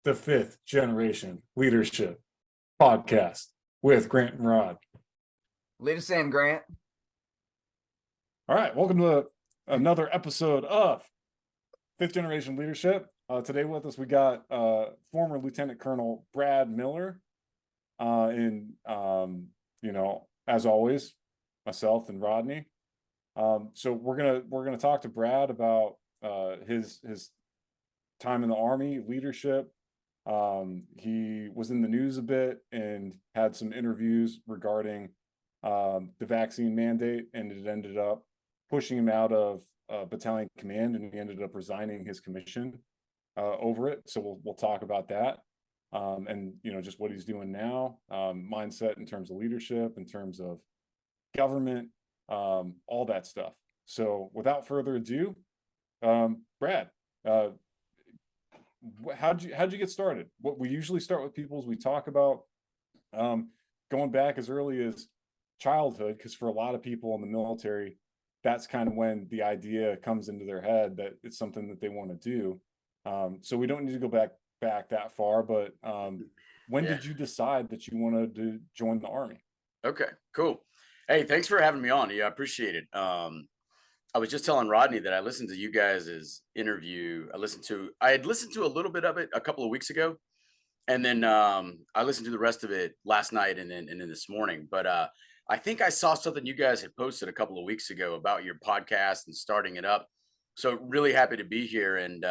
the Fifth Generation Leadership Podcast with Grant and Rod. Lead us in, Grant. All right, welcome to another episode of Fifth Generation Leadership. Today with us, we got former Lieutenant Colonel Brad Miller, and as always, myself and Rodney. So we're gonna talk to Brad about his time in the Army, leadership. He was in the news a bit and had some interviews regarding the vaccine mandate, and it ended up pushing him out of battalion command, and he ended up resigning his commission over it. So we'll talk about that, and just what he's doing now, mindset in terms of leadership, in terms of government, all that stuff. So without further ado, Brad, how'd you get started? What we usually start with people is we talk about going back as early as childhood, because for a lot of people in the military, that's kind of when the idea comes into their head that it's something that they want to do. So we don't need to go back that far, but when did you decide that you wanted to join the Army? Okay, cool. Hey, thanks for having me on. Yeah, I appreciate it. I was just telling Rodney that I listened to you guys' interview. I had listened to a little bit of it a couple of weeks ago, and then I listened to the rest of it last night and then this morning. But I think I saw something you guys had posted a couple of weeks ago about your podcast and starting it up. So really happy to be here. And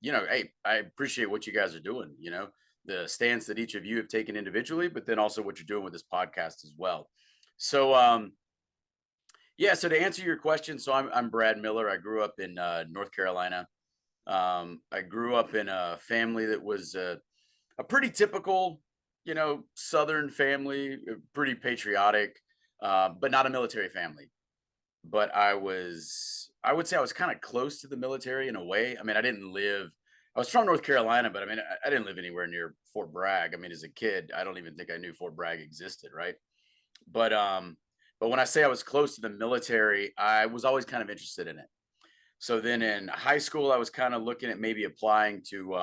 hey, I appreciate what you guys are doing. The stance that each of you have taken individually, but then also what you're doing with this podcast as well. So so to answer your question, so I'm Brad Miller. I grew up in North Carolina. I grew up in a family that was a pretty typical, Southern family, pretty patriotic, but not a military family. But I would say I was kind of close to the military in a way. I mean, I was from North Carolina, but I mean, I didn't live anywhere near Fort Bragg. I mean, as a kid, I don't even think I knew Fort Bragg existed, right? But when I say I was close to the military, I was always kind of interested in it. So then in high school, I was kind of looking at maybe applying to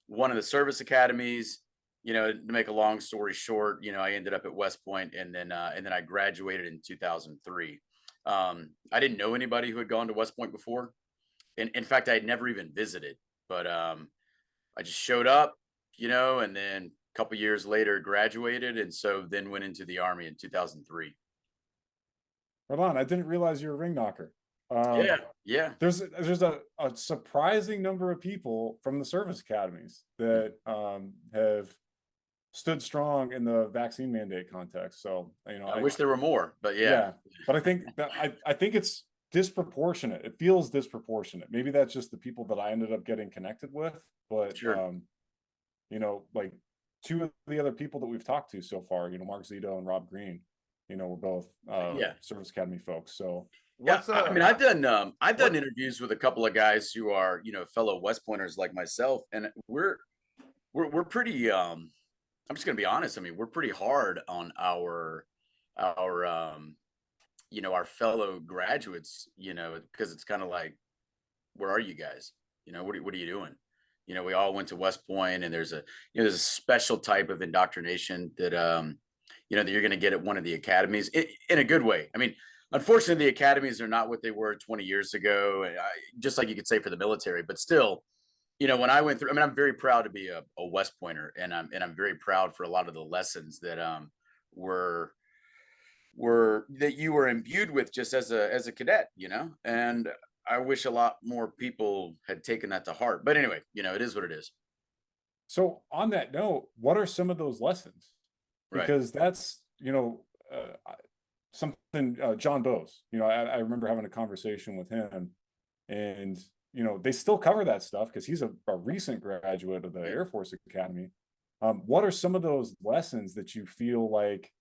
one of the service academies. To make a long story short, I ended up at West Point, and then I graduated in 2003. I didn't know anybody who had gone to West Point before. In fact, I had never even visited, but I just showed up, and then a couple years later graduated, and so then went into the Army in 2003. Hold on, I didn't realize you're a ring knocker. Yeah. There's a surprising number of people from the service academies that have stood strong in the vaccine mandate context. So I wish there were more, but but I think that I think it's disproportionate. It feels disproportionate. Maybe that's just the people that I ended up getting connected with, but sure. Like two of the other people that we've talked to so far, Mark Zito and Rob Green, we're both service academy folks. So I mean, I've done interviews with a couple of guys who are fellow West Pointers like myself, and we're pretty I'm just gonna be honest. I mean, we're pretty hard on our fellow graduates, because it's kind of like, where are you guys? What are you doing? We all went to West Point, and there's a special type of indoctrination that that you're going to get at one of the academies in a good way. I mean, unfortunately, the academies are not what they were 20 years ago, just like you could say for the military. But still, when I went through, I mean, I'm very proud to be a West Pointer, and I'm very proud for a lot of the lessons that were that you were imbued with just as a cadet, and I wish a lot more people had taken that to heart. But anyway, it is what it is. So on that note, what are some of those lessons? Because that's, something John Bose, I remember having a conversation with him, and, they still cover that stuff because he's a recent graduate of the Air Force Academy. What are some of those lessons that you feel like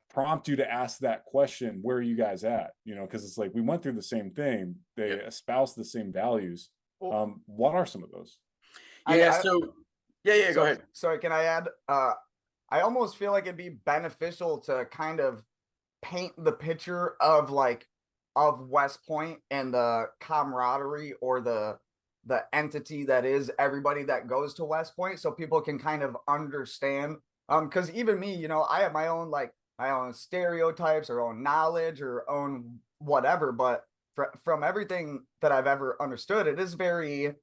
prompt you to ask that question, where are you guys at? Because it's like, we went through the same thing. They espouse the same values. What are some of those? Go ahead. Sorry, can I add? I almost feel like it'd be beneficial to kind of paint the picture of West Point and the camaraderie or the the entity that is everybody that goes to West Point, so people can kind of understand. Because even me, you know, I have my own like my own stereotypes or own knowledge or own whatever, but from everything that I've ever understood, it is very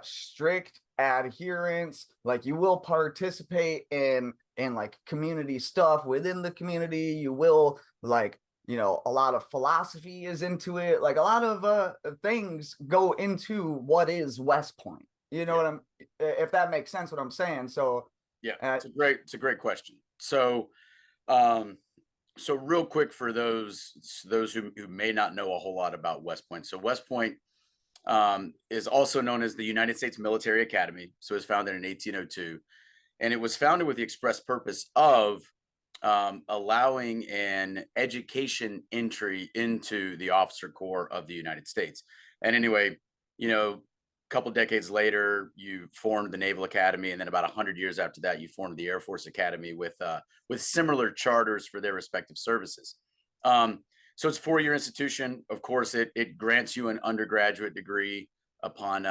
strict adherence. Like you will participate in like community stuff within the community. You will like, you know, a lot of philosophy is into it. Like a lot of things go into what is West Point. You know Yeah. what I'm, if that makes sense what I'm saying. So Yeah, it's a great question. So, so real quick for those who may not know a whole lot about West Point. So West Point is also known as the United States Military Academy. So it was founded in 1802, and it was founded with the express purpose of allowing an education entry into the officer corps of the United States. And anyway, you know, a couple decades later, you formed the Naval Academy, and then about 100 years after that, you formed the Air Force Academy with similar charters for their respective services. So it's a 4-year institution. Of course, it grants you an undergraduate degree upon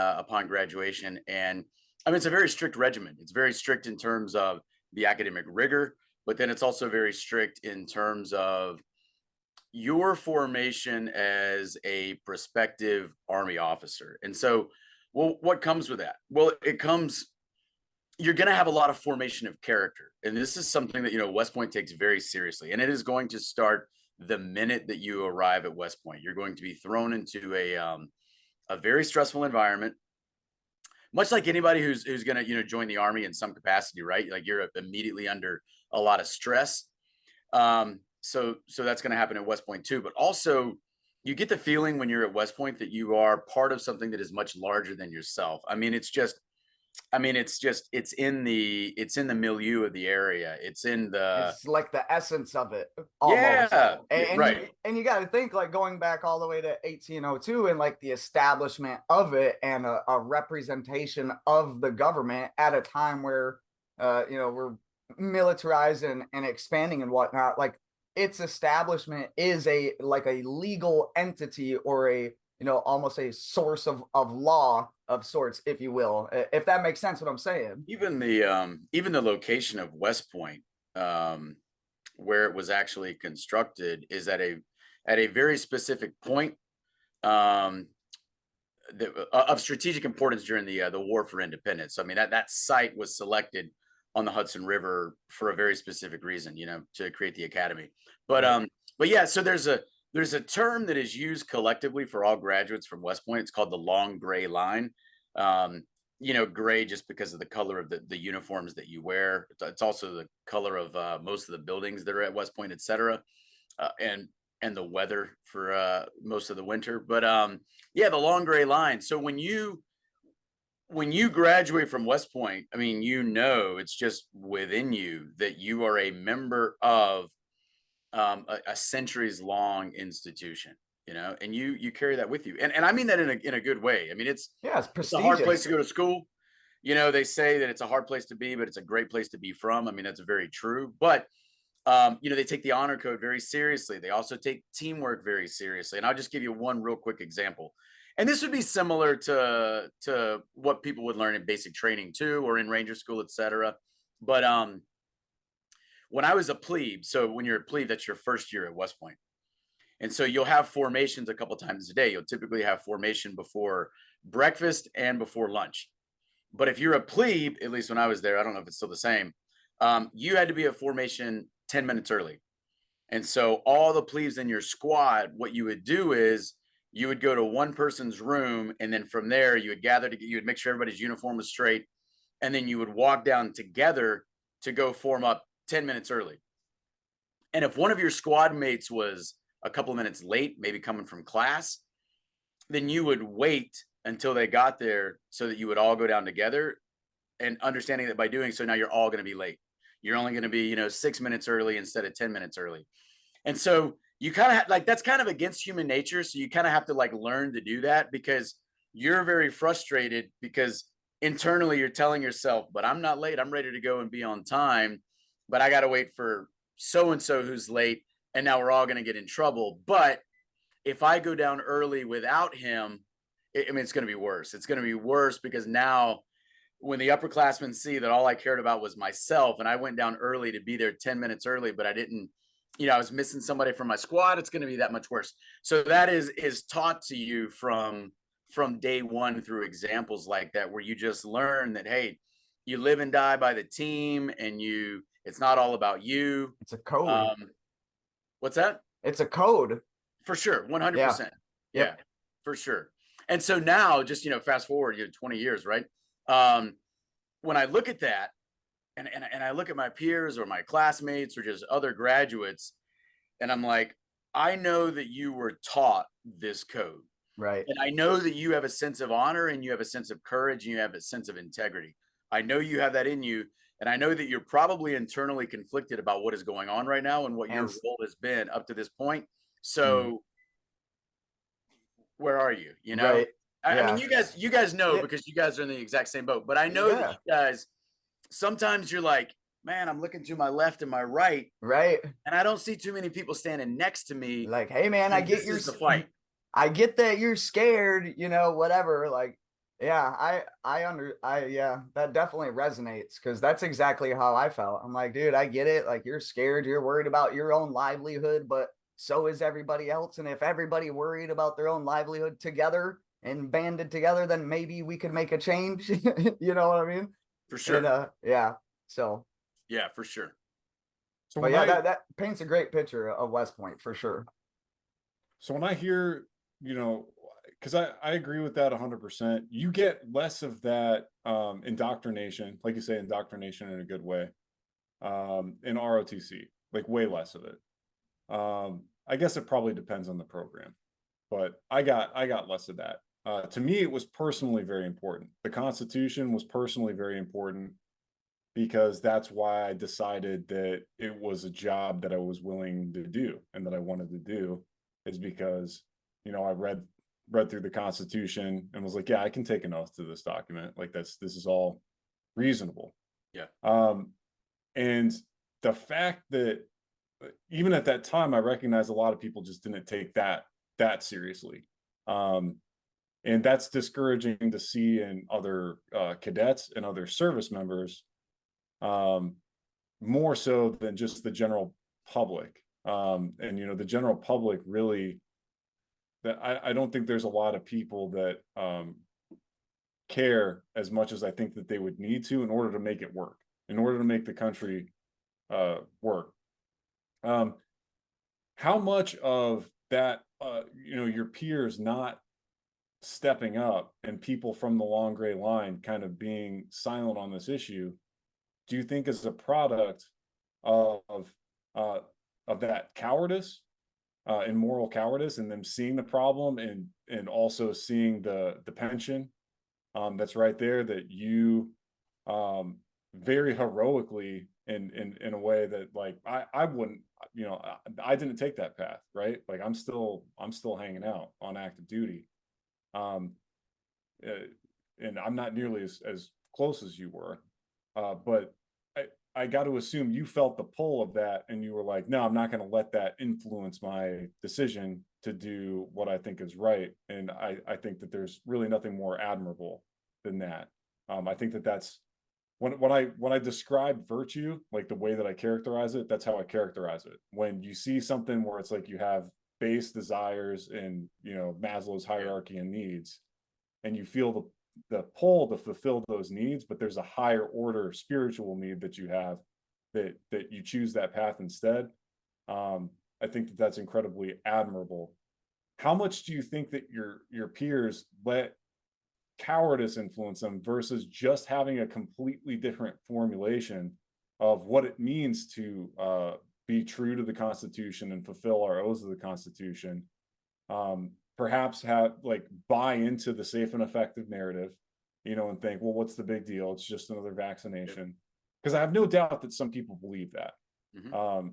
graduation, and I mean it's a very strict regimen. It's very strict in terms of the academic rigor, but then it's also very strict in terms of your formation as a prospective Army officer. And so, well, what comes with that? Well, you're going to have a lot of formation of character. And this is something that, you know, West Point takes very seriously. And it is going to start the minute that you arrive at West Point. You're going to be thrown into a very stressful environment, much like anybody who's going to, you know, join the Army in some capacity, right? Like you're immediately under a lot of stress. So that's going to happen at West Point too. But also, you get the feeling when you're at West Point that you are part of something that is much larger than yourself. I mean, it's in the milieu of the area. it's like the essence of it almost. Yeah, And right. you got to think like going back all the way to 1802 and like the establishment of it and a representation of the government at a time where you know, we're militarized and expanding and whatnot. Like its establishment is a like a legal entity or a, you know, almost a source of law of sorts, if you will, if that makes sense what I'm saying. Even the location of West Point, where it was actually constructed, is at a very specific point um, of strategic importance during the War for Independence. So, I mean, that site was selected on the Hudson River for a very specific reason, you know, to create the academy. But Right. but yeah, so there's a term that is used collectively for all graduates from West Point. It's called the long gray line. Um, you know, gray just because of the color of the uniforms that you wear. It's also the color of most of the buildings that are at West Point, et cetera, and the weather for most of the winter. But yeah, the long gray line. So when you graduate from West Point, I mean, you know, it's just within you that you are a member of a centuries long institution, you know, and you carry that with you. And I mean that in a good way. I mean, Yeah, it's it's a hard place prestigious. to go to school. You know, they say that it's a hard place to be, but it's a great place to be from. I mean, that's very true. But you know, they take the honor code very seriously. They also take teamwork very seriously. And I'll just give you one real quick example. And this would be similar to what people would learn in basic training too, or in Ranger School, et cetera. But when I was a plebe, so when you're a plebe, that's your first year at West Point. And so you'll have formations a couple times a day. You'll typically have formation before breakfast and before lunch. But if you're a plebe, at least when I was there, I don't know if it's still the same, you had to be at formation 10 minutes early. And so all the plebes in your squad, what you would do is you would go to one person's room, and then from there you would you would make sure everybody's uniform was straight, and then you would walk down together to go form up 10 minutes early. And if one of your squad mates was a couple of minutes late, maybe coming from class, then you would wait until they got there so that you would all go down together, and understanding that by doing so, now you're all going to be late. You're only going to be, you know, 6 minutes early instead of 10 minutes early. And so you kind of like, that's kind of against human nature. So you kind of have to like learn to do that, because you're very frustrated because internally you're telling yourself, but I'm not late. I'm ready to go and be on time, but I got to wait for so-and-so who's late. And now we're all going to get in trouble. But if I go down early without him, I mean, it's going to be worse. It's going to be worse because now when the upperclassmen see that all I cared about was myself and I went down early to be there 10 minutes early, but I didn't, I was missing somebody from my squad, it's going to be that much worse. So that is taught to you from day one through examples like that, where you just learn that, hey, you live and die by the team, and it's not all about you. It's a code. What's that? It's a code. For sure. 100%. Yep. Yeah, for sure. And so now just, fast forward, 20 years, right? When I look at that and I look at my peers or my classmates or just other graduates, and I'm like, I know that you were taught this code. Right. And I know that you have a sense of honor and you have a sense of courage and you have a sense of integrity. I know you have that in you. And I know that you're probably internally conflicted about what is going on right now and what your role has been up to this point. So where are you? Right. I mean, you guys know because you guys are in the exact same boat, but I know that you guys, sometimes you're like, man, I'm looking to my left and my right. Right. And I don't see too many people standing next to me. Like, hey man, I get your fight. I get that you're scared, whatever. Like, yeah, that definitely resonates, because that's exactly how I felt. I'm like, dude, I get it. Like, you're scared, you're worried about your own livelihood, but so is everybody else. And if everybody worried about their own livelihood together and banded together, then maybe we could make a change. You know what I mean? For sure. And, yeah. So. Yeah, for sure. So but yeah, that paints a great picture of West Point for sure. So when I hear, because I agree with that 100%, you get less of that indoctrination, like you say, indoctrination in a good way, in ROTC, like way less of it. I guess it probably depends on the program, but I got less of that. To me, it was personally very important. The Constitution was personally very important, because that's why I decided that it was a job that I was willing to do and that I wanted to do, is because, I read through the Constitution and was like, yeah, I can take an oath to this document. Like this is all reasonable. Yeah. And the fact that even at that time, I recognized a lot of people just didn't take that seriously. And that's discouraging to see in other cadets and other service members, more so than just the general public. And the general public really, that I don't think there's a lot of people that care as much as I think that they would need to in order to make it work, in order to make the country work. How much of that, your peers not stepping up and people from the long gray line kind of being silent on this issue, do you think is a product of that cowardice, and moral cowardice, and them seeing the problem and also seeing the pension that's right there, that you very heroically in a way that, like, I wouldn't, I didn't take that path, right? Like I'm still hanging out on active duty, and I'm not nearly as close as you were. But I got to assume you felt the pull of that, and you were like, no, I'm not going to let that influence my decision to do what I think is right. And I think that there's really nothing more admirable than that. I think that that's when I describe virtue, like the way that I characterize it, that's how I characterize it. When you see something where it's like you have base desires and, Maslow's hierarchy and needs, and you feel the pull to fulfill those needs, but there's a higher order spiritual need that you have, that you choose that path instead. I think that that's incredibly admirable. How much do you think that your peers let cowardice influence them versus just having a completely different formulation of what it means to be true to the Constitution and fulfill our oaths of the Constitution? Perhaps buy into the safe and effective narrative, and think, well, what's the big deal? It's just another vaccination. Because I have no doubt that some people believe that. Mm-hmm.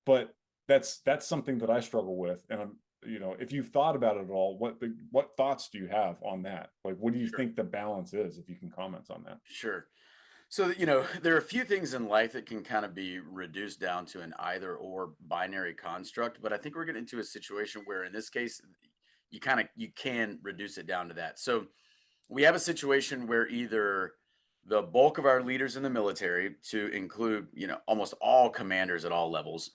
But that's something that I struggle with. And I'm, if you've thought about it at all, what thoughts do you have on that? Like, what do you think the balance is, if you can comment on that? Sure. So, there are a few things in life that can kind of be reduced down to an either or binary construct, but I think we're getting into a situation where, in this case, you can reduce it down to that. So we have a situation where either the bulk of our leaders in the military, to include, almost all commanders at all levels,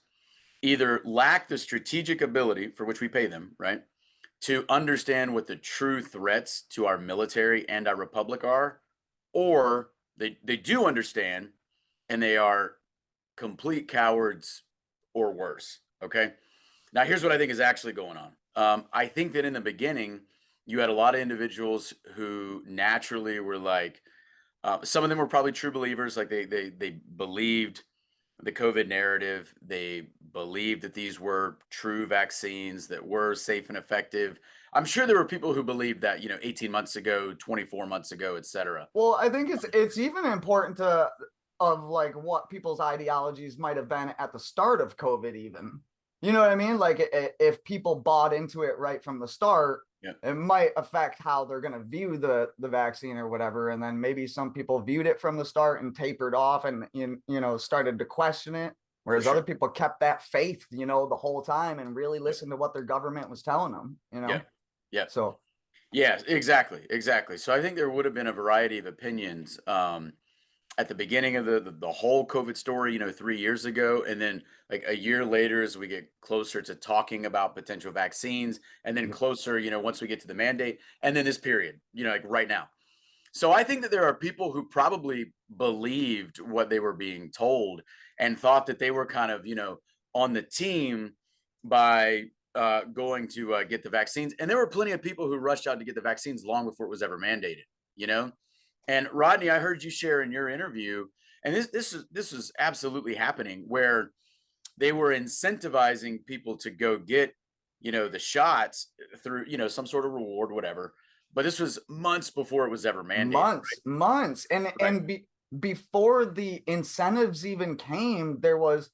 either lack the strategic ability for which we pay them, right, to understand what the true threats to our military and our republic are, or they do understand and they are complete cowards or worse. Okay. Now, here's what I think is actually going on. I think that in the beginning, you had a lot of individuals who naturally were like, some of them were probably true believers, like they believed the COVID narrative. They believed that these were true vaccines that were safe and effective. I'm sure there were people who believed that, 18 months ago, 24 months ago, et cetera. Well, I think it's even important to of like what people's ideologies might have been at the start of COVID, even. You know what I mean? Like if people bought into it right from the start, Yeah. it might affect how they're going to view the vaccine or whatever. And then maybe some people viewed it from the start and tapered off and started to question it, whereas sure. other people kept that faith, the whole time and really listened to what their government was telling them. Yeah. Yeah. So yeah, exactly. So I think there would have been a variety of opinions at the beginning of the whole COVID story, 3 years ago, and then like a year later, as we get closer to talking about potential vaccines, and then closer, once we get to the mandate, and then this period, like right now. So I think that there are people who probably believed what they were being told and thought that they were kind of, on the team by going to get the vaccines. And there were plenty of people who rushed out to get the vaccines long before it was ever mandated, And Rodney, I heard you share in your interview, and this is absolutely happening, where they were incentivizing people to go get, the shots through, some sort of reward, whatever. But this was months before it was ever mandated. Months. Before the incentives even came, there was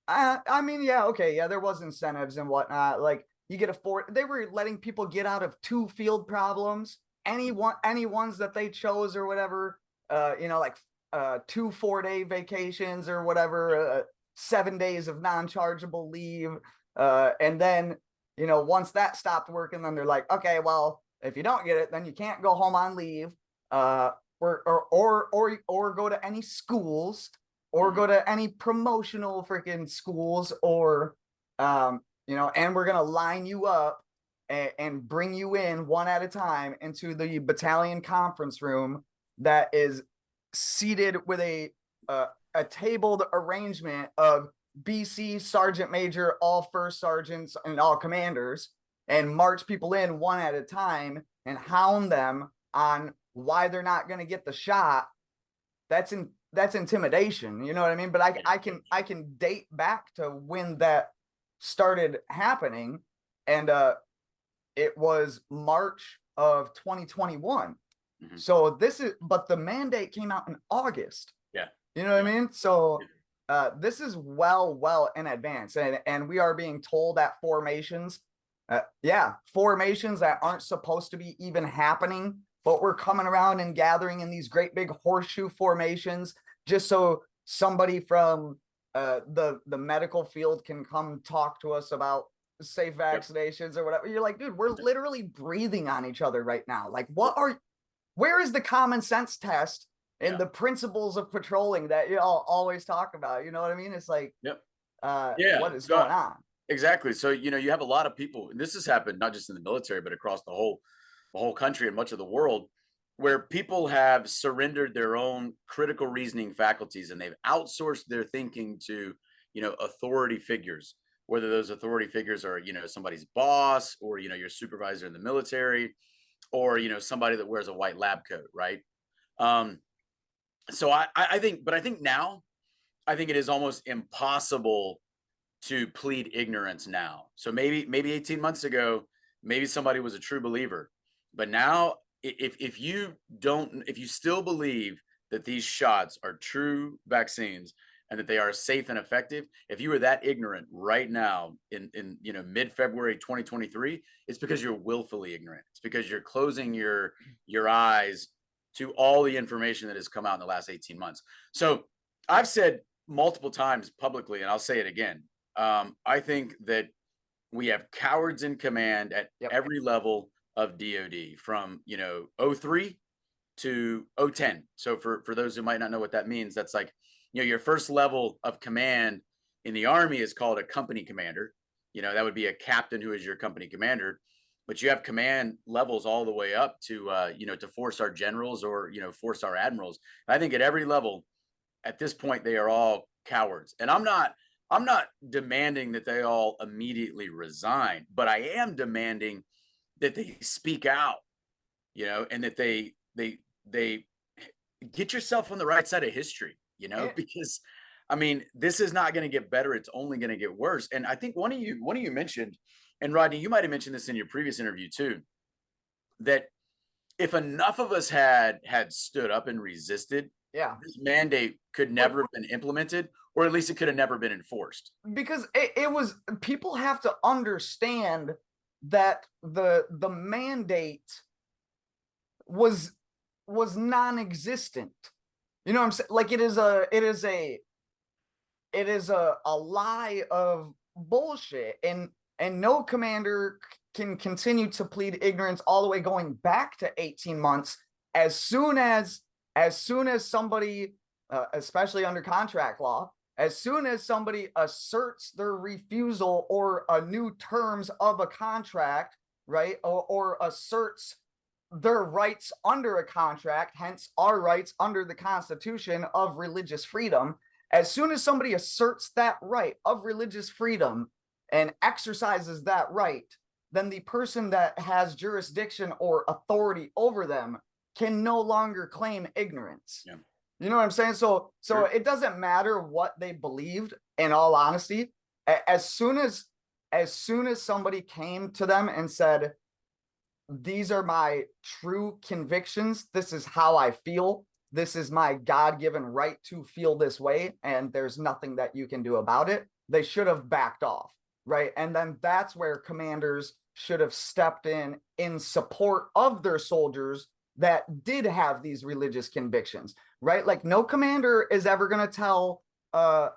there was incentives and whatnot. Like you get they were letting people get out of 2 field problems, any ones that they chose or whatever, 2 4-day vacations or whatever, 7 days of non-chargeable leave. And then, once that stopped working, then they're like, okay, well, if you don't get it, then you can't go home on leave, or go to any schools, or go to any promotional freaking schools, or and we're gonna line you up and bring you in one at a time into the battalion conference room that is seated with a tabled arrangement of BC sergeant major, all first sergeants, and all commanders, and march people in one at a time and hound them on why they're not going to get the shot. That's intimidation. You know what I mean? But I can date back to when that started happening, and it was March of 2021. So but the mandate came out in August. Yeah. You know what I mean? So this is well in advance, and we are being told at formations, formations that aren't supposed to be even happening, but we're coming around and gathering in these great big horseshoe formations just so somebody from the medical field can come talk to us about safe vaccinations or whatever. You're like, dude, we're literally breathing on each other right now. Like, where is the common sense test and the principles of patrolling that you all always talk about? You know what I mean? It's like, what is going on? Exactly. So, you have a lot of people, and this has happened not just in the military, but across the whole country and much of the world, where people have surrendered their own critical reasoning faculties, and they've outsourced their thinking to, authority figures, whether those authority figures are, somebody's boss, or, your supervisor in the military, or, somebody that wears a white lab coat. Right. So I think now, I think it is almost impossible to plead ignorance now. So maybe 18 months ago, maybe somebody was a true believer, but now if you still believe that these shots are true vaccines and that they are safe and effective, if you are that ignorant right now in mid-February 2023, it's because you're willfully ignorant. It's because you're closing your eyes to all the information that has come out in the last 18 months. So I've said multiple times publicly, and I'll say it again, I think that we have cowards in command at Yep. every level of DoD, from, you know, 03 to 010. So for those who might not know what that means, that's like, you know, your first level of command in the Army is called a company commander. You know, that would be a captain who is your company commander. But you have command levels all the way up to, you know, to 4-star generals, or, you know, 4-star admirals. And I think at every level, at this point, they are all cowards. And I'm not demanding that they all immediately resign, but I am demanding that they speak out, you know, and that they get yourself on the right side of history, you know, Yeah. because I mean, this is not going to get better. It's only going to get worse. And I think one of you mentioned, and Rodney, you might have mentioned this in your previous interview too, that if enough of us had stood up and resisted, Yeah. this mandate could never have been implemented, or at least it could have never been enforced. Because it was, people have to understand that the mandate was non-existent. You know what I'm saying? Like, it is a lie of bullshit, and no commander can continue to plead ignorance all the way going back to 18 months. As soon as somebody, especially under contract law, as soon as somebody asserts their refusal or a new terms of a contract, right, or asserts their rights under a contract, hence our rights under the Constitution of religious freedom, as soon as somebody asserts that right of religious freedom and exercises that right, then the person that has jurisdiction or authority over them can no longer claim ignorance. Yeah. You know what I'm saying? So Sure. It doesn't matter what they believed, in all honesty. As soon as somebody came to them and said, these are my true convictions, this is how I feel, this is my God-given right to feel this way, and there's nothing that you can do about it, they should have backed off, right? And then that's where commanders should have stepped in support of their soldiers that did have these religious convictions, right? Like, no commander is ever going to tell a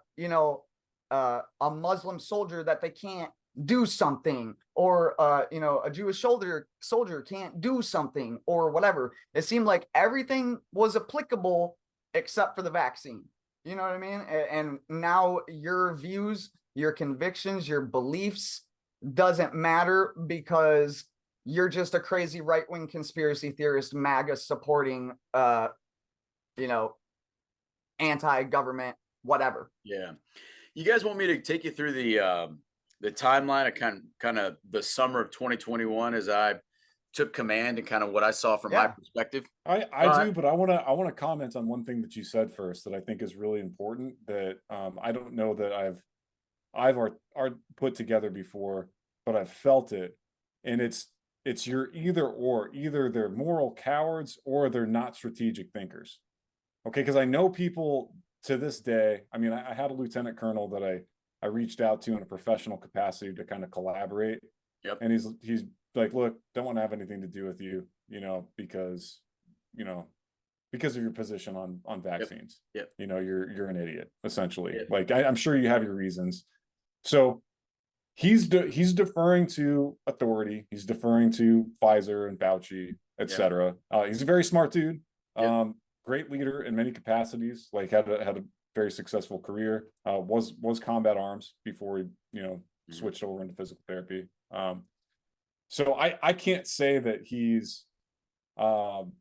Muslim soldier that they can't do something, or a Jewish soldier can't do something, or whatever. It seemed like everything was applicable except for the vaccine. You know what I mean? And now your views, your convictions, your beliefs doesn't matter, because you're just a crazy right-wing conspiracy theorist, MAGA supporting anti-government, whatever. Yeah. You guys want me to take you through the timeline of kind of the summer of 2021 as I took command, and kind of what I saw from my perspective? I do, but I want to comment on one thing that you said first that I think is really important, that I don't know that I've put together before, but I've felt it, and it's your either or. Either they're moral cowards or they're not strategic thinkers. Okay, because I know people to this day. I mean, I had a lieutenant colonel that I reached out to in a professional capacity to kind of collaborate. Yep. And he's like, look, don't want to have anything to do with you, because of your position on vaccines. Yep. You're an idiot, essentially. Yep. Like, I'm sure you have your reasons. So he's deferring to authority. He's deferring to Pfizer and Fauci, etc. He's a very smart dude. Yep. Great leader in many capacities. Like, had a very successful career. Was combat arms before he switched over into physical therapy. So I can't say that he's an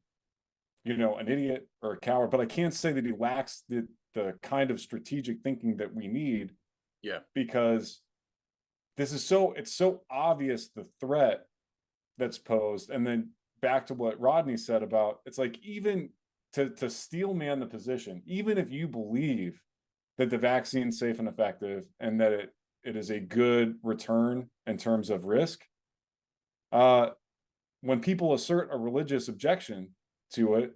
idiot or a coward, but I can say that he lacks the kind of strategic thinking that we need. Yeah. Because it's so obvious, the threat that's posed. And then back to what Rodney said about, it's like, even to steel man the position, even if you believe that the vaccine's safe and effective and that it is a good return in terms of risk, when people assert a religious objection to it,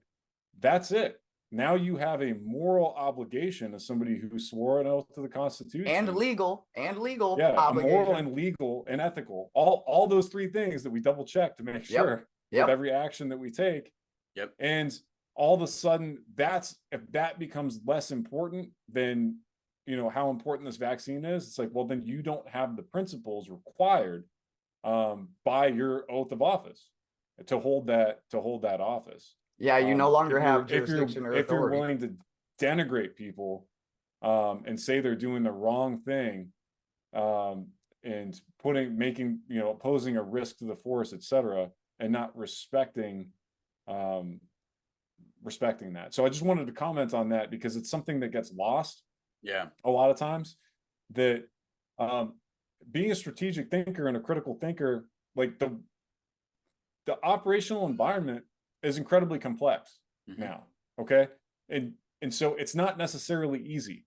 that's it. Now you have a moral obligation as somebody who swore an oath to the Constitution, and legal yeah, obligation. moral and legal and ethical, all those three things that we double check to make sure with every action that we take. Yep. And all of a sudden, if that becomes less important, then you know, how important this vaccine is, it's like, well, then you don't have the principles required by your oath of office to hold that office. Yeah, you no longer have if you're jurisdiction or if you're authority. willing to denigrate people and say they're doing the wrong thing, and making, you know, posing a risk to the force, etc., and not respecting that. So I just wanted to comment on that because it's something that gets lost Yeah. a lot of times, that being a strategic thinker and a critical thinker, like the operational environment is incredibly complex now. Okay. And so it's not necessarily easy,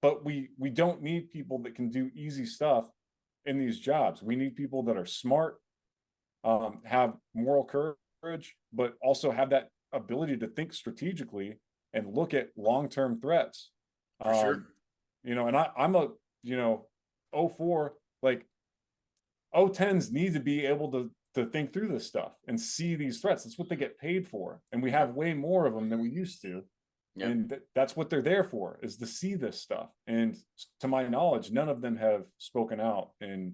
but we don't need people that can do easy stuff in these jobs. We need people that are smart, have moral courage, but also have that ability to think strategically and look at long-term threats. For sure. You know, and I'm a, you know, 04, like 010s need to be able to think through this stuff and see these threats. That's what they get paid for. And we have way more of them than we used to. Yep. And that's what they're there for, is to see this stuff. And to my knowledge, none of them have spoken out, and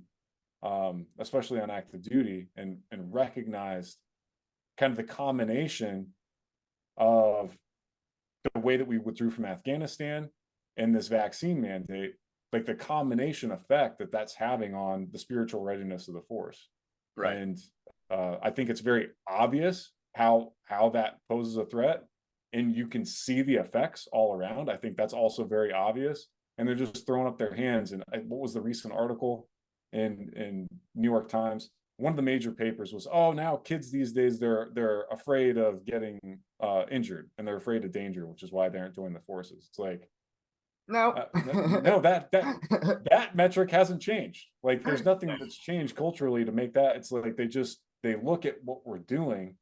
especially on active duty, and recognized kind of the combination of the way that we withdrew from Afghanistan and this vaccine mandate, like the combination effect that that's having on the spiritual readiness of the force. Right. And I think it's very obvious how that poses a threat, and you can see the effects all around. I think that's also very obvious, and they're just throwing up their hands. And what was the recent article in New York Times? One of the major papers was, oh, now kids these days, they're afraid of getting injured, and they're afraid of danger, which is why they aren't joining the forces. It's like, No, no, that metric hasn't changed. Like, there's nothing that's changed culturally to make that. It's like they look at what we're doing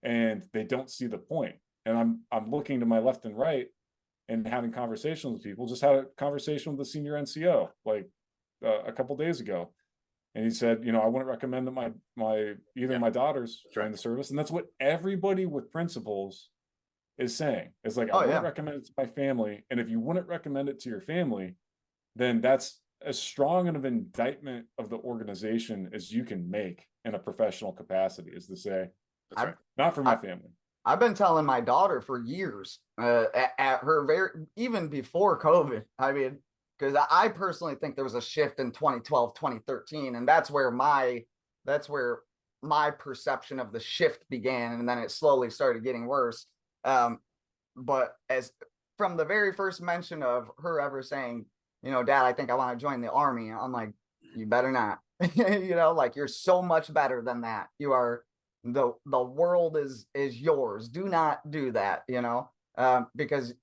and they don't see the point. And I'm looking to my left and right and having conversations with people. Just had a conversation with the senior NCO like a couple days ago, and he said, you know, I wouldn't recommend that my daughters join the service. And that's what everybody with principles is saying. It's like, I wouldn't recommend it to my family. And if you wouldn't recommend it to your family, then that's as strong of an indictment of the organization as you can make in a professional capacity, is to say, That's right. Not for my family. I've been telling my daughter for years, at her even before COVID. I mean, because I personally think there was a shift in 2012, 2013, and that's where my perception of the shift began, and then it slowly started getting worse. But as from the very first mention of her ever saying, you know, Dad, I think I want to join the Army, I'm like, you better not. You know, like, you're so much better than that. You are, the world is yours. Do not do that, you know, because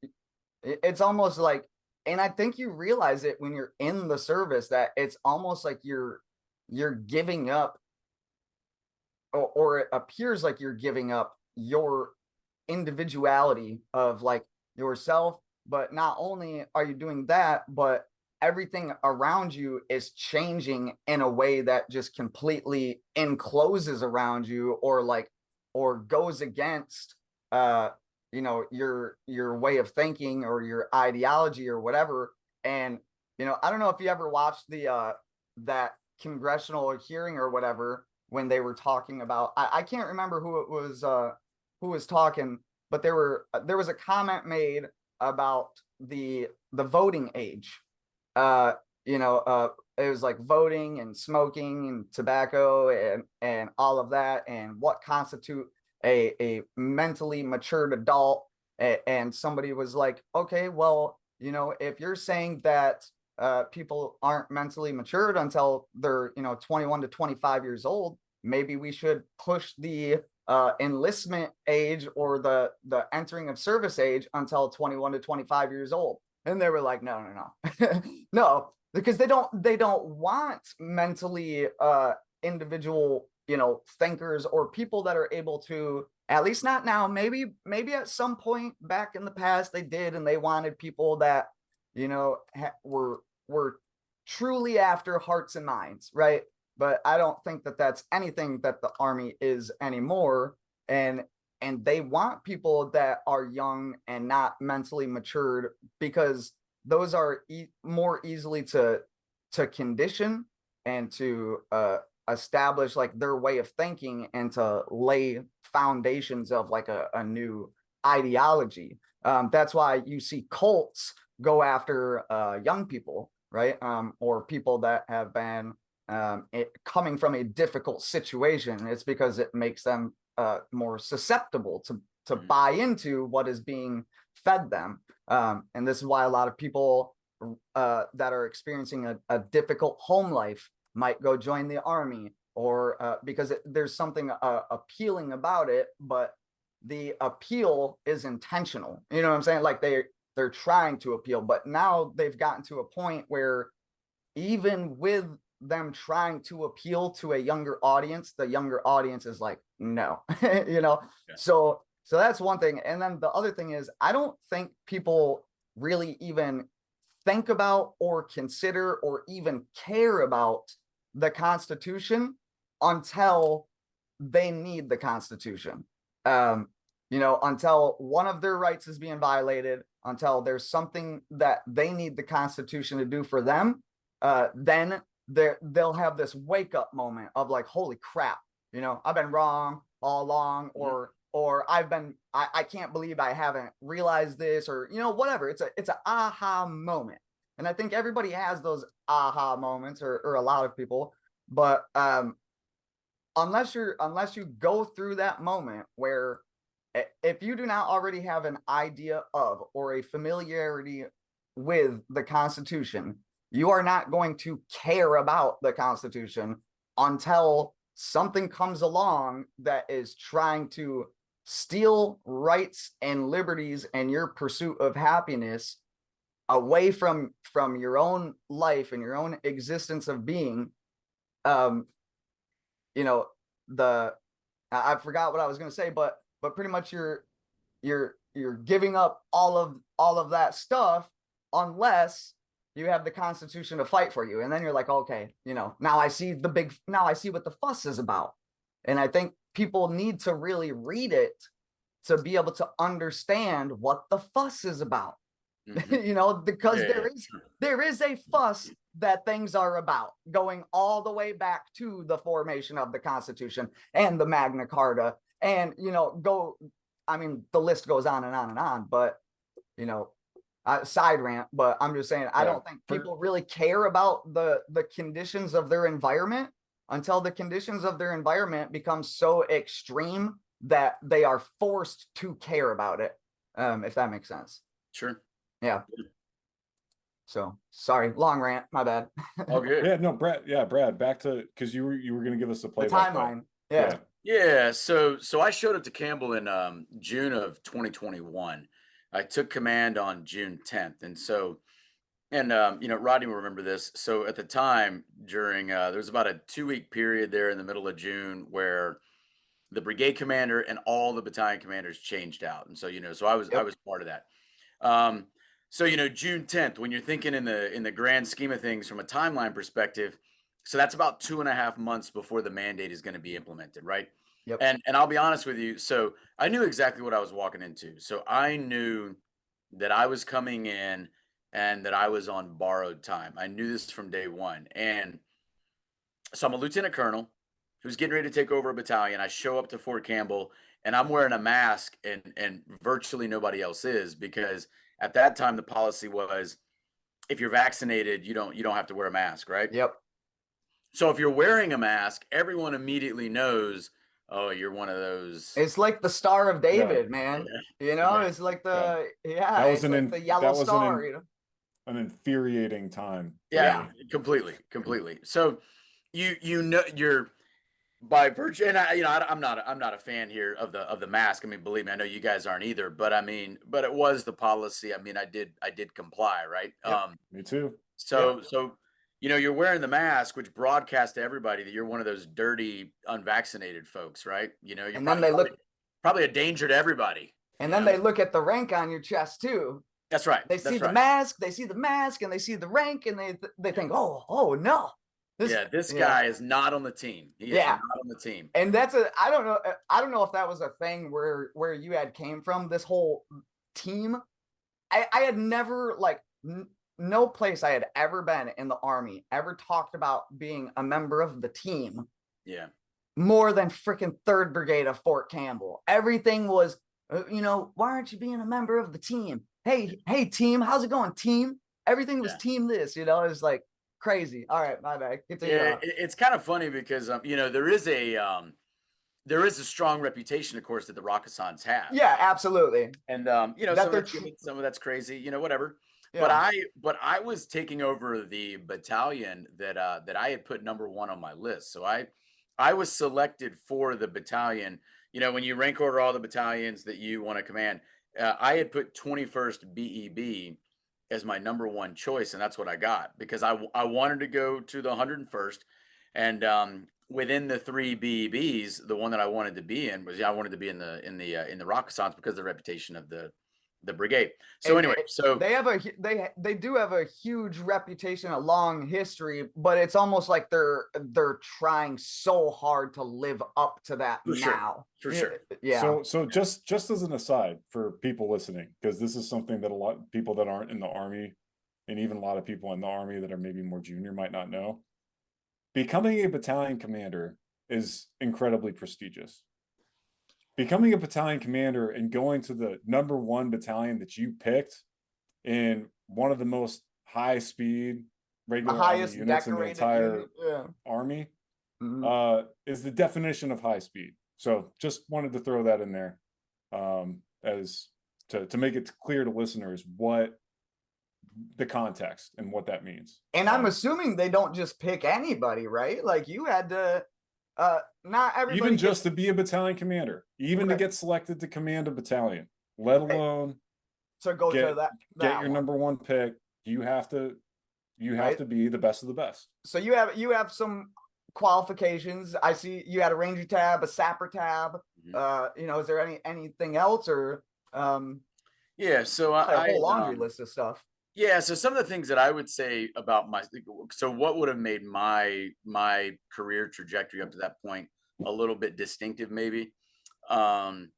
it's almost like, and I think you realize it when you're in the service, that it's almost like you're giving up, or it appears like you're giving up your individuality of like yourself. But not only are you doing that, but everything around you is changing in a way that just completely encloses around you, or goes against you know, your way of thinking or your ideology or whatever. And you know, I don't know if you ever watched the that congressional hearing or whatever, when they were talking about, I can't remember who was talking, but there was a comment made about the voting age. You know, it was like voting and smoking and tobacco and all of that, and what constitute a mentally matured adult. And somebody was like, okay, well, you know, if you're saying that people aren't mentally matured until they're, you know, 21 to 25 years old, maybe we should push the enlistment age, or the entering of service age, until 21 to 25 years old. And they were like, no, no, because they don't want mentally individual, you know, thinkers, or people that are able to, at least not now, maybe at some point back in the past they did, and they wanted people that, you know, were truly after hearts and minds, right? But I don't think that that's anything that the Army is anymore. And they want people that are young and not mentally matured, because those are more easily to condition and to establish like their way of thinking and to lay foundations of like a new ideology. That's why you see cults go after young people, right? Or people that have been coming from a difficult situation. It's because it makes them more susceptible to buy into what is being fed them. And this is why a lot of people that are experiencing a difficult home life might go join the army, or because there's something appealing about it, but the appeal is intentional. You know what I'm saying? Like they're trying to appeal, but now they've gotten to a point where even with them trying to appeal to a younger audience, the younger audience is like, no, you know? Yeah. So that's one thing. And then the other thing is, I don't think people really even think about or consider or even care about the Constitution until they need the Constitution. You know, until one of their rights is being violated, until there's something that they need the Constitution to do for them, then they'll have this wake up moment of like, holy crap, you know, I've been wrong all along, or I can't believe I haven't realized this, or, you know, whatever. It's an aha moment. And I think everybody has those aha moments, or a lot of people, but unless you go through that moment where, if you do not already have an idea of or a familiarity with the Constitution, you are not going to care about the Constitution until something comes along that is trying to steal rights and liberties and your pursuit of happiness away from your own life and your own existence of being. You know, I forgot what I was going to say, but pretty much you're giving up all of that stuff unless you have the Constitution to fight for you. And then you're like, okay, you know, now I see what the fuss is about. And I think people need to really read it to be able to understand what the fuss is about. You know, because there is a fuss that things are about, going all the way back to the formation of the Constitution and the Magna Carta, and, you know, I mean, the list goes on and on and on, but, you know, side rant, but I'm just saying, I don't think people really care about the conditions of their environment until the conditions of their environment become so extreme that they are forced to care about it. If that makes sense. Sure. Yeah. So sorry, long rant, my bad. All good. Yeah, no, Brad, back to, because you were going to give us the play timeline. Yeah. So I showed up to Campbell in June of 2021. I took command on June 10th, and so, and you know, Rodney will remember this. So at the time, during there was about a 2-week period there in the middle of June where the brigade commander and all the battalion commanders changed out, and so, you know, so I was part of that. So, you know, June 10th, when you're thinking in the grand scheme of things from a timeline perspective, so that's about 2.5 months before the mandate is going to be implemented, right? Yep. And I'll be honest with you, so I knew exactly what I was walking into. So I knew that I was coming in and that I was on borrowed time. I knew this from day one. And so I'm a lieutenant colonel who's getting ready to take over a battalion. I show up to Fort Campbell and I'm wearing a mask, and virtually nobody else is, because at that time the policy was, if you're vaccinated, you don't have to wear a mask, right? Yep. So if you're wearing a mask, everyone immediately knows, oh, you're one of those. It's like the Star of David, man. You know, it's like the that was like the yellow star. You know, an infuriating time. Yeah, completely. So you know, you're, by virtue, and I'm not a fan here of the mask. I mean, believe me, I know you guys aren't either. But I mean, but it was the policy. I mean, I did comply, right? Yep, me too. So you know, you're wearing the mask, which broadcasts to everybody that you're one of those dirty, unvaccinated folks, right? You know, you're probably a danger to everybody. And then they look at the rank on your chest too. That's right. They see the mask, and they see the rank, and they think, oh no. This guy is not on the team. He is not on the team. And that's I don't know if that was a thing where you had came from, this whole team. I had never, like, no place I had ever been in the Army ever talked about being a member of the team Yeah. more than freaking 3rd Brigade of Fort Campbell. Everything was, why aren't you being a member of the team? Hey, team, how's it going, team? Everything was Yeah. team this, it was like crazy. All right, my bad. Continue Yeah, on. it's kind of funny because there is a strong reputation, of course, that the Rakasans have. Yeah, absolutely. And That some of they're that's good, some of that's crazy, whatever. But yeah. I was taking over the battalion that I had put number 1 on my list. So I was selected for the battalion. When you rank order all the battalions that you want to command, I had put 21st BEB as my number 1 choice, and that's what I got because I wanted to go to the 101st, and within the 3 BEBs, the one that I wanted to be in was I wanted to be in the Rakasans because of the reputation of the brigade. So And anyway, so they have they do have a huge reputation, a long history, but it's almost like they're trying so hard to live up to that for sure, now. for sure. Yeah. So just as an aside for people listening, because this is something that a lot of people that aren't in the Army, and even a lot of people in the Army that are maybe more junior might not know. Becoming a battalion commander is incredibly prestigious. Becoming a battalion commander and going to the number 1 battalion that you picked in one of the most high speed The regular highest Army units in the decorated entire unit. Yeah. Army Mhm. is the definition of high speed. So just wanted to throw that in there as to make it clear to listeners what the context and what that means. And I'm assuming they don't just pick anybody, right? Like you had to not everybody even just gets to be a battalion commander, even to right. get selected to command a battalion, let Right. alone So go get to that your one, number 1 pick. You have to right? be the best of the best. So you have some qualifications. I see you had a ranger tab, a sapper tab. Is there anything else or Yeah, so a whole laundry list of stuff? yeah, so some of the things that I would say about what would have made my career trajectory up to that point a little bit distinctive, maybe. Um,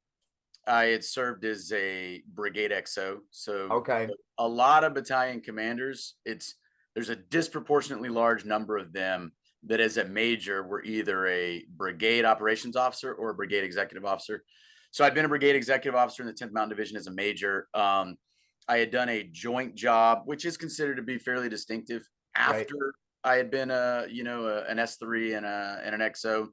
I had served as a brigade XO, so Okay. a lot of battalion commanders. There's a disproportionately large number of them that, as a major, were either a brigade operations officer or a brigade executive officer. So I'd been a brigade executive officer in the 10th Mountain Division as a major. I had done a joint job, which is considered to be fairly distinctive. Right. After I had been an S3 and an XO,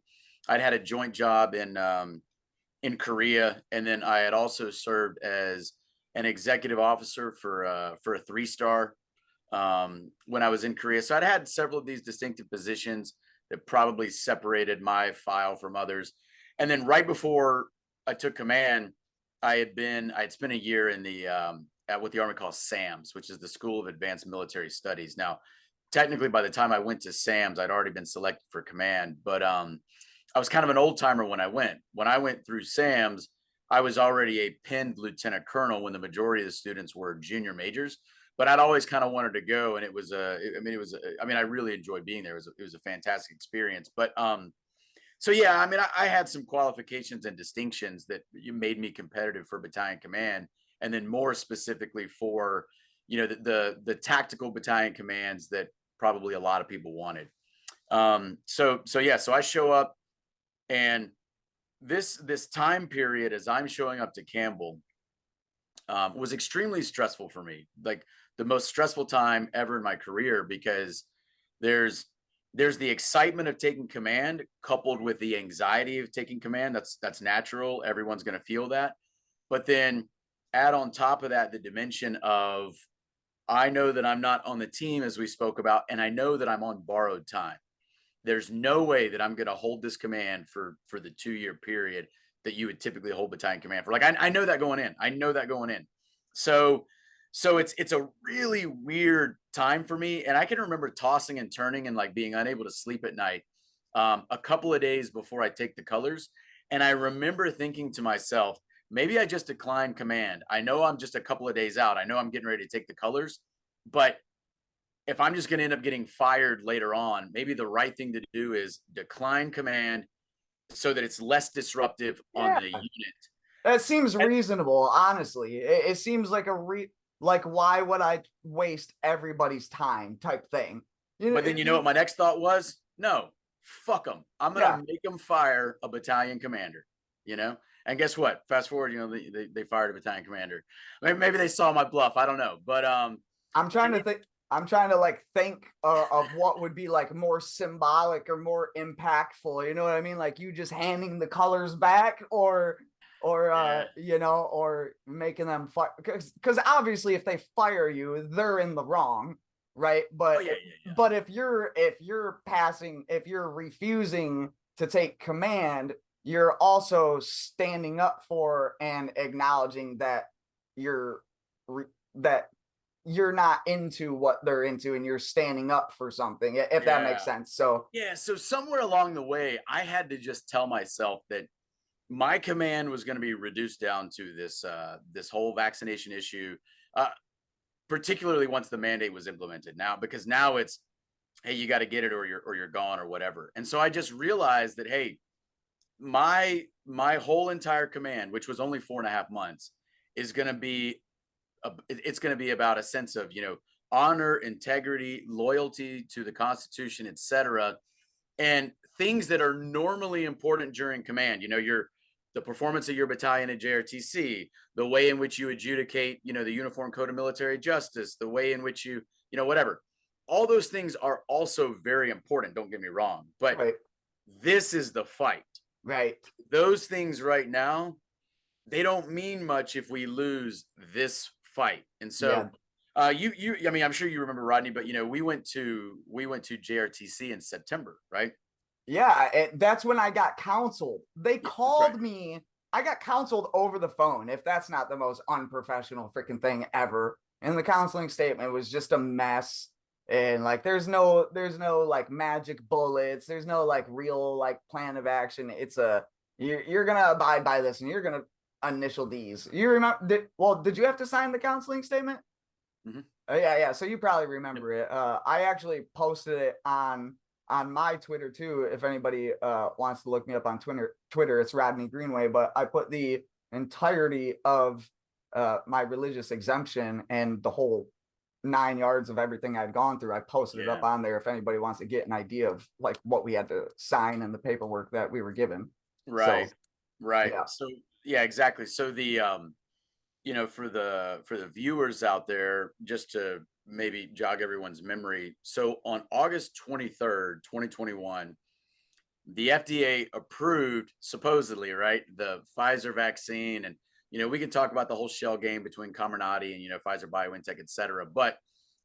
I'd had a joint job in Korea, and then I had also served as an executive officer for a 3-star when I was in Korea. So I'd had several of these distinctive positions that probably separated my file from others. And then right before I took command, I'd spent a year in the at what the Army calls SAMS, which is the School of Advanced Military Studies. Now, technically, by the time I went to SAMS, I'd already been selected for command, but I was kind of an old timer when I went. When I went through SAMS, I was already a pinned lieutenant colonel when the majority of the students were junior majors. But I'd always kind of wanted to go, and I really enjoyed being there. It was a fantastic experience. But so yeah, I had some qualifications and distinctions that made me competitive for battalion command, and then more specifically for the tactical battalion commands that probably a lot of people wanted. So I show up, and this time period as I'm showing up to Campbell was extremely stressful for me, like the most stressful time ever in my career, because there's the excitement of taking command coupled with the anxiety of taking command. That's natural. Everyone's going to feel that. But then add on top of that the dimension of, I know that I'm not on the team, as we spoke about, and I know that I'm on borrowed time. There's no way that I'm going to hold this command for the 2-year period that you would typically hold battalion command for. Like I know that going in. I know that going in. So it's a really weird time for me, and I can remember tossing and turning and like being unable to sleep at night a couple of days before I take the colors. And I remember thinking to myself, maybe I just decline command. I know I'm just a couple of days out. I know I'm getting ready to take the colors, but if I'm just going to end up getting fired later on, maybe the right thing to do is decline command so that it's less disruptive on the unit. That seems reasonable, honestly. It seems like like, why would I waste everybody's time type thing? But then you know what my next thought was? No, fuck them. I'm gonna Yeah. make them fire a battalion commander. You know, and guess what? Fast forward, you know, they fired a battalion commander. Maybe they saw my bluff. I don't know, but I'm trying to think. I'm trying to like think of what would be like more symbolic or more impactful. You know what I mean? Like you just handing the colors back, or Yeah. you know, or making them fire. Because obviously, if they fire you, they're in the wrong, right? But Oh, yeah. but if you're refusing to take command, you're also standing up for and acknowledging that you're that you're not into what they're into and you're standing up for something, if that makes Yeah. sense. So Yeah. So somewhere along the way, I had to just tell myself that my command was going to be reduced down to this whole vaccination issue, particularly once the mandate was implemented. Now, because now it's, hey, you got to get it or you're gone or whatever. And so I just realized that, hey, my whole entire command, which was only 4.5 months, is going to be it's going to be about a sense of, you know, honor, integrity, loyalty to the Constitution, etc., and things that are normally important during command. You know, the performance of your battalion at JRTC, the way in which you adjudicate, you know, the Uniform Code of Military Justice, the way in which you know, whatever. All those things are also very important. Don't get me wrong, but right, this is the fight. right, Those things right now, they don't mean much if we lose this fight. And so I mean, I'm sure you remember, Rodney, but you know, we went to JRTC in September, right? yeah. That's when I got counseled. They Yeah, that's right. called me. I got counseled over the phone. If that's not the most unprofessional freaking thing ever. And the counseling statement was just a mess. And like, there's no like magic bullets. There's no like real like plan of action. It's you're gonna abide by this, and you're gonna initial these. You remember? Did you have to sign the counseling statement? Mm-hmm. Yeah. So you probably remember it. I actually posted it on my Twitter too. If anybody wants to look me up on Twitter, it's Rodney Greenway. But I put the entirety of my religious exemption and the whole 9 yards of everything I'd gone through. I posted it up on there if anybody wants to get an idea of like what we had to sign and the paperwork that we were given. Right. So, Right. yeah. So yeah, exactly. So the you know, for the viewers out there, just to maybe jog everyone's memory. So on August 23rd, 2021, the FDA approved, supposedly, right, the Pfizer vaccine. And you know, we can talk about the whole shell game between Comirnaty and, you know, Pfizer, BioNTech, et cetera. But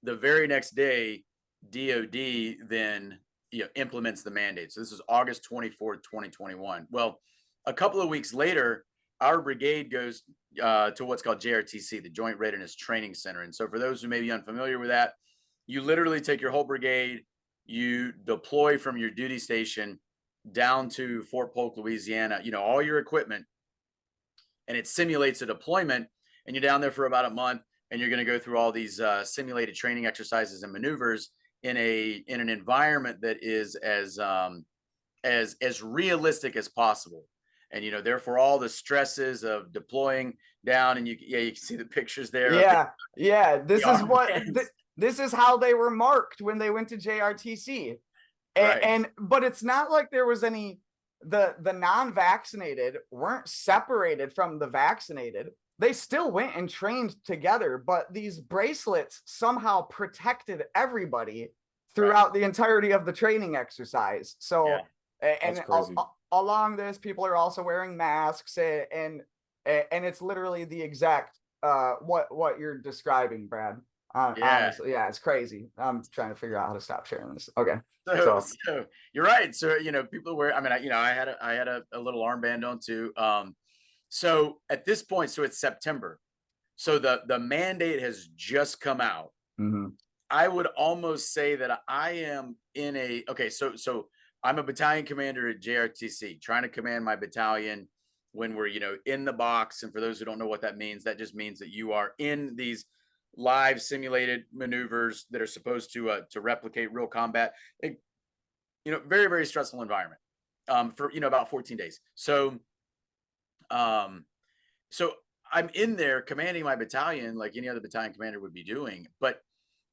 the very next day, DOD then, you know, implements the mandate. So this is August 24th, 2021. Well, a couple of weeks later, our brigade goes to what's called JRTC, the Joint Readiness Training Center. And so for those who may be unfamiliar with that, you literally take your whole brigade, you deploy from your duty station down to Fort Polk, Louisiana, you know, all your equipment, and it simulates a deployment, and you're down there for about a month, and you're going to go through all these simulated training exercises and maneuvers in an environment that is as realistic as possible. And you know, therefore all the stresses of deploying down, and you can see the pictures there. Yeah. The This is how they were marked when they went to JRTC. Right. But it's not like there was any, the non-vaccinated weren't separated from the vaccinated. They still went and trained together, but these bracelets somehow protected everybody throughout the entirety of the training exercise. So, and along this, people are also wearing masks, and it's literally the exact what you're describing, Brad. Honestly, yeah, it's crazy. I'm trying to figure out how to stop sharing this. Okay. So you're right. So, you know, people wear, I mean, I had a little armband on too. So at this point, so it's September. So the mandate has just come out. Mm-hmm. I would almost say that I am in so I'm a battalion commander at JRTC, trying to command my battalion when we're, you know, in the box. And for those who don't know what that means, that just means that you are in these live simulated maneuvers that are supposed to replicate real combat. You know, very, very stressful environment for, you know, about 14 days. So I'm in there commanding my battalion like any other battalion commander would be doing, but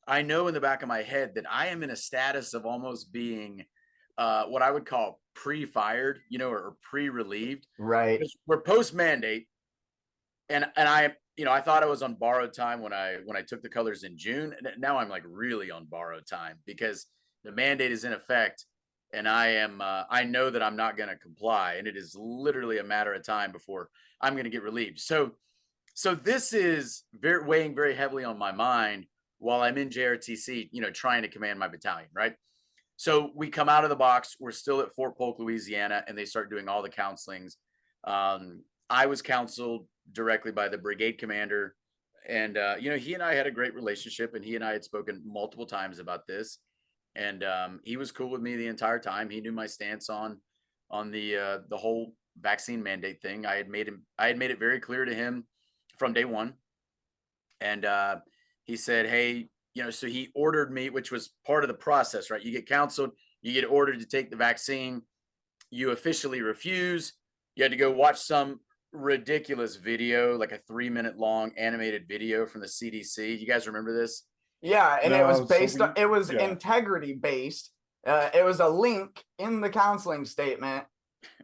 I know in the back of my head that I am in a status of almost being what I would call pre-fired, you know, or pre-relieved. Right. Because we're post-mandate, and I, you know, I thought I was on borrowed time when I took the colors in June. And now I'm like really on borrowed time because the mandate is in effect, and I know that I'm not going to comply, and it is literally a matter of time before I'm going to get relieved. So this is weighing very heavily on my mind while I'm in JRTC, you know, trying to command my battalion, right? So we come out of the box, we're still at Fort Polk, Louisiana, and they start doing all the counselings. I was counseled directly by the brigade commander, and you know, he and I had a great relationship, and he and I had spoken multiple times about this, and he was cool with me the entire time. He knew my stance on the whole vaccine mandate thing. I had made it very clear to him from day one, and he said, hey, you know, so he ordered me, which was part of the process, right? You get counseled, you get ordered to take the vaccine, you officially refuse, you had to go watch some ridiculous video, like a 3-minute long animated video from the CDC. You guys remember this? Yeah, and it was No, based so on, it was yeah. integrity based. It was a link in the counseling statement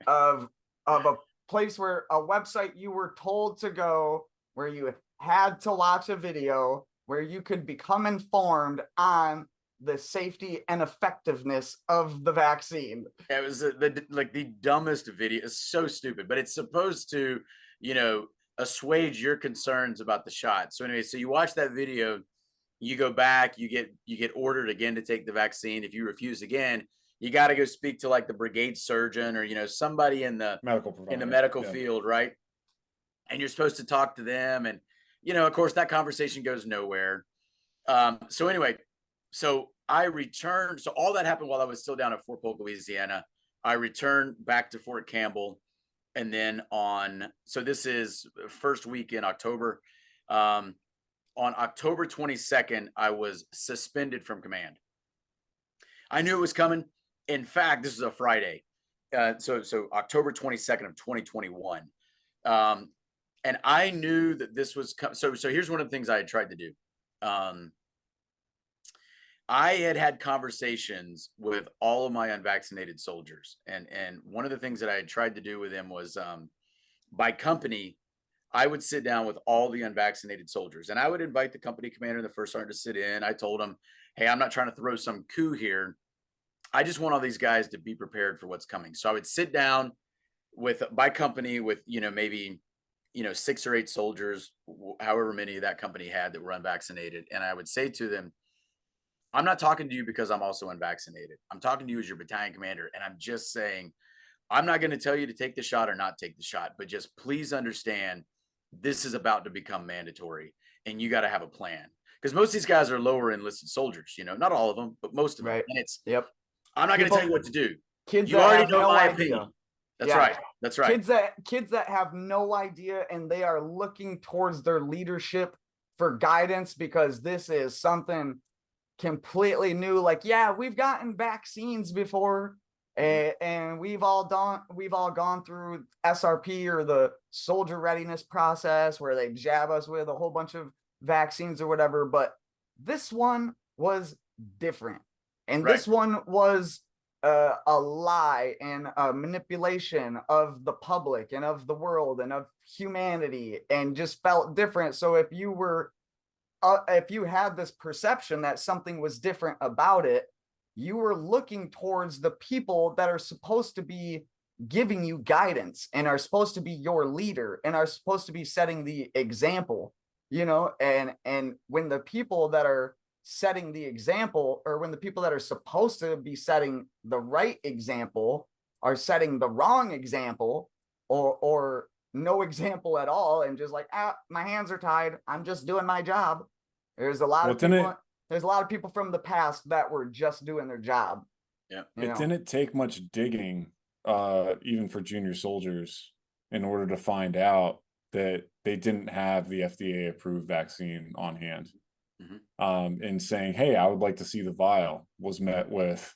of a place where a website you were told to go, where you had to watch a video, where you could become informed on the safety and effectiveness of the vaccine. It was the dumbest video. It's so stupid, but it's supposed to, you know, assuage your concerns about the shot. So anyway, so you watch that video, you go back, you get ordered again to take the vaccine. If you refuse again, you got to go speak to like the brigade surgeon or, you know, somebody in the medical field, right? And you're supposed to talk to them, and you know, of course, that conversation goes nowhere. So anyway, so I returned. So all that happened while I was still down at Fort Polk, Louisiana. I returned back to Fort Campbell, and then so this is first week in October. On October 22nd, I was suspended from command. I knew it was coming. In fact, this is a Friday. So October 22nd of 2021. And I knew that this was so here's one of the things I had tried to do. I had conversations with all of my unvaccinated soldiers, and one of the things that I had tried to do with them was by company, I would sit down with all the unvaccinated soldiers, and I would invite the company commander and the first sergeant to sit in. I told them, hey, I'm not trying to throw some coup here. I just want all these guys to be prepared for what's coming. So I would sit down by company with, you know, maybe, you know, 6 or 8 soldiers, however many that company had that were unvaccinated. And I would say to them, I'm not talking to you because I'm also unvaccinated. I'm talking to you as your battalion commander. And I'm just saying, I'm not going to tell you to take the shot or not take the shot, but just please understand this is about to become mandatory and you got to have a plan. Because most of these guys are lower enlisted soldiers, you know, not all of them, but most of them. And it's, I'm not going to tell you what to do. Kids you already know my opinion. That's right. That's right. Kids that have no idea, and they are looking towards their leadership for guidance because this is something completely new. Like, yeah, we've gotten vaccines before, and we've all gone through SRP or the soldier readiness process where they jab us with a whole bunch of vaccines or whatever. But this one was different, and this one was a lie and a manipulation of the public and of the world and of humanity, and just felt different. So if you had this perception that something was different about it, you were looking towards the people that are supposed to be giving you guidance and are supposed to be your leader and are supposed to be setting the example, you know. And when the people that are setting the example, or when the people that are supposed to be setting the right example are setting the wrong example, or no example at all, and just like, my hands are tied, I'm just doing my job. There's a lot of people from the past that were just doing their job. Yeah, it didn't take much digging, even for junior soldiers, in order to find out that they didn't have the FDA approved vaccine on hand. And saying, hey, I would like to see the vial, was met with,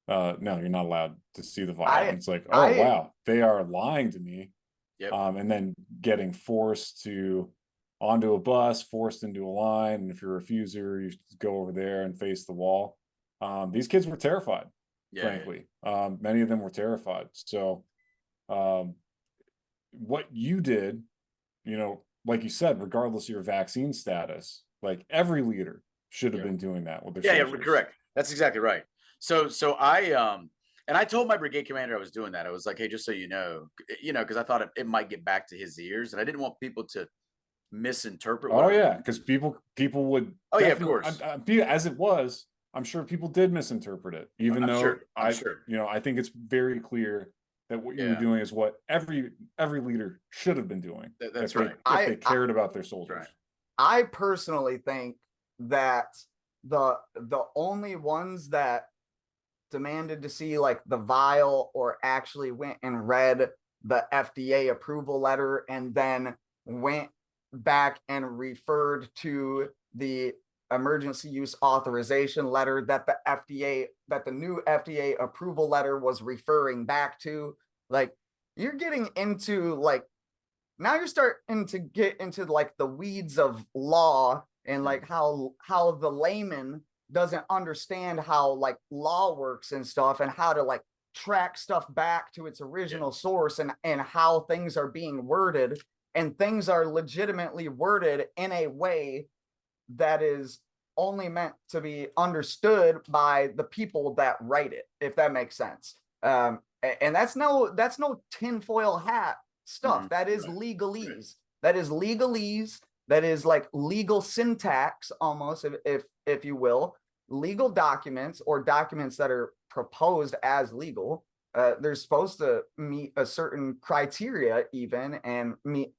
no, you're not allowed to see the vial. And it's like, wow, they are lying to me. And then getting forced onto a bus, forced into a line, and if you're a refuser, you go over there and face the wall. These kids were terrified, frankly. Many of them were terrified. So what you did, like you said, regardless of your vaccine status, like every leader should have been doing that with their soldiers. Correct. That's exactly right. So I and I told my brigade commander I was doing that. I was like, hey, just so you know, because I thought it might get back to his ears, and I didn't want people to misinterpret. Because people would. Oh yeah, of course. As it was, I'm sure people did misinterpret it, even though I'm sure. I think it's very clear that what you were doing is what every leader should have been doing. That's right. If they cared about their soldiers. Right. I personally think that the only ones that demanded to see like the vial or actually went and read the FDA approval letter and then went back and referred to the emergency use authorization letter that the new FDA approval letter was referring back to, like, you're getting into like, now you're starting to get into like the weeds of law and like how the layman doesn't understand how like law works and stuff, and how to like track stuff back to its original source, and how things are being worded, and things are legitimately worded in a way that is only meant to be understood by the people that write it, if that makes sense. And that's no tinfoil hat stuff. That is legalese. That is legalese. That is like legal syntax, almost, if you will. Legal documents, or documents that are proposed as legal, they're supposed to meet a certain criteria even, and meet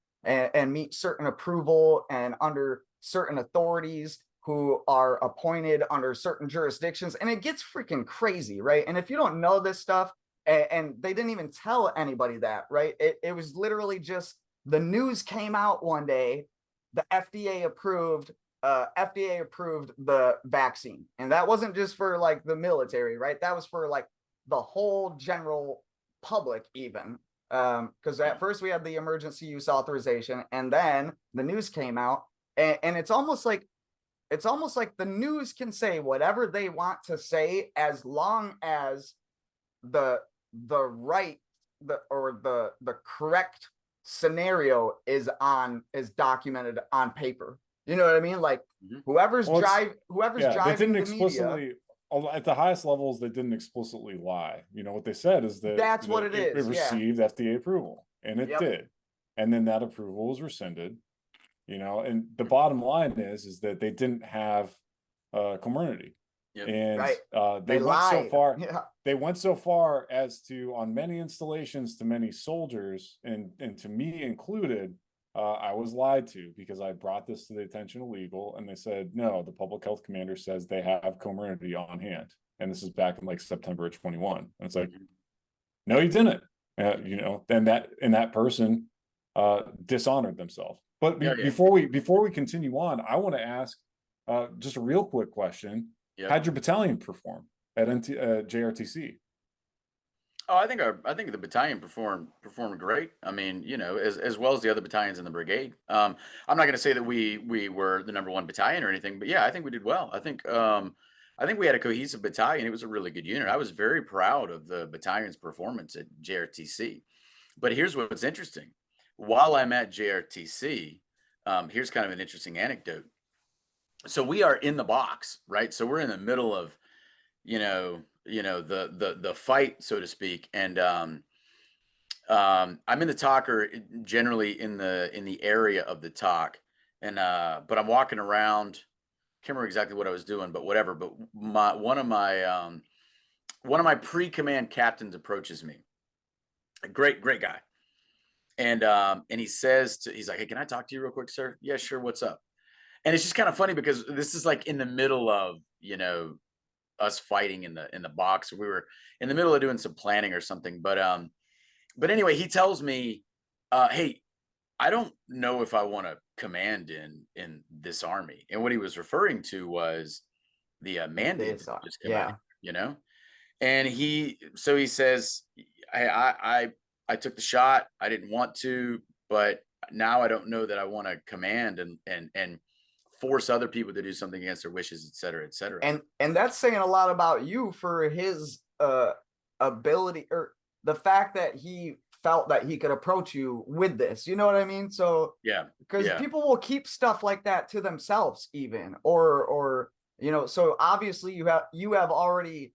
certain approval, and under certain authorities who are appointed under certain jurisdictions. And it gets freaking crazy, right? And if you don't know this stuff, and they didn't even tell anybody that, right? It was literally just the news came out one day, the FDA approved the vaccine. And that wasn't just for like the military, right? That was for like the whole general public even. Because at first we had the emergency use authorization, and then the news came out, and it's almost like the news can say whatever they want to say, as long as the correct scenario is documented on paper. You know what I mean? Like whoever's driving they didn't the explicitly media, at the highest levels, they didn't explicitly lie. What they said is that that's what it is. It received FDA approval, and it did. And then that approval was rescinded, and the bottom line is that they didn't have community. And they went so far. They went so far as to, on many installations, to many soldiers, and to me included, I was lied to, because I brought this to the attention of legal, and they said, no, the public health commander says they have community on hand. And this is back in like September of 21. And it's like, no, you didn't. Then that person dishonored themselves. But before we continue on, I want to ask just a real quick question. How'd your battalion perform at JRTC? Oh, I think the battalion performed great. I mean, as well as the other battalions in the brigade. I'm not going to say that we were the #1 battalion or anything, but yeah, I think we did well. I think we had a cohesive battalion. It was a really good unit. I was very proud of the battalion's performance at JRTC. But here's what's interesting. While I'm at JRTC, here's kind of an interesting anecdote. So we are in the box, right? So we're in the middle of, the fight, so to speak. And I'm in the talk, or generally in the area of the talk. And but I'm walking around, can't remember exactly what I was doing, but whatever. But one of my pre-command captains approaches me. A great guy. And he says he's like, hey, can I talk to you real quick, sir? Yeah, sure. What's up? And it's just kind of funny because this is like in the middle of, us fighting in the box. We were in the middle of doing some planning or something. But anyway, he tells me, hey, I don't know if I want to command in this army. And what he was referring to was the mandate that just came out, And he says, hey, I took the shot. I didn't want to, but now I don't know that I want to command and force other people to do something against their wishes, et cetera, et cetera. And that's saying a lot about you for his ability, or the fact that he felt that he could approach you with this, you know what I mean? So Yeah, because yeah. people will keep stuff like that to themselves, even, or you know, so obviously you have already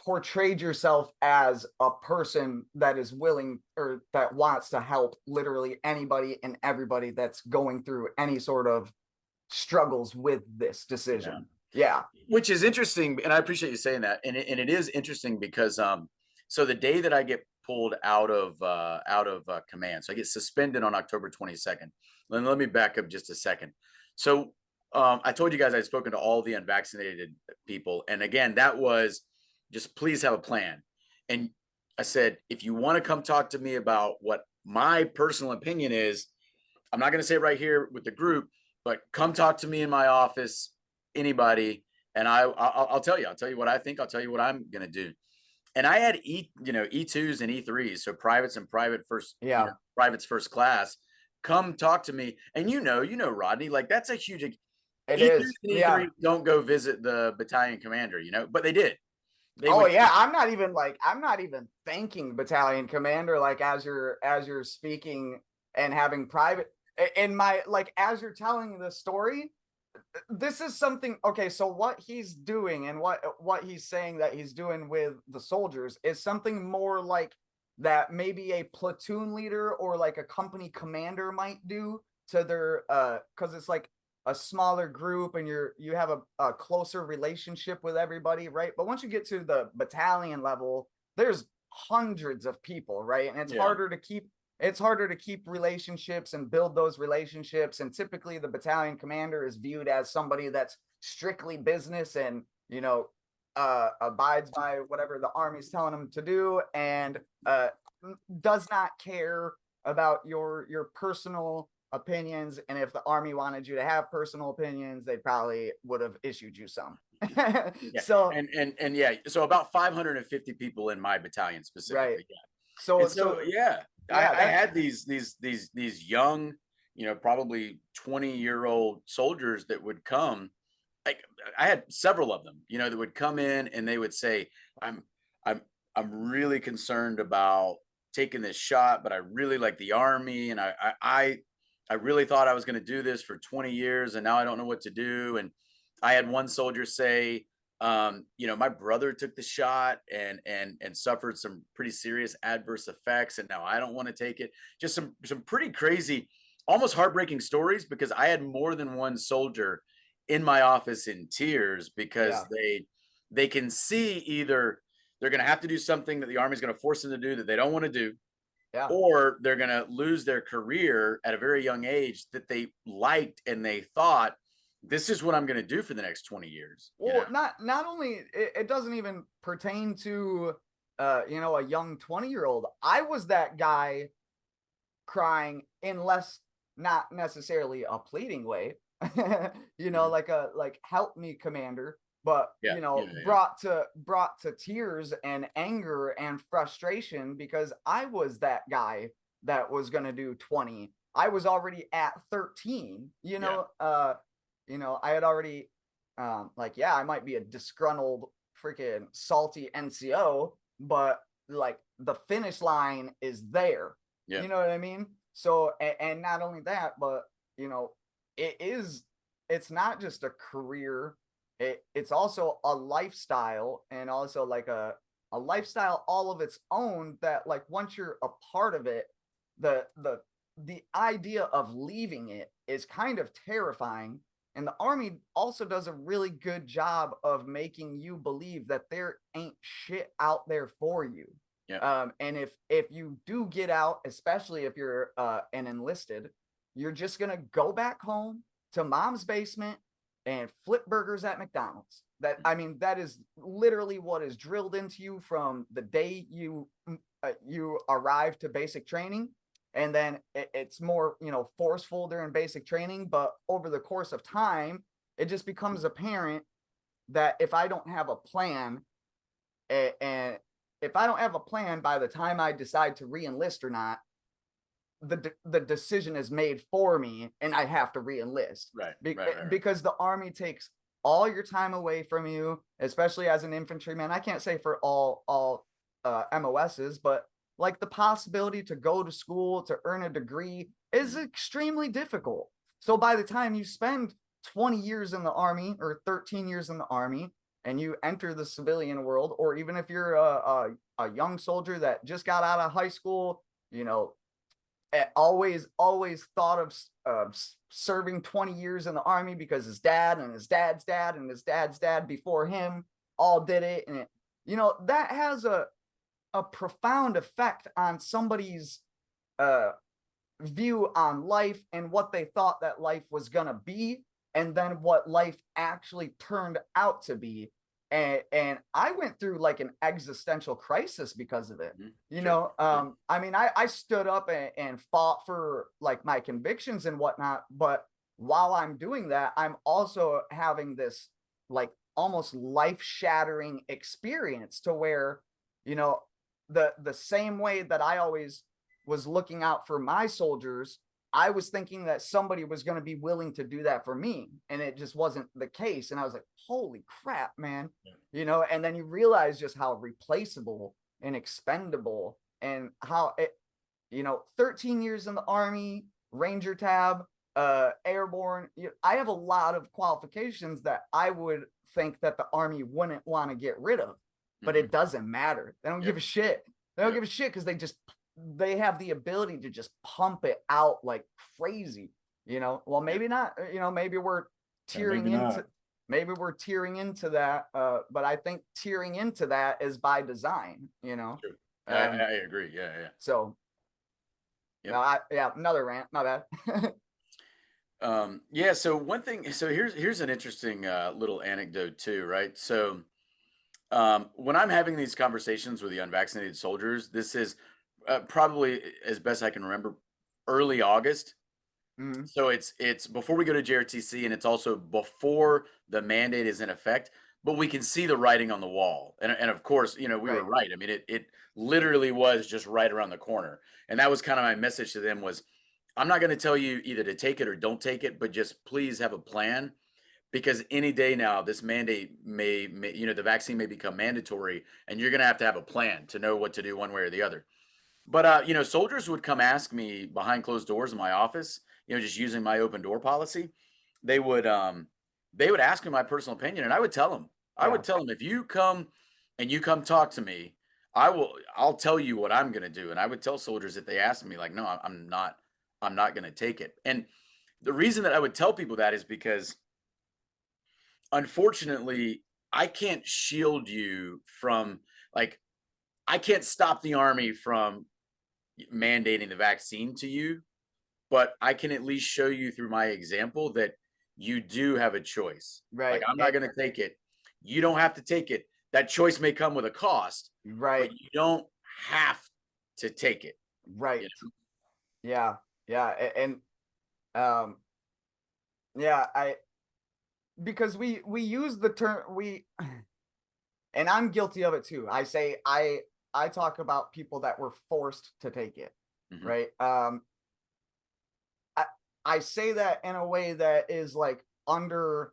portrayed yourself as a person that is willing, or that wants to help literally anybody and everybody that's going through any sort of struggles with this decision. Yeah. Which is interesting, and I appreciate you saying that. And it is interesting because so the day that I get pulled out of command, so I get suspended on October 22nd. Let me back up just a second. So I told you guys I'd spoken to all the unvaccinated people, and again, that was just please have a plan. And I said, if you want to come talk to me about what my personal opinion is, I'm not going to say it right here with the group, but come talk to me in my office, anybody, and I'll tell you. I'll tell you what I think. I'll tell you what I'm going to do. And I had E2s and E3s, so privates and privates first class. Come talk to me, and Rodney, like that's a huge. It E2s is. and E3s Yeah. don't go visit the battalion commander, but they did. Oh yeah, I'm not even thanking battalion commander, like as you're speaking and having private in my, like, as you're telling the story, this is something. Okay, so what he's doing and what he's saying that he's doing with the soldiers is something more like that maybe a platoon leader or like a company commander might do to their because it's like a smaller group and you have a closer relationship with everybody, right? But once you get to the battalion level, there's hundreds of people, right? And it's harder to keep relationships and build those relationships. And typically the battalion commander is viewed as somebody that's strictly business and abides by whatever the army's telling them to do, and does not care about your personal opinions. And if the army wanted you to have personal opinions, they probably would have issued you some. Yeah. So so about 550 people in my battalion specifically. Right. Yeah. So I had these young, probably 20-year-old soldiers that would come. Like I had several of them, that would come in and they would say, I'm really concerned about taking this shot, but I really like the army, and I really thought I was going to do this for 20 years, and now I don't know what to do. And I had one soldier say, my brother took the shot and suffered some pretty serious adverse effects, and now I don't want to take it. Just some pretty crazy, almost heartbreaking stories, because I had more than one soldier in my office in tears because they can see either they're going to have to do something that the Army is going to force them to do that they don't want to do, or they're going to lose their career at a very young age that they liked and they thought, this is what I'm going to do for the next 20 years. Well, not only it doesn't even pertain to a young 20-year-old. I was that guy crying in less, not necessarily a pleading way, like help me, commander, but brought to tears and anger and frustration, because I was that guy that was going to do 20. I was already at 13, I had already I might be a disgruntled freaking salty NCO, but like the finish line is there. You know what I mean? So, and not only that, but it's not just a career, it's also a lifestyle, and also like a lifestyle all of its own, that like once you're a part of it, the idea of leaving it is kind of terrifying. And the Army also does a really good job of making you believe that there ain't shit out there for you. And if you do get out, especially if you're an enlisted, you're just gonna go back home to mom's basement and flip burgers at McDonald's. That is literally what is drilled into you from the day you arrive to basic training. And then it's more, forceful during basic training, but over the course of time, it just becomes apparent that if I don't have a plan, and if I don't have a plan by the time I decide to re-enlist or not, the decision is made for me and I have to re-enlist. Right. Because the Army takes all your time away from you, especially as an infantryman. I can't say for all MOSs, but like the possibility to go to school to earn a degree is extremely difficult. So by the time you spend 20 years in the Army or 13 years in the Army and you enter the civilian world, or even if you're a young soldier that just got out of high school, you know, always thought of serving 20 years in the Army because his dad and his dad's dad and his dad's dad before him all did it. And you know, that has a profound effect on somebody's view on life and what they thought that life was gonna be, and then what life actually turned out to be. And I went through like an existential crisis because of it. You know, I mean, I stood up and fought for like my convictions and whatnot, but while I'm doing that, I'm also having this like almost life-shattering experience to where, you know, the same way that I always was looking out for my soldiers, I was thinking that somebody was going to be willing to do that for me, and it just wasn't the case. And I was like, holy crap, man. You know, and then you realize just how replaceable and expendable, and how it, you know, 13 years in the Army, Ranger tab, airborne, I have a lot of qualifications that I would think that the Army wouldn't want to get rid of, but it doesn't matter. They don't give a shit. They don't give a shit because they have the ability to just pump it out like crazy, you know. Well, maybe not, you know, maybe we're tearing we're tearing into that, but I think tearing into that is by design, you know. I agree. Yeah. So another rant, my bad. Yeah, so one thing, so here's an interesting little anecdote too, right? So when I'm having these conversations with the unvaccinated soldiers, this is probably, as best I can remember, early August. So it's before we go to JRTC, and it's also before the mandate is in effect, but we can see the writing on the wall. And of course, you know, we were right. I mean, it literally was just right around the corner. And that was kind of my message to them was, I'm not going to tell you either to take it or don't take it, but just please have a plan, because any day now this mandate may you know, the vaccine may become mandatory, and you're going to have a plan to know what to do one way or the other. But you know, soldiers would come ask me behind closed doors in my office, you know, just using my open door policy. They would ask me my personal opinion, and I would tell them. I would tell them, if you come talk to me, I'll tell you what I'm going to do. And I would tell soldiers if they asked me, like, no, I'm not going to take it. And the reason that I would tell people that is because, unfortunately, I can't shield you from, like, I can't stop the Army from mandating the vaccine to you, but I can at least show you through my example that you do have a choice. Right. Like, I'm not going to take it. You don't have to take it. That choice may come with a cost, right? But you don't have to take it. Right. You know? And because we use the term, and I'm guilty of it too. I say I talk about people that were forced to take it, right? I say that in a way that is like under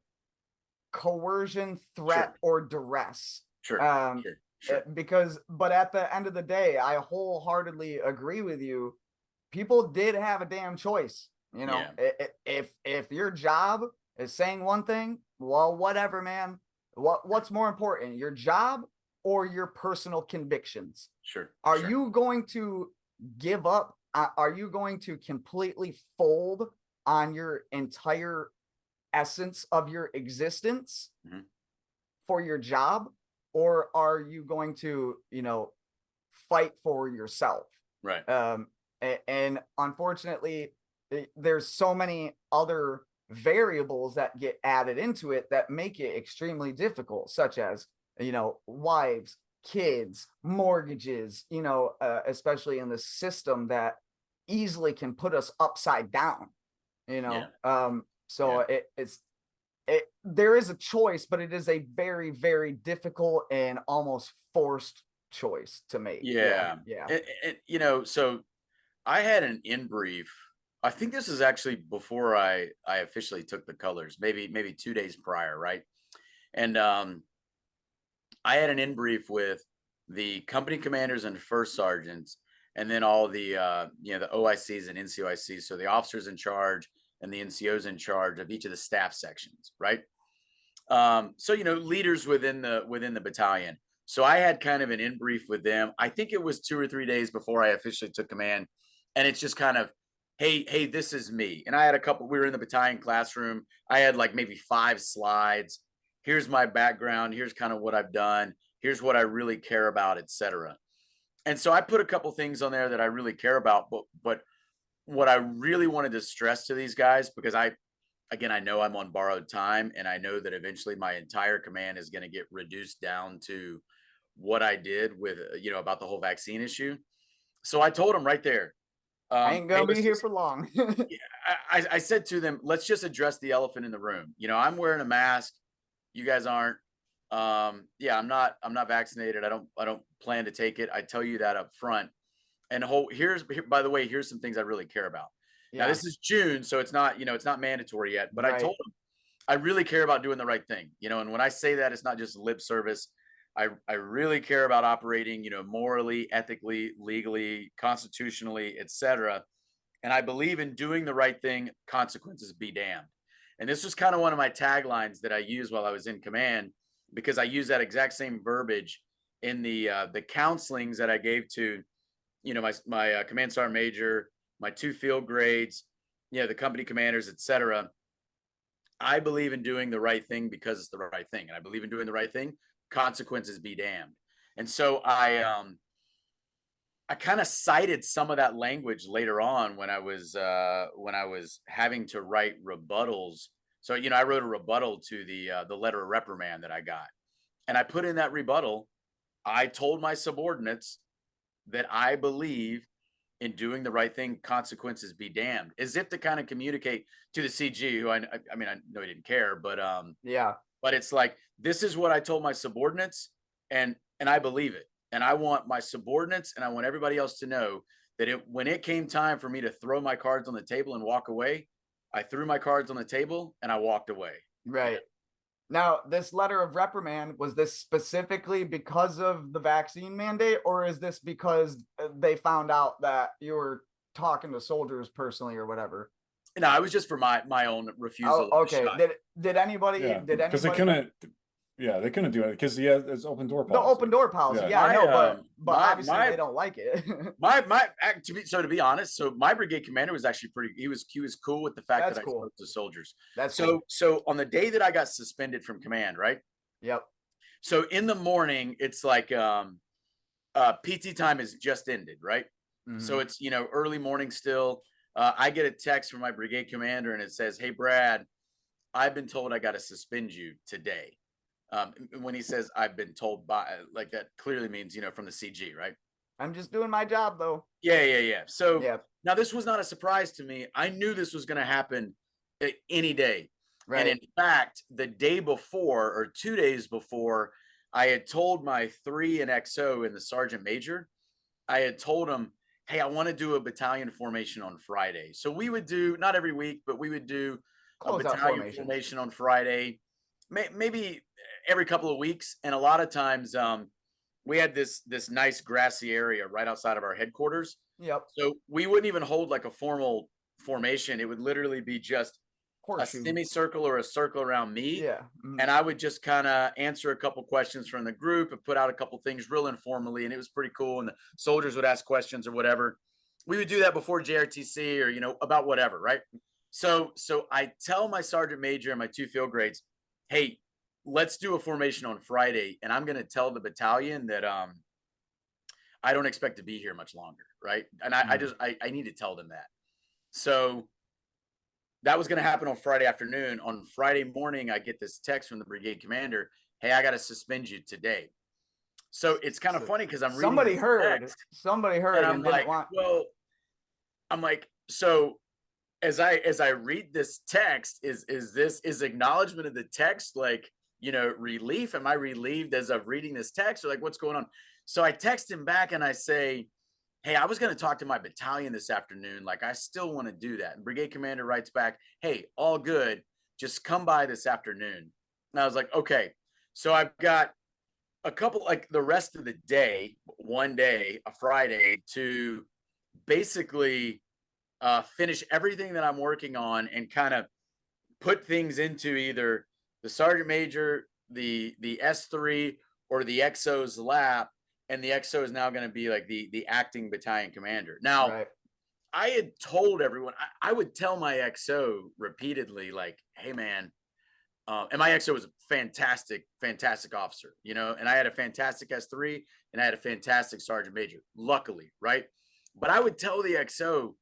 coercion, threat, or duress. Sure. Because, but at the end of the day, I wholeheartedly agree with you. People did have a damn choice. You know, if your job is saying one thing, well, whatever, man. What's more important, your job or your personal convictions? Are you going to give up? Are you going to completely fold on your entire essence of your existence for your job? Or are you going to, you know, fight for yourself? Right. And unfortunately, there's so many other variables that get added into it that make it extremely difficult, such as, you know, wives, kids, mortgages, you know, especially in the system that easily can put us upside down, you know. There is a choice, but it is a very, very difficult and almost forced choice to make. And, you know, so I had an in brief. I think this is actually before I officially took the colors, maybe 2 days prior, right? And I had an in brief with the company commanders and first sergeants, and then all the the OICs and NCOICs, so the officers in charge and the NCOs in charge of each of the staff sections, right? So leaders within the battalion. So I had kind of an in brief with them. I think it was 2 or 3 days before I officially took command, and it's just kind of, hey, this is me. And I had a couple. We were in the battalion classroom. I had like maybe 5 slides. Here's my background. Here's kind of what I've done. Here's what I really care about, etc. And so I put a couple things on there that I really care about. But what I really wanted to stress to these guys, because again, I know I'm on borrowed time, and I know that eventually my entire command is going to get reduced down to what I did with, about the whole vaccine issue. So I told them right there, I ain't gonna hey, be here for long. yeah, I said to them, let's just address the elephant in the room. I'm wearing a mask. You guys aren't. Yeah, I'm not vaccinated. I don't plan to take it. I tell you that up front. And by the way, here's some things I really care about. Now, Yeah, this is June, so it's not mandatory yet, but I right. told them I really care about doing the right thing, and when I say that, it's not just lip service. I really care about operating, morally, ethically, legally, constitutionally, etc. And I believe in doing the right thing, consequences be damned. And this was kind of one of my taglines that I used while I was in command, because I use that exact same verbiage in the counselings that I gave to, my command sergeant major, my 2 field grades, the company commanders, etc. I believe in doing the right thing because it's the right thing, and I believe in doing the right thing, consequences be damned. And so I kind of cited some of that language later on when I was having to write rebuttals. So I wrote a rebuttal to the letter of reprimand that I got, and I put in that rebuttal. I told my subordinates that I believe in doing the right thing, consequences be damned, as if to kind of communicate to the CG, who I mean, I know he didn't care, but Yeah, it's like, this is what I told my subordinates, and I believe it. And I want my subordinates and I want everybody else to know that when it came time for me to throw my cards on the table and walk away, I threw my cards on the table and I walked away. right. Now, this letter of reprimand, was this specifically because of the vaccine mandate, or is this because they found out that you were talking to soldiers personally or whatever? No, I was just for my own refusal. Oh, okay. Did anybody? Yeah, Did because they anybody? couldn't. Yeah, they couldn't do it because it's open door policy. The open door policy. Yeah, I know, but obviously they don't like it. To be honest, so my brigade commander was actually he was cool with the fact That's that I cool. spoke to soldiers. That's so cool. so on the day that I got suspended from command, right? Yep. So in the morning, it's like PT time has just ended, right? So Mhm. it's early morning still. I get a text from my brigade commander and it says, "Hey Brad, I've been told I got to suspend you today." When he says I've been told by, like, that clearly means from the CG, right? I'm just doing my job though. Yeah. So Yeah, now this was not a surprise to me. I knew this was going to happen any day. And in right. fact, the day before or 2 days before, I had told my 3 and XO and the sergeant major, I had told him, hey, I want to do a battalion formation on Friday. So we would do, not every week, but we would do a Close out battalion formations. formation on Friday, maybe every couple of weeks. And a lot of times we had this nice grassy area right outside of our headquarters. Yep. So we wouldn't even hold like a formal formation. It would literally be just Horseshoe. a semicircle or a circle around me. Yeah. And I would just kind of answer a couple questions from the group and put out a couple things real informally. And it was pretty cool. And the soldiers would ask questions or whatever. We would do that before JRTC or, about whatever. Right. So I tell my sergeant major and my 2 field grades, hey, let's do a formation on Friday. And I'm going to tell the battalion that, I don't expect to be here much longer. Right. And I need to tell them that. So that was going to happen on Friday afternoon. On Friday morning, I get this text from the brigade commander. Hey, I got to suspend you today. So it's kind of funny because I'm reading. Somebody heard and I'm like, well, I'm like, so as I read this text, is acknowledgement of the text like, relief? Am I relieved as of reading this text, or like what's going on? So I text him back and I say, hey, I was going to talk to my battalion this afternoon. Like, I still want to do that. And brigade commander writes back, hey, all good. Just come by this afternoon. And I was like, okay. So I've got a couple, like the rest of the day, one day, a Friday, to basically finish everything that I'm working on and kind of put things into either the sergeant major, the S3, or the XO's lap. And the XO is now going to be like the acting battalion commander. Now, Right. I had told everyone, I would tell my XO repeatedly, like, hey, man, and my XO was a fantastic officer, you know, and I had a fantastic S3 and I had a fantastic sergeant major, luckily, right? But I would tell the XO,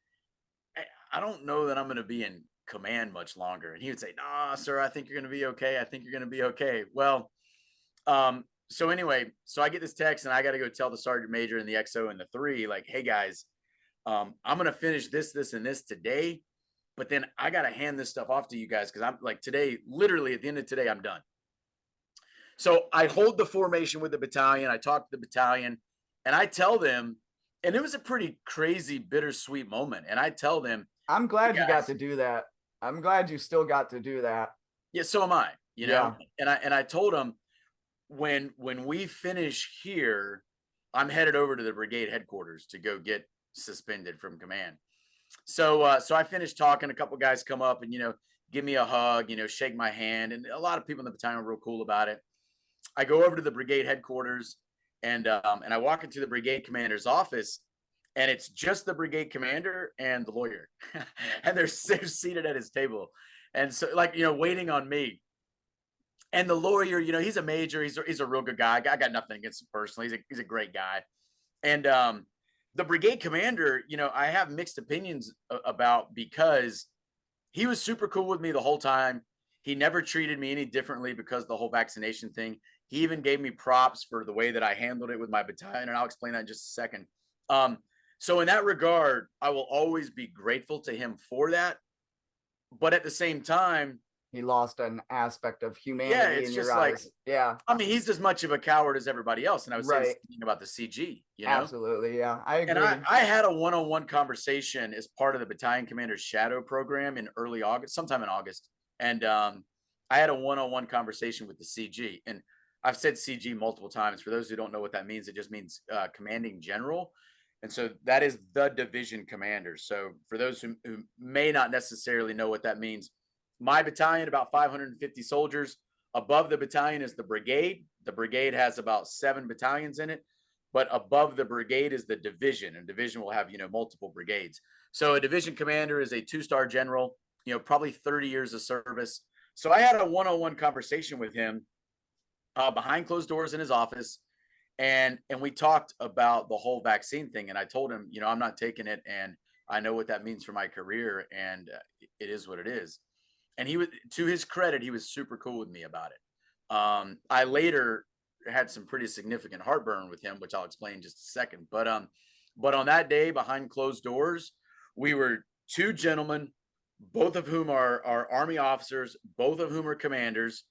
I don't know that I'm going to be in command much longer. And he would say, nah, sir, I think you're going to be okay. I think you're going to be okay. Well, so anyway, so I get this text and I got to go tell the sergeant major and the XO and the 3, like, hey guys, I'm going to finish this, and this today, but then I got to hand this stuff off to you guys. Cause I'm like today, literally at the end of today, I'm done. So I hold the formation with the battalion. I talk to the battalion and I tell them, and it was a pretty crazy, bittersweet moment. And I tell them, I'm glad hey you guys, got to do that. I'm glad you still got to do that. yeah, so am I, you know? And I told them when we finish here, I'm headed over to the brigade headquarters to go get suspended from command. So so I finished talking. A couple guys come up and, you know, give me a hug, you know, shake my hand. And a lot of people in the battalion were real cool about it. I go over to the brigade headquarters and I walk into the brigade commander's office, and it's just the brigade commander and the lawyer. And they're seated at his table. And so, like, you know, waiting on me. And the lawyer, you know, he's a major. He's a real good guy. I got nothing against him personally. He's a great guy. And the brigade commander, you know, I have mixed opinions about, because he was super cool with me the whole time. He never treated me any differently because of the whole vaccination thing. He even gave me props for the way that I handled it with my battalion, and I'll explain that in just a second. So in that regard, I will always be grateful to him for that. But at the same time, He lost an aspect of yeah, humanity it's in your just like, eyes. Yeah, I mean, he's as much of a coward as everybody else. And I was saying Right. something about the CG, you know? absolutely. Yeah, I agree. And I had a one-on-one conversation as part of the battalion commander's shadow program in early August, sometime in August. And I had a one-on-one conversation with the CG. And I've said CG multiple times. For those who don't know what that means, it just means commanding general. And so that is the division commander. So for those who may not necessarily know what that means, my battalion, about 550 soldiers. Above the battalion is the brigade. The brigade has about 7 battalions in it. But above the brigade is the division, and division will have, you know, multiple brigades. So a division commander is a 2-star general, you know, probably 30 years of service. So I had a one-on-one conversation with him behind closed doors in his office. And we talked about the whole vaccine thing. And I told him, you know, I'm not taking it, and I know what that means for my career, and it is what it is. And he was, to his credit, he was super cool with me about it. I later had some pretty significant heartburn with him, which I'll explain in just a second. But on that day behind closed doors, we were 2 gentlemen, both of whom are Army officers, both of whom are commanders.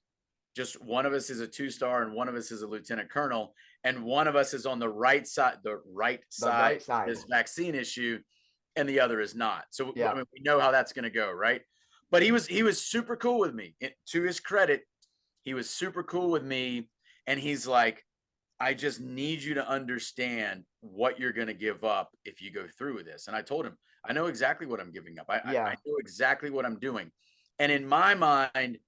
Just one of us is a 2-star and one of us is a lieutenant colonel, and one of us is on the right side of this vaccine issue, and the other is not. So Yeah. I mean, we know how that's going to go, right? But he was super cool with me. To his credit, he was super cool with me, and he's like, I just need you to understand what you're going to give up if you go through with this. And I told him, I know exactly what I'm giving up. I know exactly what I'm doing. And in my mind,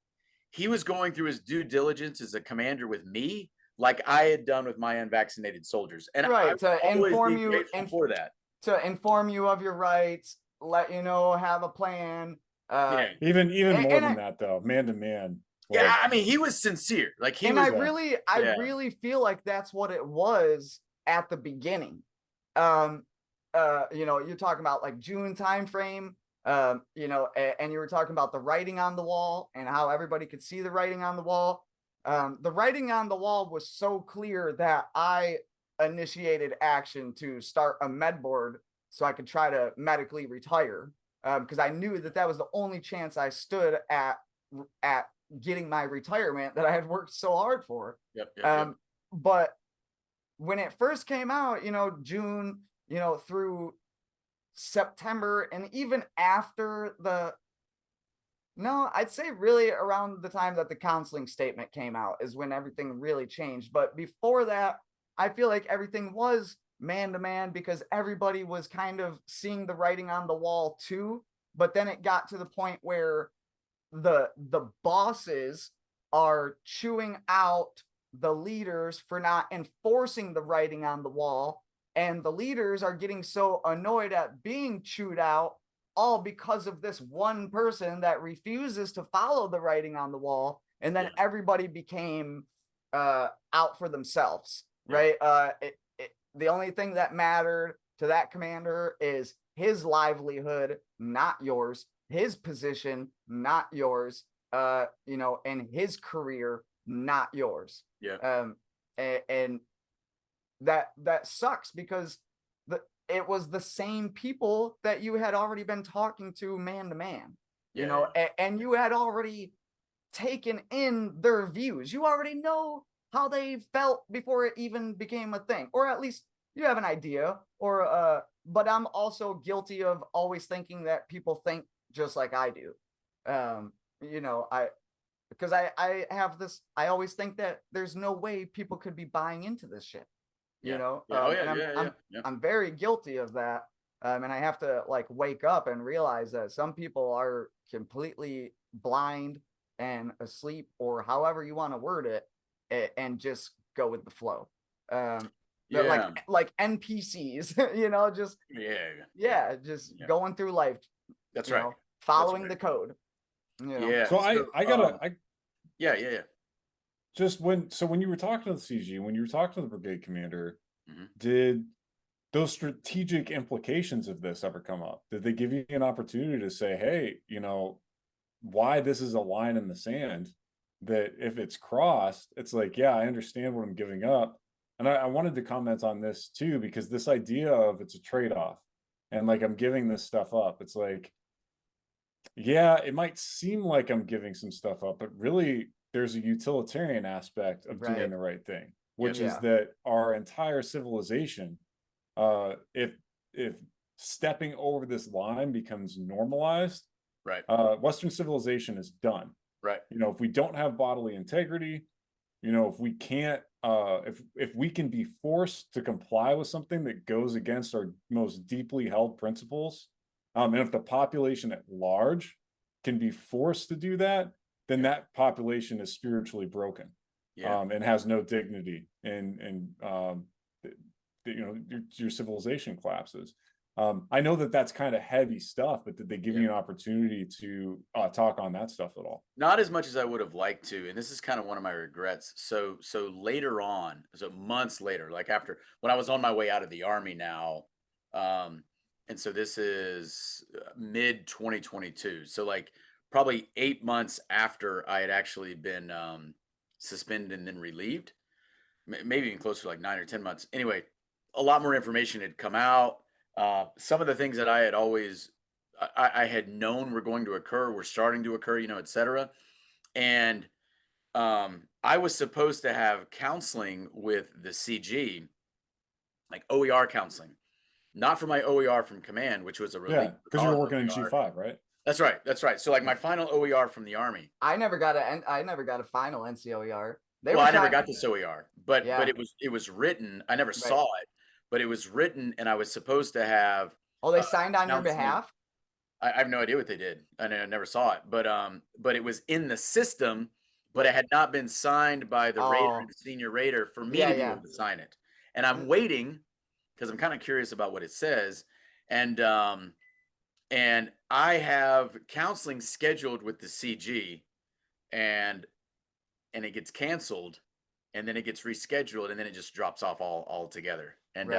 he was going through his due diligence as a commander with me, like I had done with my unvaccinated soldiers. And Right, to inform be you grateful for that. to inform you of your rights, let you know, have a plan. Yeah. Even more and than I- that, though, man to man. Yeah, I mean, he was sincere. Like he And was. I really feel like that's what it was at the beginning. You know, you're talking about like June timeframe. You know, and you were talking about the writing on the wall and how everybody could see the writing on the wall. The writing on the wall was so clear that I initiated action to start a med board so I could try to medically retire, because I knew that that was the only chance I stood at getting my retirement that I had worked so hard for. Yep. But when it first came out, you know, June, you know, through September and even after I'd say really around the time that the counseling statement came out is when everything really changed. But before that, I feel like everything was man to man because everybody was kind of seeing the writing on the wall too. But then it got to the point where the bosses are chewing out the leaders for not enforcing the writing on the wall, and the leaders are getting so annoyed at being chewed out all because of this one person that refuses to follow the writing on the wall, and then everybody became out for themselves, right? The only thing that mattered to that commander is his livelihood, not yours, his position, not yours, you know, and his career, not yours. And that sucks because it was the same people that you had already been talking to man, you know, and you had already taken in their views. You already know how they felt before it even became a thing, or at least you have an idea. Or but I'm also guilty of always thinking that people think just like I do. You know, because I have this, I always think that there's no way people could be buying into this shit. You know, I'm very guilty of that. And I have to like wake up and realize that some people are completely blind and asleep, or however you want to word it, and just go with the flow. They're like NPCs, you know, just going through life. That's right. Know, following the code. You know? Yeah. So I gotta just when you were talking to the CG, when you were talking to the brigade commander, did those strategic implications of this ever come up? Did they give you an opportunity to say, hey, you know, why this is a line in the sand that if it's crossed, it's like, yeah, I understand what I'm giving up. And I wanted to comment on this too, because this idea of it's a trade-off and like I'm giving this stuff up, it's like, yeah, it might seem like I'm giving some stuff up, but really there's a utilitarian aspect of doing the right thing, which is that our entire civilization, if stepping over this line becomes normalized, Western civilization is done. You know, if we don't have bodily integrity, you know, if we can't, if we can be forced to comply with something that goes against our most deeply held principles, and if the population at large can be forced to do that, then that population is spiritually broken, and has no dignity, and you know, your civilization collapses. I know that that's kind of heavy stuff, but did they give you an opportunity to talk on that stuff at all? Not as much as I would have liked to, and this is kind of one of my regrets. So later on, so months later, like after when I was on my way out of the Army now, and so this is mid 2022. So like probably 8 months after I had actually been suspended and then relieved, maybe even closer to like 9 or 10 months. Anyway, a lot more information had come out. Some of the things that I had always, I had known were going to occur, were starting to occur, you know, et cetera. And I was supposed to have counseling with the CG, like OER counseling, not for my OER from command, which was a relief. Yeah, because you were working in G5, right? That's right. That's right. So like my final OER from the Army. I never got a final NCOER. I never got this OER, but it was written. I never saw it, but it was written, and I was supposed to have. Oh, they signed on your behalf? I have no idea what they did. I never saw it, but it was in the system, but it had not been signed by the raider, the senior raider, for me to be able to sign it. And I'm waiting because I'm kind of curious about what it says, and I have counseling scheduled with the CG, and it gets canceled, and then it gets rescheduled, and then it just drops off altogether. And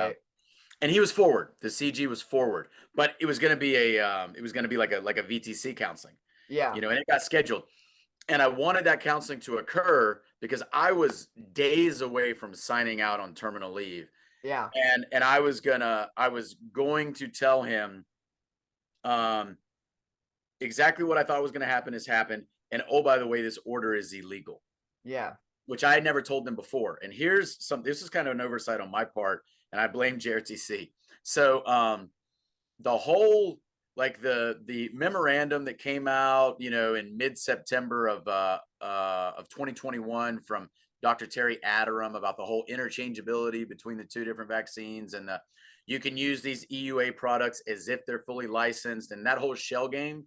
and he was forward. The CG was forward, but it was going to be like a VTC counseling. Yeah. You know, and it got scheduled. And I wanted that counseling to occur because I was days away from signing out on terminal leave. Yeah. And I was going to tell him exactly what I thought was going to happen has happened. And oh, by the way, this order is illegal. Yeah. Which I had never told them before. And this is kind of an oversight on my part. and I blame JRTC. So the whole like the memorandum that came out, in mid-September of 2021 from Dr. Terry Aderam about the whole interchangeability between the two different vaccines, and you can use these EUA products as if they're fully licensed, and that whole shell game.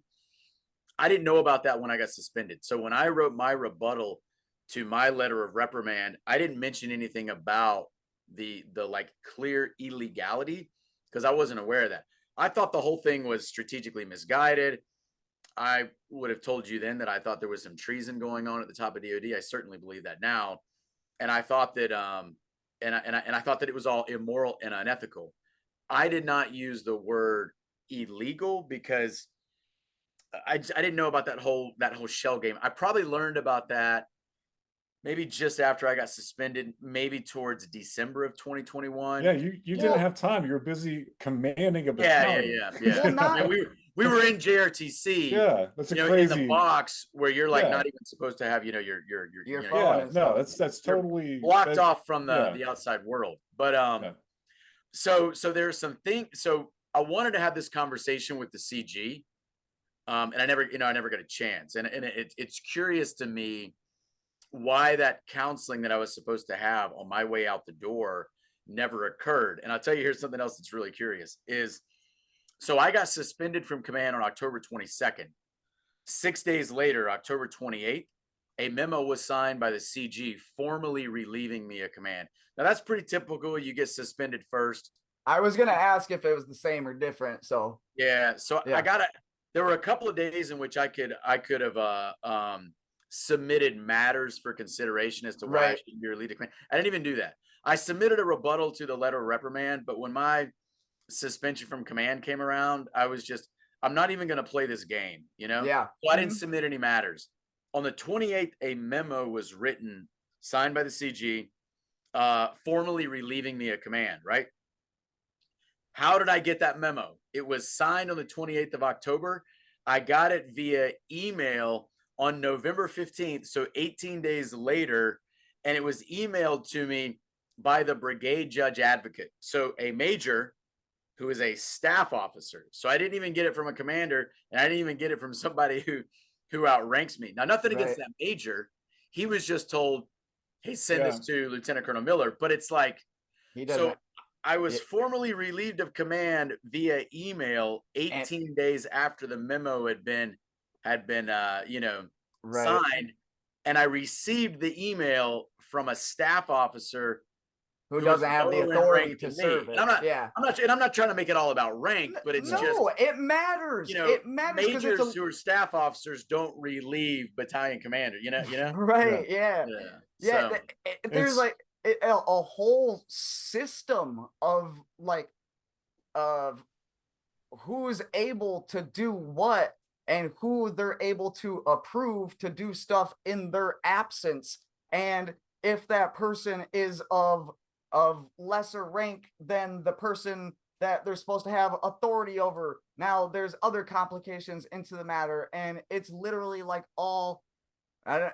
I didn't know about that when I got suspended. So when I wrote my rebuttal to my letter of reprimand, I didn't mention anything about the like clear illegality because I wasn't aware of that. I thought the whole thing was strategically misguided. I would have told you then that I thought there was some treason going on at the top of DOD. I certainly believe that now. And I thought that and I thought that it was all immoral and unethical. I did not use the word illegal because I didn't know about that whole shell game. I probably learned about that maybe just after I got suspended, maybe towards December of 2021. Yeah, you didn't have time. You were busy commanding a battalion. Yeah. Well, not- And we were in JRTC. Yeah, that's a in crazy the box where you're like Yeah. not even supposed to have, your phone Yeah, and no, stuff. that's totally blocked off from yeah. the outside world. But Yeah. so there's some things. So I wanted to have this conversation with the CG. And I never got a chance. And it's curious to me why that counseling that I was supposed to have on my way out the door never occurred. And I'll tell you, here's something else that's really curious is, so I got suspended from command on October 22nd. 6 days later, October 28th, a memo was signed by the CG formally relieving me of command. Now that's pretty typical. You get suspended first. I was going to ask if it was the same or different. So Yeah. So Yeah. there were a couple of days in which I could have submitted matters for consideration as to why I Right. should be relieved of command. I didn't even do that. I submitted a rebuttal to the letter of reprimand, but when my suspension from command came around, I'm not even going to play this game, Yeah. So I didn't submit any matters. On the 28th, a memo was written, signed by the CG, formally relieving me of command, right? How did I get that memo? It was signed on the 28th of October. I got it via email on November 15th, so 18 days later, and it was emailed to me by the brigade judge advocate. So a major who is a staff officer. So I didn't even get it from a commander, and I didn't even get it from somebody who outranks me. Now, nothing against that major. He was just told, hey, send this to Lieutenant Colonel Miller. But it's like, He doesn't. so I was formally relieved of command via email 18 days after the memo had been Right. signed, and I received the email from a staff officer Who doesn't have the authority to serve it. I'm Yeah. not trying to make it all about rank, but it's just, No, it matters. It matters because it's majors who are staff officers don't relieve battalion commander, right. Yeah. Yeah. So, There's It's- like a whole system of who's able to do what and who they're able to approve to do stuff in their absence. And if that person is of lesser rank than the person that they're supposed to have authority over, now there's other complications into the matter. And it's literally like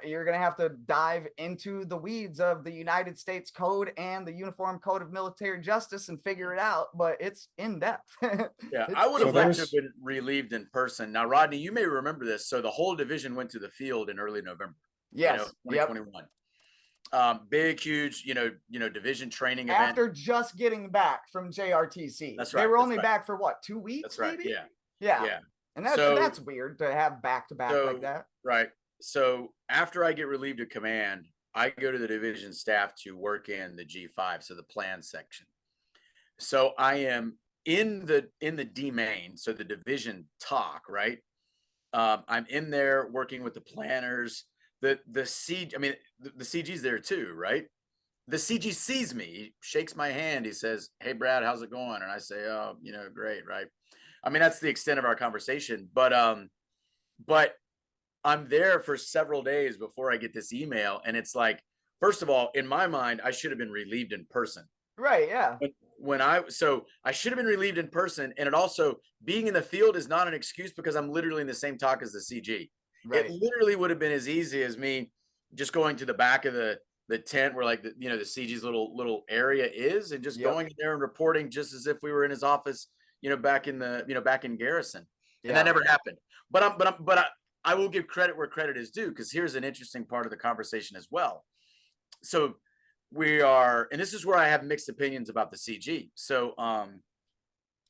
you're going to have to dive into the weeds of the United States Code and the Uniform Code of Military Justice and figure it out, but it's in depth. yeah, It's I would have so liked to there's- have been relieved in person. Now, Rodney, you may remember this. So the whole division went to the field in early November. Yes. 2021. Big, huge, division training event. After just getting back from JRTC. That's They right, were that's only right. back for what, 2 weeks? That's right. Maybe? Yeah. Yeah. And that's weird to have back to back like that. Right. So after I get relieved of command, I go to the division staff to work in the G5, so the plan section. So I am in the D main, so the division talk, right? I'm in there working with the planners. The CG's there too, right? The CG sees me, he shakes my hand, he says, "Hey Brad, how's it going?" And I say, "Oh, great," right? I mean, that's the extent of our conversation, but I'm there for several days before I get this email. And it's like, first of all, in my mind, I should have been relieved in person. Right. Yeah. So I should have been relieved in person. And it also, being in the field is not an excuse because I'm literally in the same talk as the CG. Right. It literally would have been as easy as me just going to the back of the the tent where like the CG's little area is, and just Yep. going in there and reporting just as if we were in his office, back in garrison. And that Yeah. never happened. But I will give credit where credit is due, because here's an interesting part of the conversation as well. So we are, and this is where I have mixed opinions about the CG. So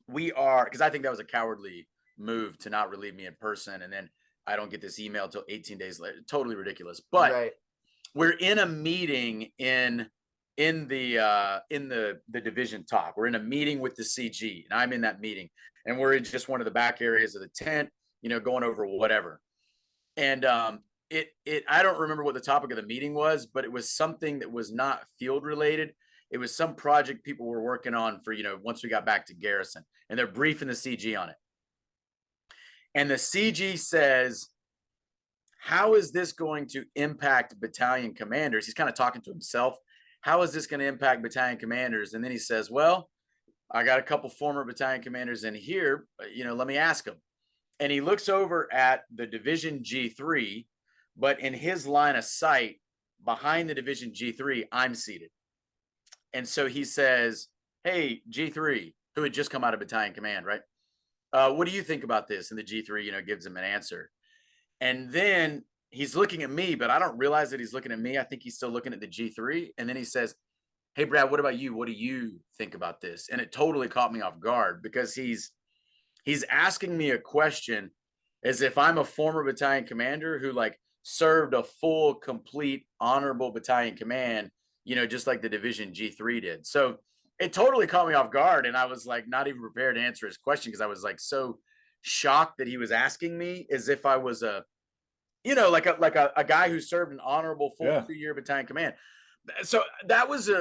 we are, because I think that was a cowardly move to not relieve me in person, and then I don't get this email till 18 days later. Totally ridiculous. But Right. we're in a meeting in the division talk. We're in a meeting with the CG, and I'm in that meeting, and we're in just one of the back areas of the tent, going over whatever. And I don't remember what the topic of the meeting was, but it was something that was not field related. It was some project people were working on for, once we got back to garrison, and they're briefing the CG on it. And the CG says, how is this going to impact battalion commanders? He's kind of talking to himself. How is this going to impact battalion commanders? And then he says, well, I got a couple former battalion commanders in here, let me ask them. And he looks over at the Division G3, but in his line of sight, behind the Division G3, I'm seated. And so he says, hey, G3, who had just come out of battalion command, right? What do you think about this? And the G3, gives him an answer. And then he's looking at me, but I don't realize that he's looking at me. I think he's still looking at the G3. And then he says, hey, Brad, what about you? What do you think about this? And it totally caught me off guard, because he's asking me a question as if I'm a former battalion commander who like served a full, complete, honorable battalion command, just like the Division G3 did. So it totally caught me off guard. And I was like, not even prepared to answer his question, because I was like so shocked that he was asking me as if I was a guy who served an honorable full 2-year battalion command. So that was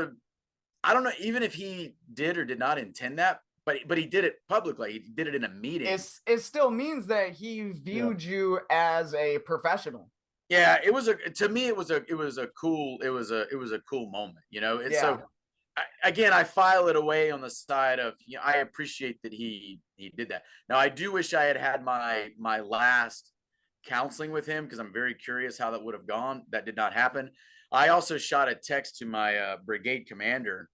I don't know, even if he did or did not intend that, but he did it publicly. He did it in a meeting. It still means that he viewed you as a professional. Yeah, it was to me it was a cool moment, And so again, I file it away on the side of, I appreciate that he did that. Now I do wish I had my last counseling with him, because I'm very curious how that would have gone. That did not happen. I also shot a text to my brigade commander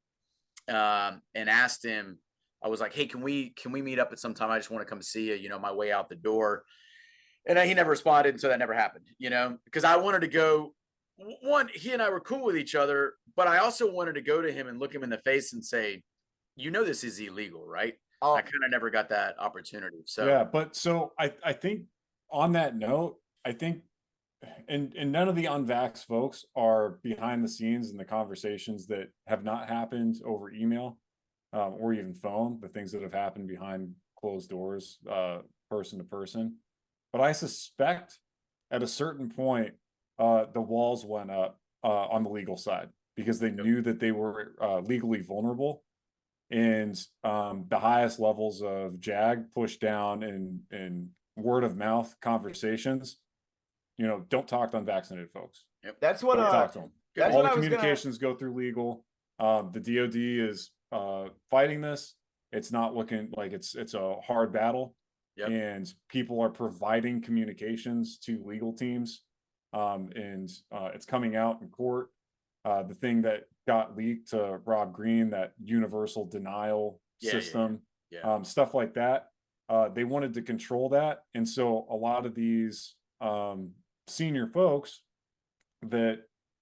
and asked him. I was like, hey, can we meet up at some time? I just want to come see you, my way out the door. And he never responded. And so that never happened, because I wanted to go. One, he and I were cool with each other, but I also wanted to go to him and look him in the face and say, this is illegal, right? Oh. I kind of never got that opportunity. So yeah, but so I think on that note, I think, and none of the unvaxxed folks are behind the scenes in the conversations that have not happened over email or even phone, the things that have happened behind closed doors, person to person. But I suspect at a certain point, the walls went up on the legal side, because they knew that they were legally vulnerable. And the highest levels of JAG pushed down in word of mouth conversations, don't talk to unvaccinated folks. Yep. That's what Don't talk to them. That's all what the I was communications go through legal. The DoD is fighting this. It's not looking like it's a hard battle. Yep. And people are providing communications to legal teams, and it's coming out in court. The thing that got leaked to Rob Green, that universal denial system, stuff like that. They wanted to control that, and so a lot of these senior folks that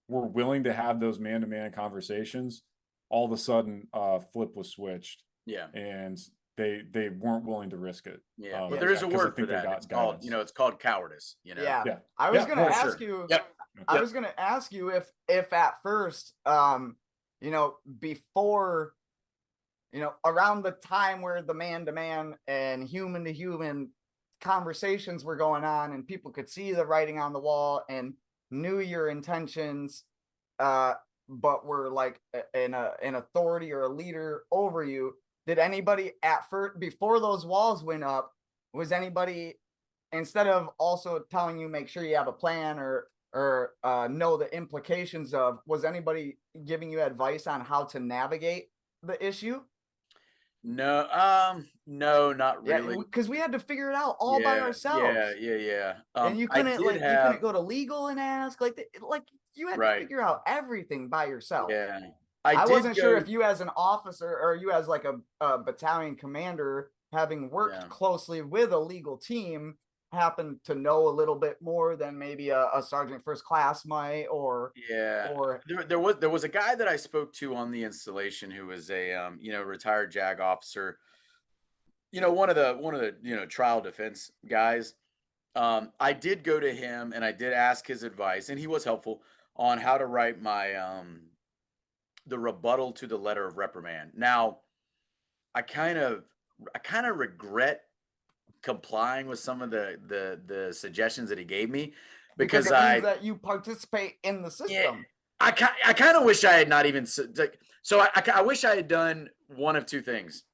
were willing to have those man-to-man conversations, all of a sudden flip was switched. Yeah. And they weren't willing to risk it. Yeah, but there is a word for that. It's called, it's called cowardice. Yeah. I was gonna ask you. Yep. I was gonna ask you if at first, before, around the time where the man-to-man and human-to-human conversations were going on, and people could see the writing on the wall and knew your intentions, but were like an authority or a leader over you. Did anybody at first, before those walls went up, was anybody, instead of also telling you make sure you have a plan or know the implications of, was anybody giving you advice on how to navigate the issue? No, not Yeah, really. because we had to figure it out all by ourselves. Yeah. And you I couldn't did you couldn't have go to legal and ask like you had to right. figure out everything by yourself. Yeah, I I did wasn't sure go. if you as an officer or you as like a battalion commander having worked Yeah. closely with a legal team happened to know a little bit more than maybe a sergeant first class might Yeah, or there was a guy that I spoke to on the installation who was a retired JAG officer. One of the trial defense guys. I did go to him and I did ask his advice, and he was helpful on how to write my the rebuttal to the letter of reprimand. Now, I kind of I kind of regret complying with some of the suggestions that he gave me because because it means that you participate in the yeah, system. I kind of wish I had not even like, so I wish I had done one of two things.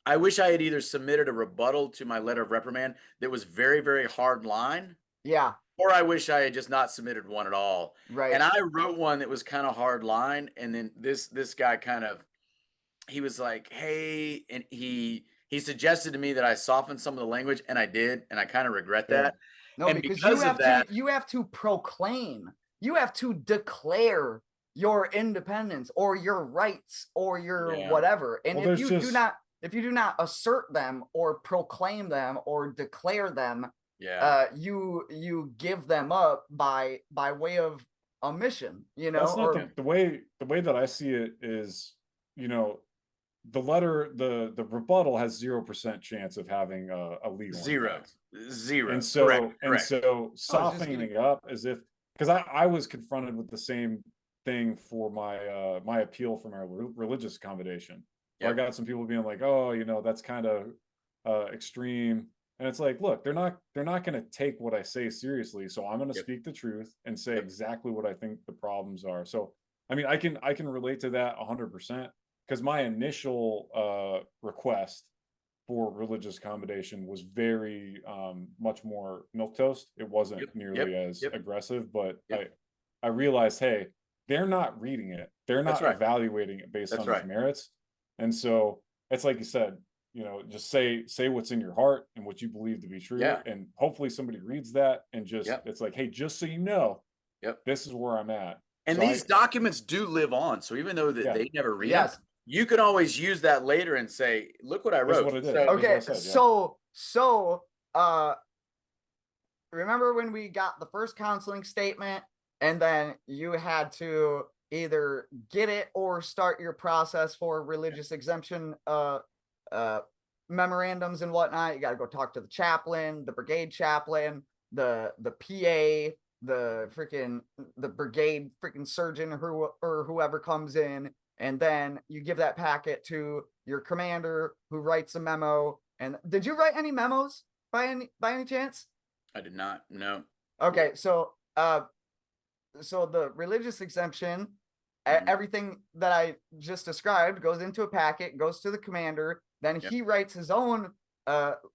I wish I had either submitted a rebuttal to my letter of reprimand that was very, very hard line, Yeah, or I wish I had just not submitted one at all. right. And I wrote one that was kind of hard line, and then this guy he was like, "Hey," and he suggested to me that I soften some of the language, and I did, and I kind of regret Yeah. that. No, And because because of that, you have to proclaim, you have to declare your independence or your rights or your yeah, whatever. And Well, there's just if you do not assert them or proclaim them or declare them, yeah, you give them up by way of omission, that's not or the way that I see it is, you know, the letter the rebuttal has 0% chance of having a legal zero, impact. zero, And correct, so correct. oh, it's just softening it up as if, because I was confronted with the same thing for my my appeal for my religious accommodation, where I Yep. got some people being like, oh, that's kind of extreme. And it's like, look, they're not going to take what I say seriously, so I'm going to Yep. speak the truth and say Yep. exactly what I think the problems are. So I mean, I can relate to that 100%, because my initial request for religious accommodation was very much more milquetoast. It wasn't Yep. nearly Yep. as Yep. aggressive, but Yep. I realized, hey, they're not reading it. They're That's not right. evaluating it based That's on its right. merits. And so it's like you said, just say what's in your heart and what you believe to be true. Yeah. And hopefully somebody reads that and just Yep. it's like, hey, just so you know, Yep. this is where I'm at. And So these documents do live on. So even though that yeah, they never read them, yes. you can always use that later and say, "Look what I this is wrote." what it is. So This is what I Okay, said. Yeah. so uh remember when we got the first counseling statement and then you had to either get it or start your process for religious exemption uh memorandums and whatnot. You got to go talk to the chaplain, the brigade chaplain, the PA, the brigade freaking surgeon or whoever comes in, and then you give that packet to your commander who writes a memo. And did you write any memos by any chance? I did not know. Okay, so the religious exemption, Mhm. everything that I just described goes into a packet, goes to the commander, then Yep. he writes his own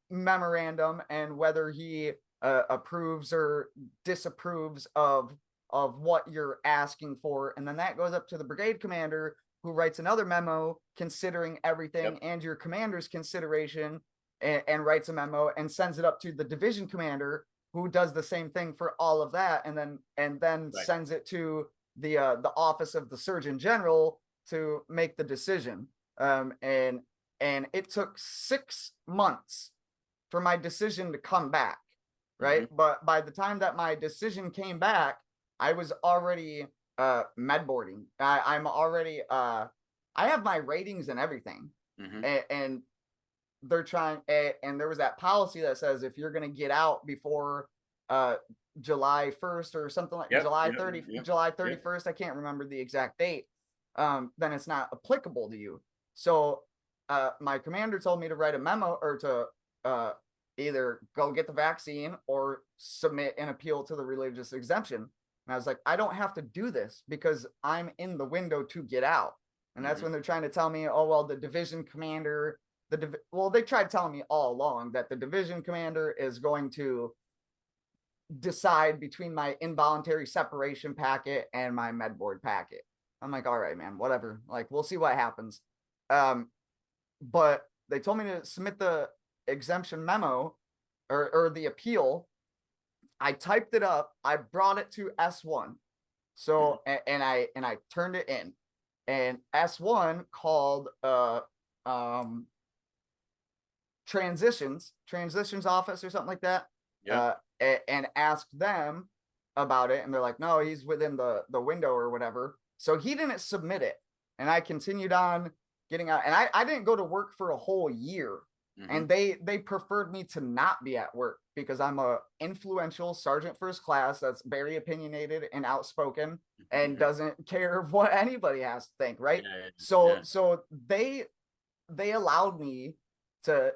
memorandum, and whether he approves or disapproves of what you're asking for, and then that goes up to the brigade commander who writes another memo considering everything Yep. and your commander's consideration, and writes a memo and sends it up to the division commander who does the same thing for all of that, and then Right. sends it to the office of the surgeon general to make the decision. And it took 6 months for my decision to come back, right? Mhm. But by the time that my decision came back, I was already med boarding. I'm already I have my ratings and everything, Mhm. and they're trying, and there was that policy that says if you're going to get out before July 1st or something like Yep. July Yep. 30 Yep. July Yep. 31st, I can't remember the exact date, then it's not applicable to you. So my commander told me to write a memo or to either go get the vaccine or submit an appeal to the religious exemption. And I was like, I don't have to do this because I'm in the window to get out. And that's Mhm. when they're trying to tell me, oh, well, the division commander, they tried telling me all along that the division commander is going to decide between my involuntary separation packet and my med board packet. I'm like, all right, man, whatever. Like, we'll see what happens. but they told me to submit the exemption memo or the appeal. I typed it up. I brought it to S1. So and I turned it in, and S1 called transitions office or something like that. Yeah. And asked them about it, and they're like, no, he's within the window or whatever. So he didn't submit it, and I continued on getting out, and I didn't go to work for a whole year. And they preferred me to not be at work because I'm a influential sergeant first class that's very opinionated and outspoken and doesn't care what anybody has to think, right? So they allowed me to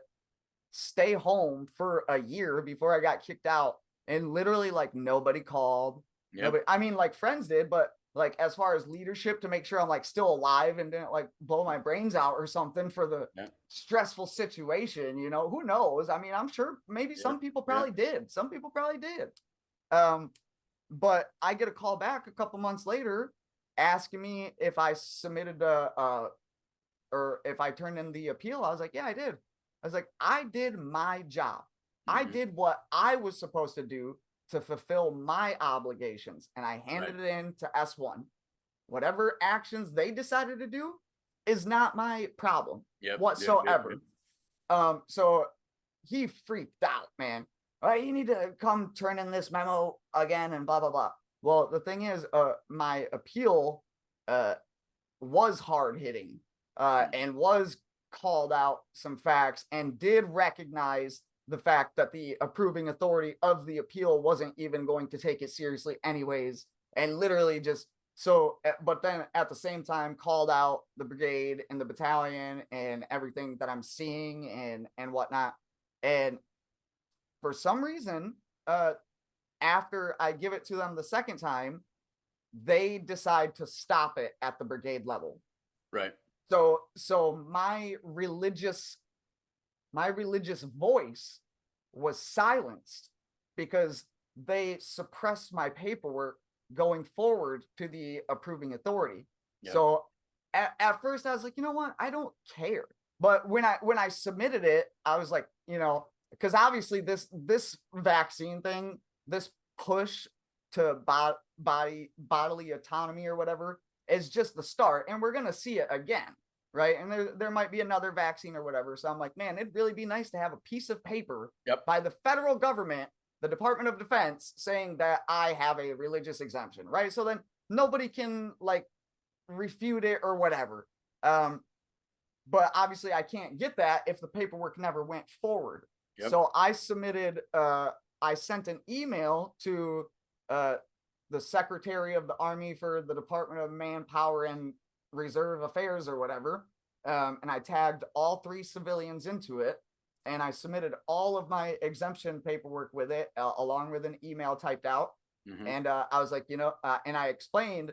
stay home for a year before I got kicked out, and literally like nobody called. Nobody, I mean, like friends did, but like as far as leadership to make sure I'm like still alive and didn't like blow my brains out or something for the stressful situation, you know, who knows? I mean, I'm sure maybe some people probably did. Some people probably did. But I get a call back a couple months later asking me if I submitted or if I turned in the appeal. I was like, yeah, I did. I was like, I did my job. I did what I was supposed to do to fulfill my obligations, and I handed it in to S1. Whatever actions they decided to do is not my problem whatsoever. So he freaked out, man. All right, you need to come turn in this memo again and blah, blah, blah. Well, the thing is, my appeal was hard hitting and was called out some facts and did recognize the fact that the approving authority of the appeal wasn't even going to take it seriously anyways, and literally just but then at the same time called out the brigade and the battalion and everything that I'm seeing and whatnot. And for some reason, after I give it to them the second time, they decide to stop it at the brigade level. Right. So my religious voice was silenced because they suppressed my paperwork going forward to the approving authority. So at first I was like, you know what? I don't care. But when I submitted it, I was like, you know, because obviously this vaccine thing, this push to bodily autonomy or whatever is just the start, and we're gonna see it again. Right. And there might be another vaccine or whatever. So I'm like, man, it'd really be nice to have a piece of paper by the federal government, the Department of Defense, saying that I have a religious exemption. Right. So then nobody can like refute it or whatever. But obviously I can't get that if the paperwork never went forward. So I submitted, I sent an email to the Secretary of the Army for the Department of Manpower and Reserve Affairs or whatever, and I tagged all 3 civilians into it, and I submitted all of my exemption paperwork with it, along with an email typed out. And I was like, you know, and I explained,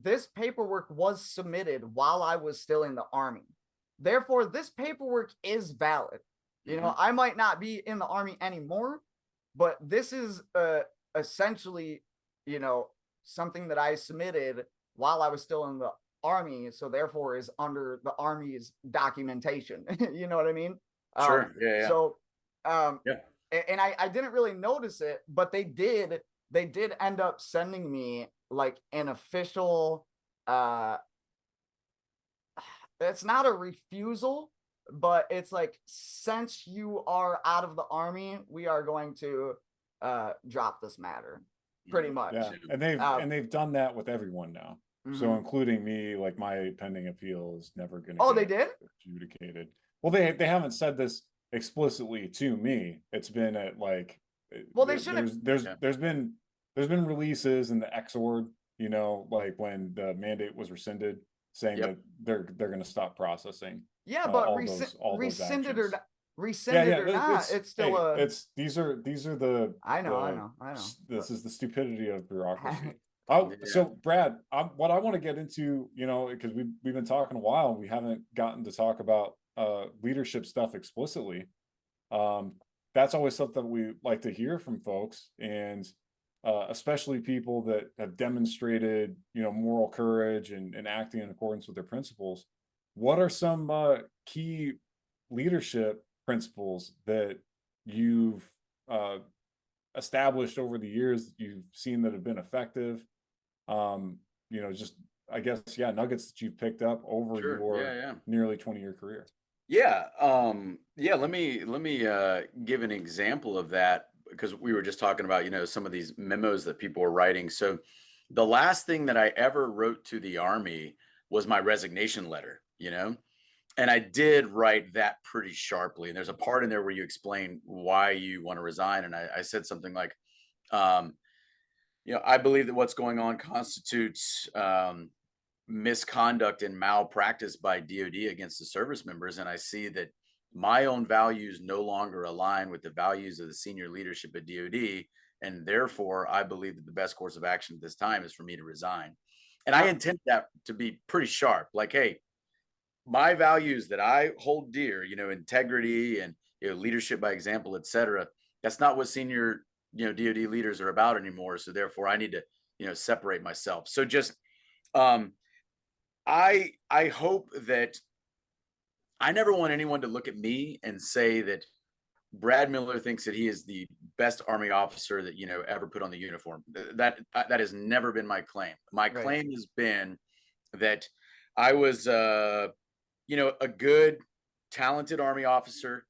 this paperwork was submitted while I was still in the Army. Therefore, this paperwork is valid. You know, I might not be in the Army anymore, but this is essentially, you know, something that I submitted while I was still in the Army, so therefore is under the Army's documentation. You know what I mean? Sure. So and I didn't really notice it, but they did end up sending me like an official it's not a refusal, but it's like, since you are out of the Army, we are going to drop this matter, pretty much. And they've done that with everyone now. So including me, like my pending appeal is never going to they did adjudicated. Well, they haven't said this explicitly to me. It's been at like, well, they should have. There's been releases in the Xord, you know, like when the mandate was rescinded, saying that they're going to stop processing. Yeah, but rescinded or not, it's still these are the I know. This is the stupidity of bureaucracy. So Brad, what I want to get into, you know, because we've been talking a while, we haven't gotten to talk about leadership stuff explicitly. That's always something we like to hear from folks, and especially people that have demonstrated, you know, moral courage and acting in accordance with their principles. what are some key leadership principles that you've established over the years that you've seen that have been effective? Just I guess, yeah, nuggets that you've picked up over Sure. your Yeah. nearly 20-year career. Yeah. Yeah. Let me give an example of that, because we were just talking about, some of these memos that people were writing. So the last thing that I ever wrote to the Army was my resignation letter. And I did write that pretty sharply. And there's a part in there where you explain why you want to resign. And I said something like, um, I believe that what's going on constitutes misconduct and malpractice by DoD against the service members. And I see that my own values no longer align with the values of the senior leadership at DoD. And therefore, I believe that the best course of action at this time is for me to resign. And I intend that to be pretty sharp. Like, hey, my values that I hold dear, integrity and leadership by example, et cetera. That's not what senior, DoD leaders are about anymore. So therefore, I need to, separate myself. So just, I hope that I never want anyone to look at me and say that Brad Miller thinks that he is the best Army officer that ever put on the uniform. That has never been my claim. My Right. claim has been that I was a good, talented Army officer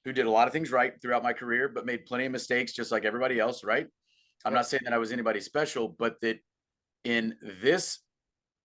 who did a lot of things right throughout my career, but made plenty of mistakes just like everybody else, right? I'm Yep. not saying that I was anybody special, but that in this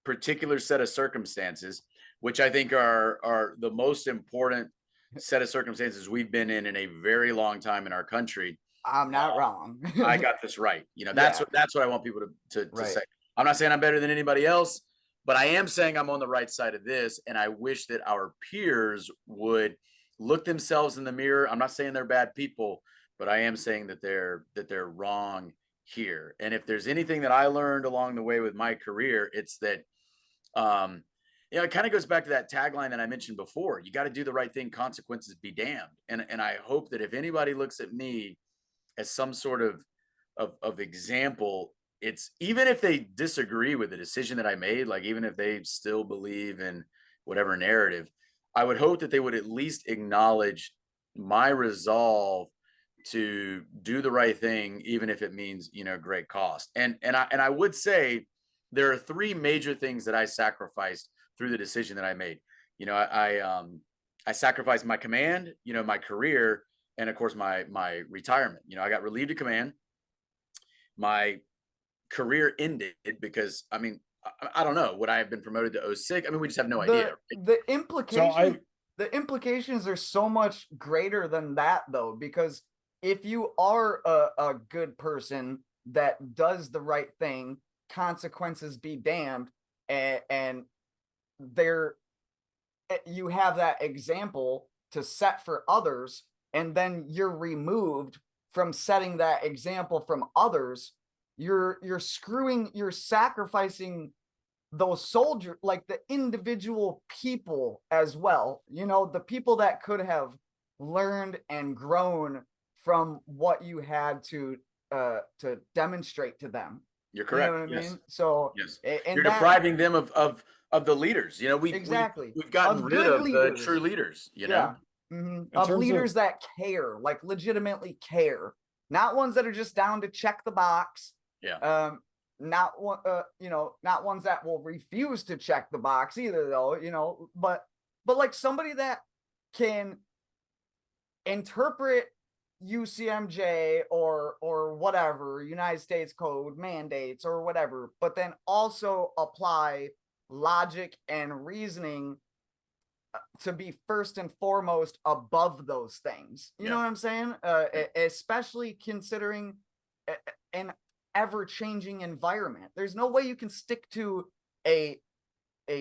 particular set of circumstances, which I think are the most important set of circumstances we've been in a very long time in our country, I'm not wrong. I got this right. That's Yeah. that's what I want people to Right. say. I'm not saying I'm better than anybody else, but I am saying I'm on the right side of this. And I wish that our peers would look themselves in the mirror. I'm not saying they're bad people, but I am saying that they're wrong here. And if there's anything that I learned along the way with my career, it's that it kind of goes back to that tagline that I mentioned before. You got to do the right thing, consequences be damned. And I hope that if anybody looks at me as some sort of example, it's even if they disagree with the decision that I made, like even if they still believe in whatever narrative, I would hope that they would at least acknowledge my resolve to do the right thing, even if it means, great cost. And I would say there are three major things that I sacrificed through the decision that I made. I sacrificed my command, my career, and of course my retirement. I got relieved of command. My career ended because I don't know, would I have been promoted to 06? We just have no idea. The implications are so much greater than that, though, because if you are a good person that does the right thing, consequences be damned, and there you have that example to set for others, and then you're removed from setting that example from others. You're sacrificing those soldiers, like the individual people as well, the people that could have learned and grown from what you had to demonstrate to them. You're correct. You know what I Yes. mean? So Yes. and You're that, depriving them of the leaders. exactly, We've gotten of rid good of leaders. the true leaders, Yeah. Of terms leaders of- that care, like legitimately care, not ones that are just down to check the box. Yeah. Not one, not ones that will refuse to check the box either, though, but like somebody that can interpret UCMJ or whatever, United States Code mandates or whatever, but then also apply logic and reasoning to be first and foremost above those things. You know what I'm saying? Especially considering an ever-changing environment. There's no way you can stick to a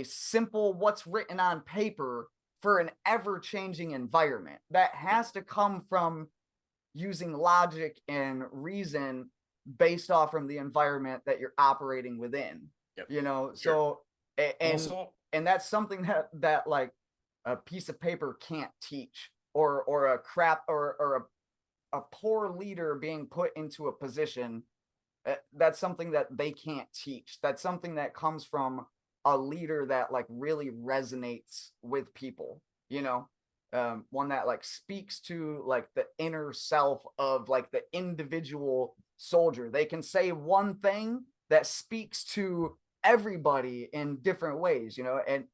simple what's written on paper for an ever-changing environment. That has to come from using logic and reason based off from the environment that you're operating within. Yep. So Also, and that's something that like a piece of paper can't teach, or a crap or a poor leader being put into a position. That's something that they can't teach. That's something that comes from a leader that like really resonates with people, you know, one that like speaks to like the inner self of like the individual soldier. They can say one thing that speaks to everybody in different ways, you know, and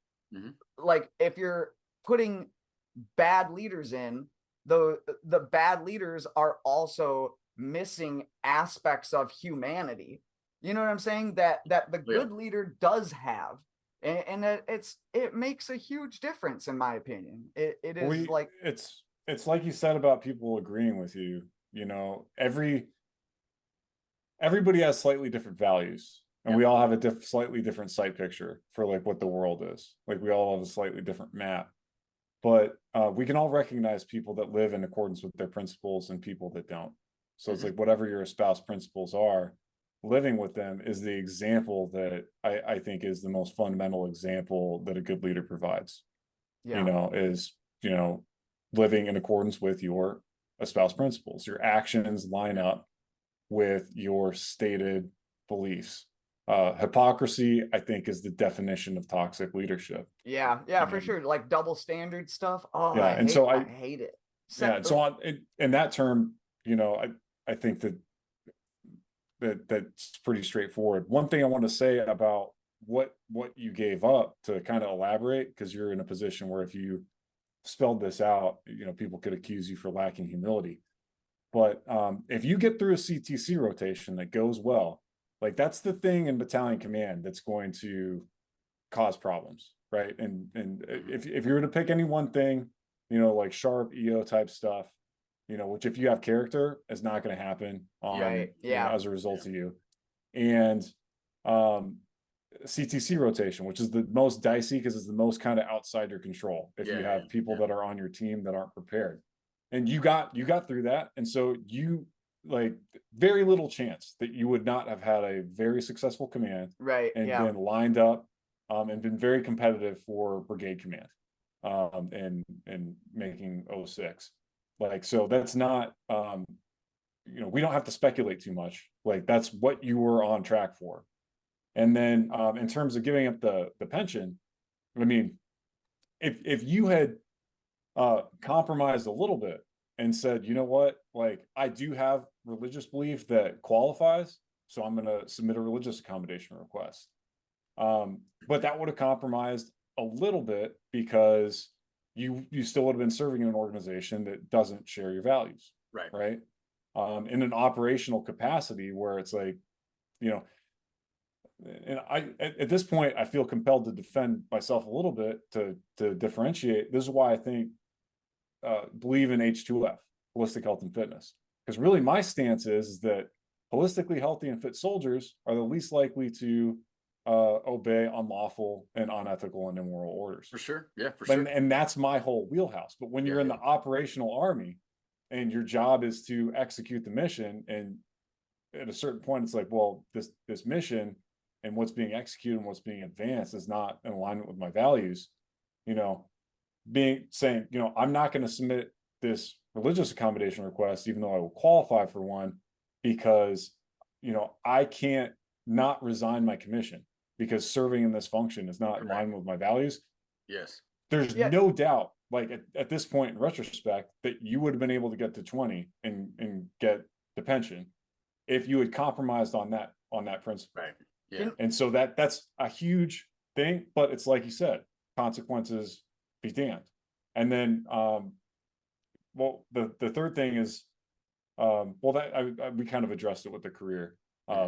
like if you're putting bad leaders in, the bad leaders are also missing aspects of humanity. You know what I'm saying? That the good leader does have. And it makes a huge difference in my opinion. It is like it's like you said about people agreeing with you, you know, everybody has slightly different values, and we all have a slightly different sight picture for like what the world is. Like we all have a slightly different map, but we can all recognize people that live in accordance with their principles and people that don't. So it's like whatever your espoused principles are, living with them is the example that I think is the most fundamental example that a good leader provides. You know, is, you know, living in accordance with your espoused principles. Your actions line up with your stated beliefs. Hypocrisy, I think, is the definition of toxic leadership. Yeah, for sure. Like double standard stuff. Oh, yeah, I hate it. So on in that term, you know, I think that's pretty straightforward. One thing I want to say about what you gave up, to kind of elaborate, because you're in a position where if you spelled this out, you know, people could accuse you for lacking humility. But if you get through a CTC rotation that goes well, like that's the thing in battalion command that's going to cause problems, right? And if you were to pick any one thing, you know, like sharp EO type stuff, you know, which if you have character is not going to happen you know, as a result of you. And CTC rotation, which is the most dicey because it's the most kind of outside your control. If you have people that are on your team that aren't prepared, and you got through that, and so you like very little chance that you would not have had a very successful command, and been lined up, and been very competitive for brigade command, and making 06. Like, so that's not, you know, we don't have to speculate too much. Like that's what you were on track for. And then in terms of giving up the pension, I mean, if you had compromised a little bit and said, you know what, like I do have religious belief that qualifies, so I'm going to submit a religious accommodation request. But that would have compromised a little bit because you still would have been serving in an organization that doesn't share your values. Right. In an operational capacity where it's like, you know, and at this point I feel compelled to defend myself a little bit to differentiate. This is why I think believe in H2F, holistic health and fitness, because really my stance is that holistically healthy and fit soldiers are the least likely to obey unlawful and unethical and immoral orders. For sure. Yeah, for sure. And that's my whole wheelhouse. But when you're in the operational army and your job is to execute the mission, and at a certain point it's like, well, this mission and what's being executed and what's being advanced is not in alignment with my values, you know, saying, you know, I'm not going to submit this religious accommodation request, even though I will qualify for one, because, you know, I can't not resign my commission because serving in this function is not in line with my values. Yes. There's no doubt, like at this point in retrospect, that you would have been able to get to 20 and get the pension if you had compromised on that principle. Right. Yeah. And so that's a huge thing, but it's like you said, consequences be damned. And then well, the third thing is well, that we kind of addressed it with the career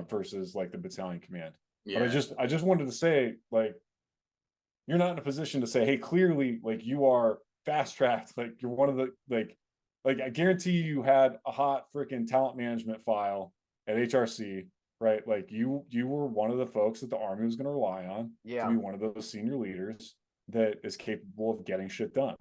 versus like the battalion command. But I just wanted to say, like, you're not in a position to say, hey, clearly, like you are fast tracked, like you're one of the like I guarantee you had a hot freaking talent management file at HRC, right? Like you were one of the folks that the Army was going to rely on to be one of those senior leaders that is capable of getting shit done.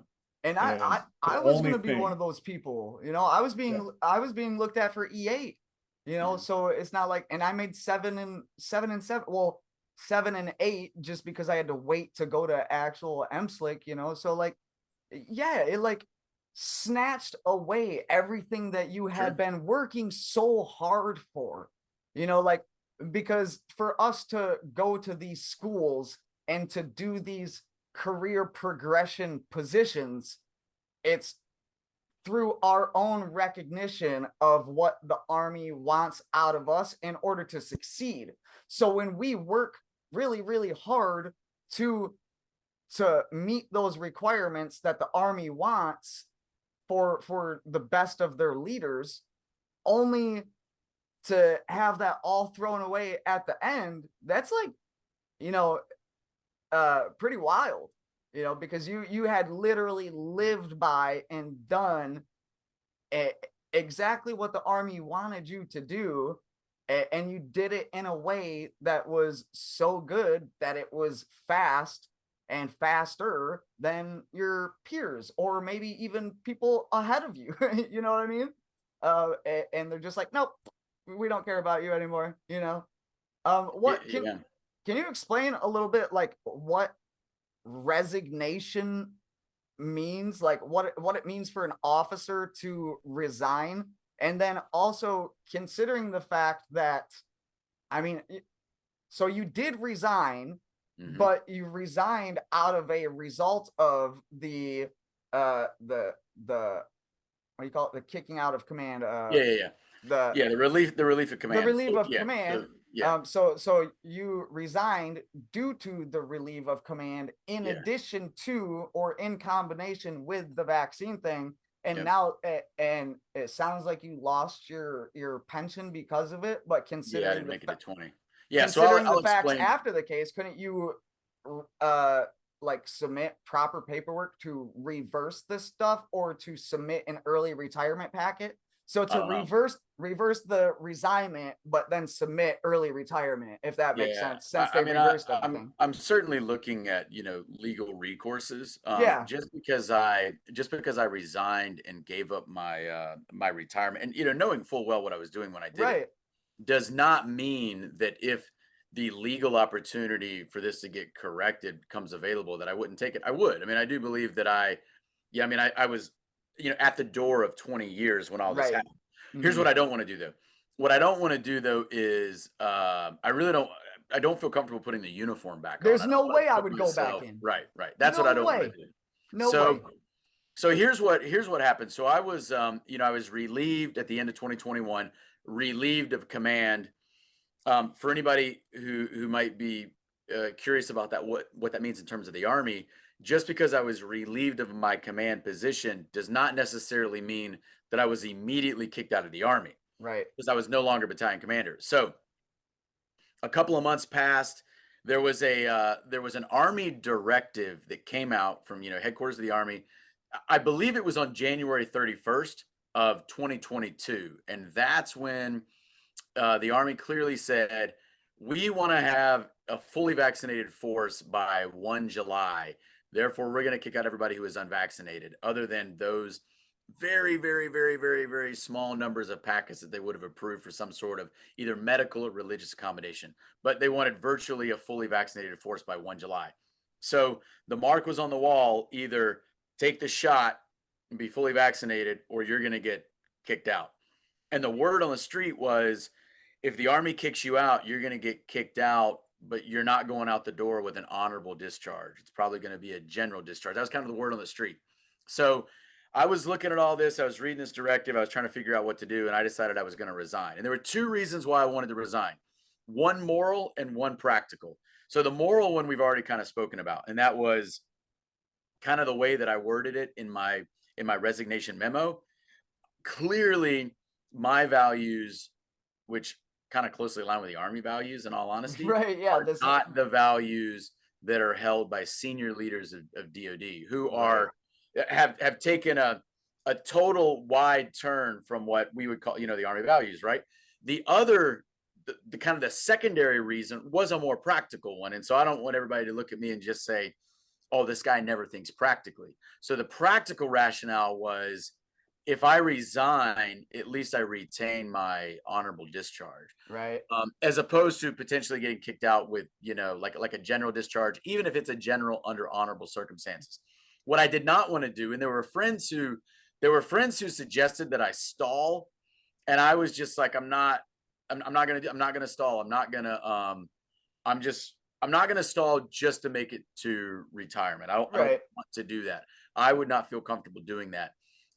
And I was going to be one of those people, you know. I was being looked at for E8, you know. So it's not like, and I made 7 and 7, well, 7 and 8 just because I had to wait to go to actual MSLIC, you know. So like, yeah, it like snatched away everything that you had been working so hard for, you know, like, because for us to go to these schools and to do these career progression positions, it's through our own recognition of what the Army wants out of us in order to succeed. So when we work really, really hard to meet those requirements that the Army wants for the best of their leaders, only to have that all thrown away at the end, that's like, pretty wild, because you had literally lived by and done exactly what the Army wanted you to do, and you did it in a way that was so good that it was fast and faster than your peers, or maybe even people ahead of you. You know what I mean? And they're just like, nope, we don't care about you anymore. What Yeah. can you explain a little bit like what resignation means, like what it means for an officer to resign, and then also considering the fact that, I mean, so you did resign, but you resigned out of a result of the what do you call it, the kicking out of command, The relief of command. the relief of Yeah. command. So you resigned due to the relief of command, in addition to, or in combination with, the vaccine thing. And now, and it sounds like you lost your pension because of it. But considering I didn't make it to 20. Considering I'll the facts explain. after the case, couldn't you like submit proper paperwork to reverse this stuff, or to submit an early retirement packet? So to reverse the resignment, but then submit early retirement, if that makes sense, since they reversed everything. I'm certainly looking at, legal recourses. Just because I resigned and gave up my my retirement, and knowing full well what I was doing when I did it, does not mean that if the legal opportunity for this to get corrected comes available, that I wouldn't take it. I would. I mean, I do believe that I was, at the door of 20 years when all this happened. Here's what I don't want to do though. What I don't want to do though is, I don't feel comfortable putting the uniform back on. There's no way I would go back in. Right. That's what I don't want to do. No way. So here's what happened. So I was, I was relieved at the end of 2021, relieved of command. For anybody who might be curious about that, what that means in terms of the Army, just because I was relieved of my command position does not necessarily mean that I was immediately kicked out of the Army. Right. Because I was no longer battalion commander. So a couple of months passed. There was an Army directive that came out from, headquarters of the Army. I believe it was on January 31st of 2022. And that's when the Army clearly said, we want to have a fully vaccinated force by 1 July. Therefore, we're going to kick out everybody who is unvaccinated, other than those very, very, very, very, very small numbers of packets that they would have approved for some sort of either medical or religious accommodation. But they wanted virtually a fully vaccinated force by 1 July. So the mark was on the wall: either take the shot and be fully vaccinated, or you're going to get kicked out. And the word on the street was, if the Army kicks you out, you're going to get kicked out, but you're not going out the door with an honorable discharge. It's probably going to be a general discharge. That was kind of the word on the street. So I was looking at all this. I was reading this directive. I was trying to figure out what to do, and I decided I was going to resign. And there were two reasons why I wanted to resign: one moral and one practical. So the moral one we've already kind of spoken about, and that was kind of the way that I worded it in my resignation memo. Clearly, my values, which kind of closely align with the Army values, in all honesty, are not the values that are held by senior leaders of DoD, who have taken a total wide turn from what we would call, the Army values, right? The other, the kind of the secondary reason was a more practical one. And so I don't want everybody to look at me and just say, oh, this guy never thinks practically. So the practical rationale was, if I resign, at least I retain my honorable discharge, right? As opposed to potentially getting kicked out with, like a general discharge, even if it's a general under honorable circumstances. What I did not want to do, and there were friends who suggested that I stall, and I was just like, I'm not going to stall. I'm not going to, I'm not going to stall just to make it to retirement. I don't Right. want to do that. I would not feel comfortable doing that.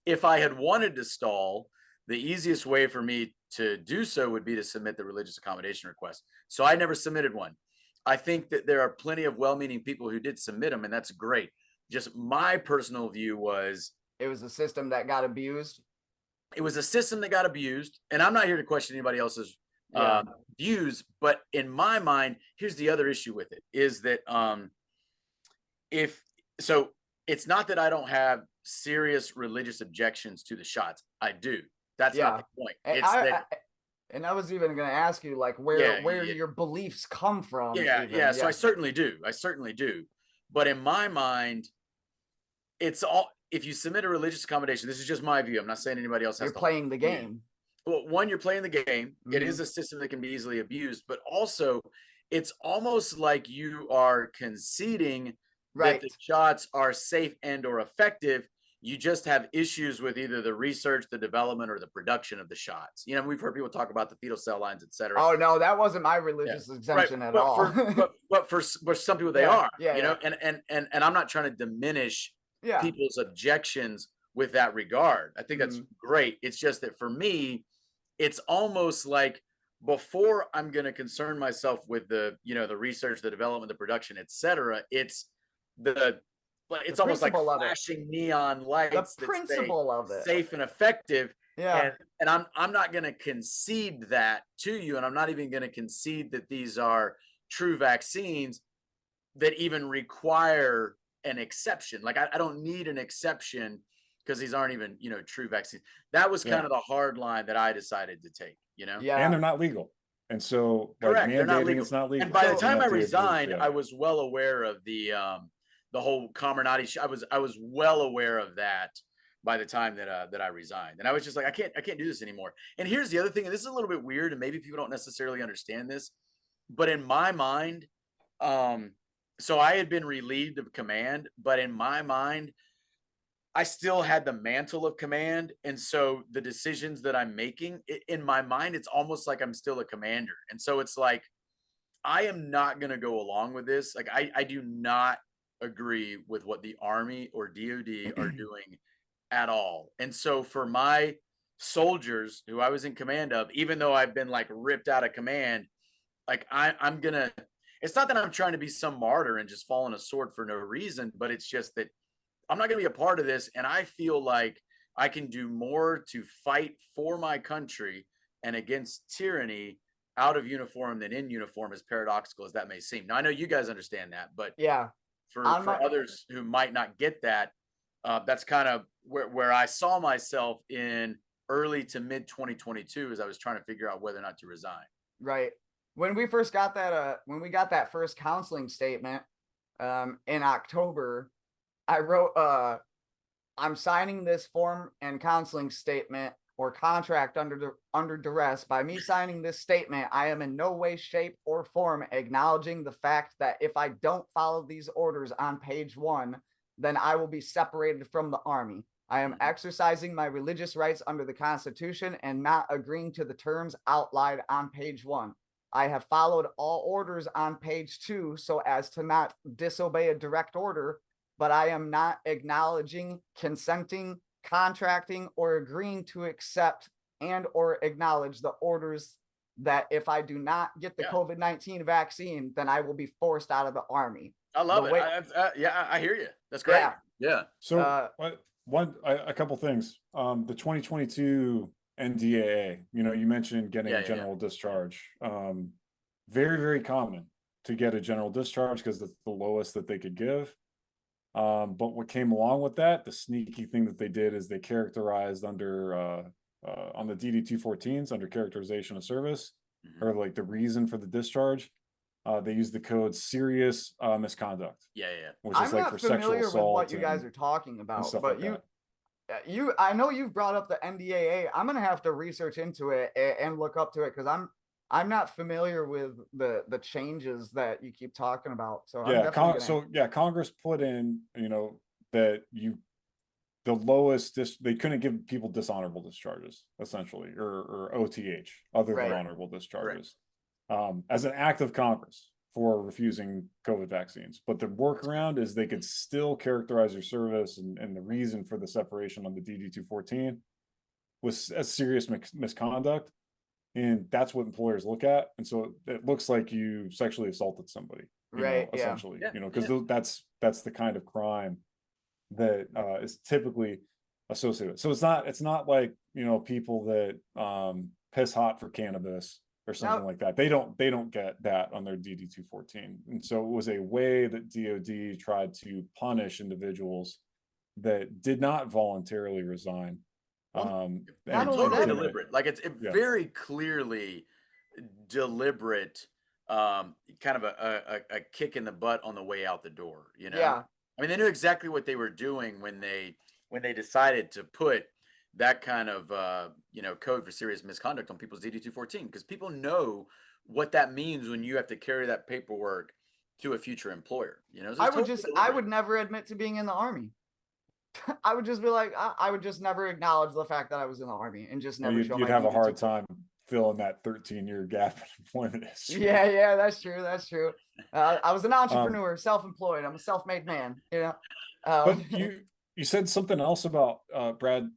If I had wanted to stall, the easiest way for me to do so would be to submit the religious accommodation request. So I never submitted one. I think that there are plenty of well-meaning people who did submit them, and that's great. Just my personal view was It was a system that got abused. it was a system that got abused, and I'm not here to question anybody else's views, but in my mind, here's the other issue with it is that if so, it's not that I don't have serious religious objections to the shots. I do. That's not the point. And I was even going to ask you, like, where your beliefs come from. Yeah. So I certainly do. But in my mind, it's all, if you submit a religious accommodation, this is just my view. I'm not saying anybody else has. You're playing the game. Well, one, you're playing the game. It is a system that can be easily abused, but also it's almost like you are conceding that the shots are safe and or effective. You just have issues with either the research, the development, or the production of the shots. You know, we've heard people talk about the fetal cell lines, et cetera. Oh no, that wasn't my religious exemption at all. but for some people, they are. You know, and I'm not trying to diminish people's objections with that regard. I think that's great. It's just that for me, it's almost like before I'm going to concern myself with the, you know, the research, the development, the production, et cetera. It's almost like flashing neon lights. The principle of it, safe and effective. Yeah. And I'm not going to concede that to you. And I'm not even going to concede that these are true vaccines that even require an exception. Like I don't need an exception because these aren't even, you know, true vaccines. That was kind of the hard line that I decided to take, you know? Yeah. And they're not legal. And so correct, they're not legal. It's not legal. And by the time I resigned, I was well aware of the whole Caminati. I was well aware of that by the time that I resigned. And I was just like, I can't do this anymore. And here's the other thing, and this is a little bit weird, and maybe people don't necessarily understand this, but in my mind, so I had been relieved of command, but in my mind, I still had the mantle of command. And so the decisions that I'm making in my mind, it's almost like I'm still a commander. And so it's like, I am not going to go along with this. Like, I do not agree with what the Army or DOD are doing at all. And so for my soldiers who I was in command of, even though I've been like ripped out of command, like I'm going to, it's not that I'm trying to be some martyr and just fall on a sword for no reason, but it's just that I'm not going to be a part of this. And I feel like I can do more to fight for my country and against tyranny out of uniform than in uniform, as paradoxical as that may seem. Now, I know you guys understand that, but for others who might not get that, that's kind of where I saw myself in early to mid 2022 as I was trying to figure out whether or not to resign. Right. When we first got that, when we got that first counseling statement in October, I wrote, I'm signing this form and counseling statement or contract under duress. By me signing this statement, I am in no way, shape, or form acknowledging the fact that if I don't follow these orders on page 1, then I will be separated from the Army. I am exercising my religious rights under the Constitution and not agreeing to the terms outlined on page 1. I have followed all orders on page 2 so as to not disobey a direct order, but I am not acknowledging, consenting, contracting, or agreeing to accept and or acknowledge the orders that if I do not get the COVID-19 vaccine, then I will be forced out of the Army. I love it. I hear you. That's great. Yeah. So a couple things. The 2022 NDAA, you know, you mentioned getting a general discharge. Very, very common to get a general discharge because that's the lowest that they could give. But what came along with that, the sneaky thing that they did is they characterized under on the DD-214s under characterization of service, or like the reason for the discharge, they used the code serious misconduct. Which is like for sexual assault. I'm not familiar with what you guys are talking about, but I know you've brought up the NDAA. I'm gonna have to research into it and look up to it because I'm not familiar with the changes that you keep talking about. So Congress put in, you know, that the lowest they couldn't give people dishonorable discharges essentially, or OTH, other than honorable discharges, as an act of Congress for refusing COVID vaccines. But the workaround is they could still characterize your service, and the reason for the separation on the DD-214 was a serious misconduct. And that's what employers look at. And so it looks like you sexually assaulted somebody, Right, yeah. essentially, Yeah, because that's the kind of crime that is typically associated. So it's not like, people that piss hot for cannabis or something Now, like that. They don't get that on their DD-214. And so it was a way that DoD tried to punish individuals that did not voluntarily resign. Well, not And only Totally that- deliberate. Like it's Yeah. very clearly deliberate, kind of a kick in the butt on the way out the door, yeah. I mean, they knew exactly what they were doing when they decided to put that kind of code for serious misconduct on people's DD-214, because people know what that means when you have to carry that paperwork to a future employer. So it's I totally would deliberate. never admit to being in the army. I would just be like, I would just never acknowledge the fact that I was in the army and just never show You'd my have a DD-214. hard time filling that 13-year gap in employment history. Yeah, that's true. That's true. I was an entrepreneur, self-employed. I'm a self-made man. But you said something else about Brad,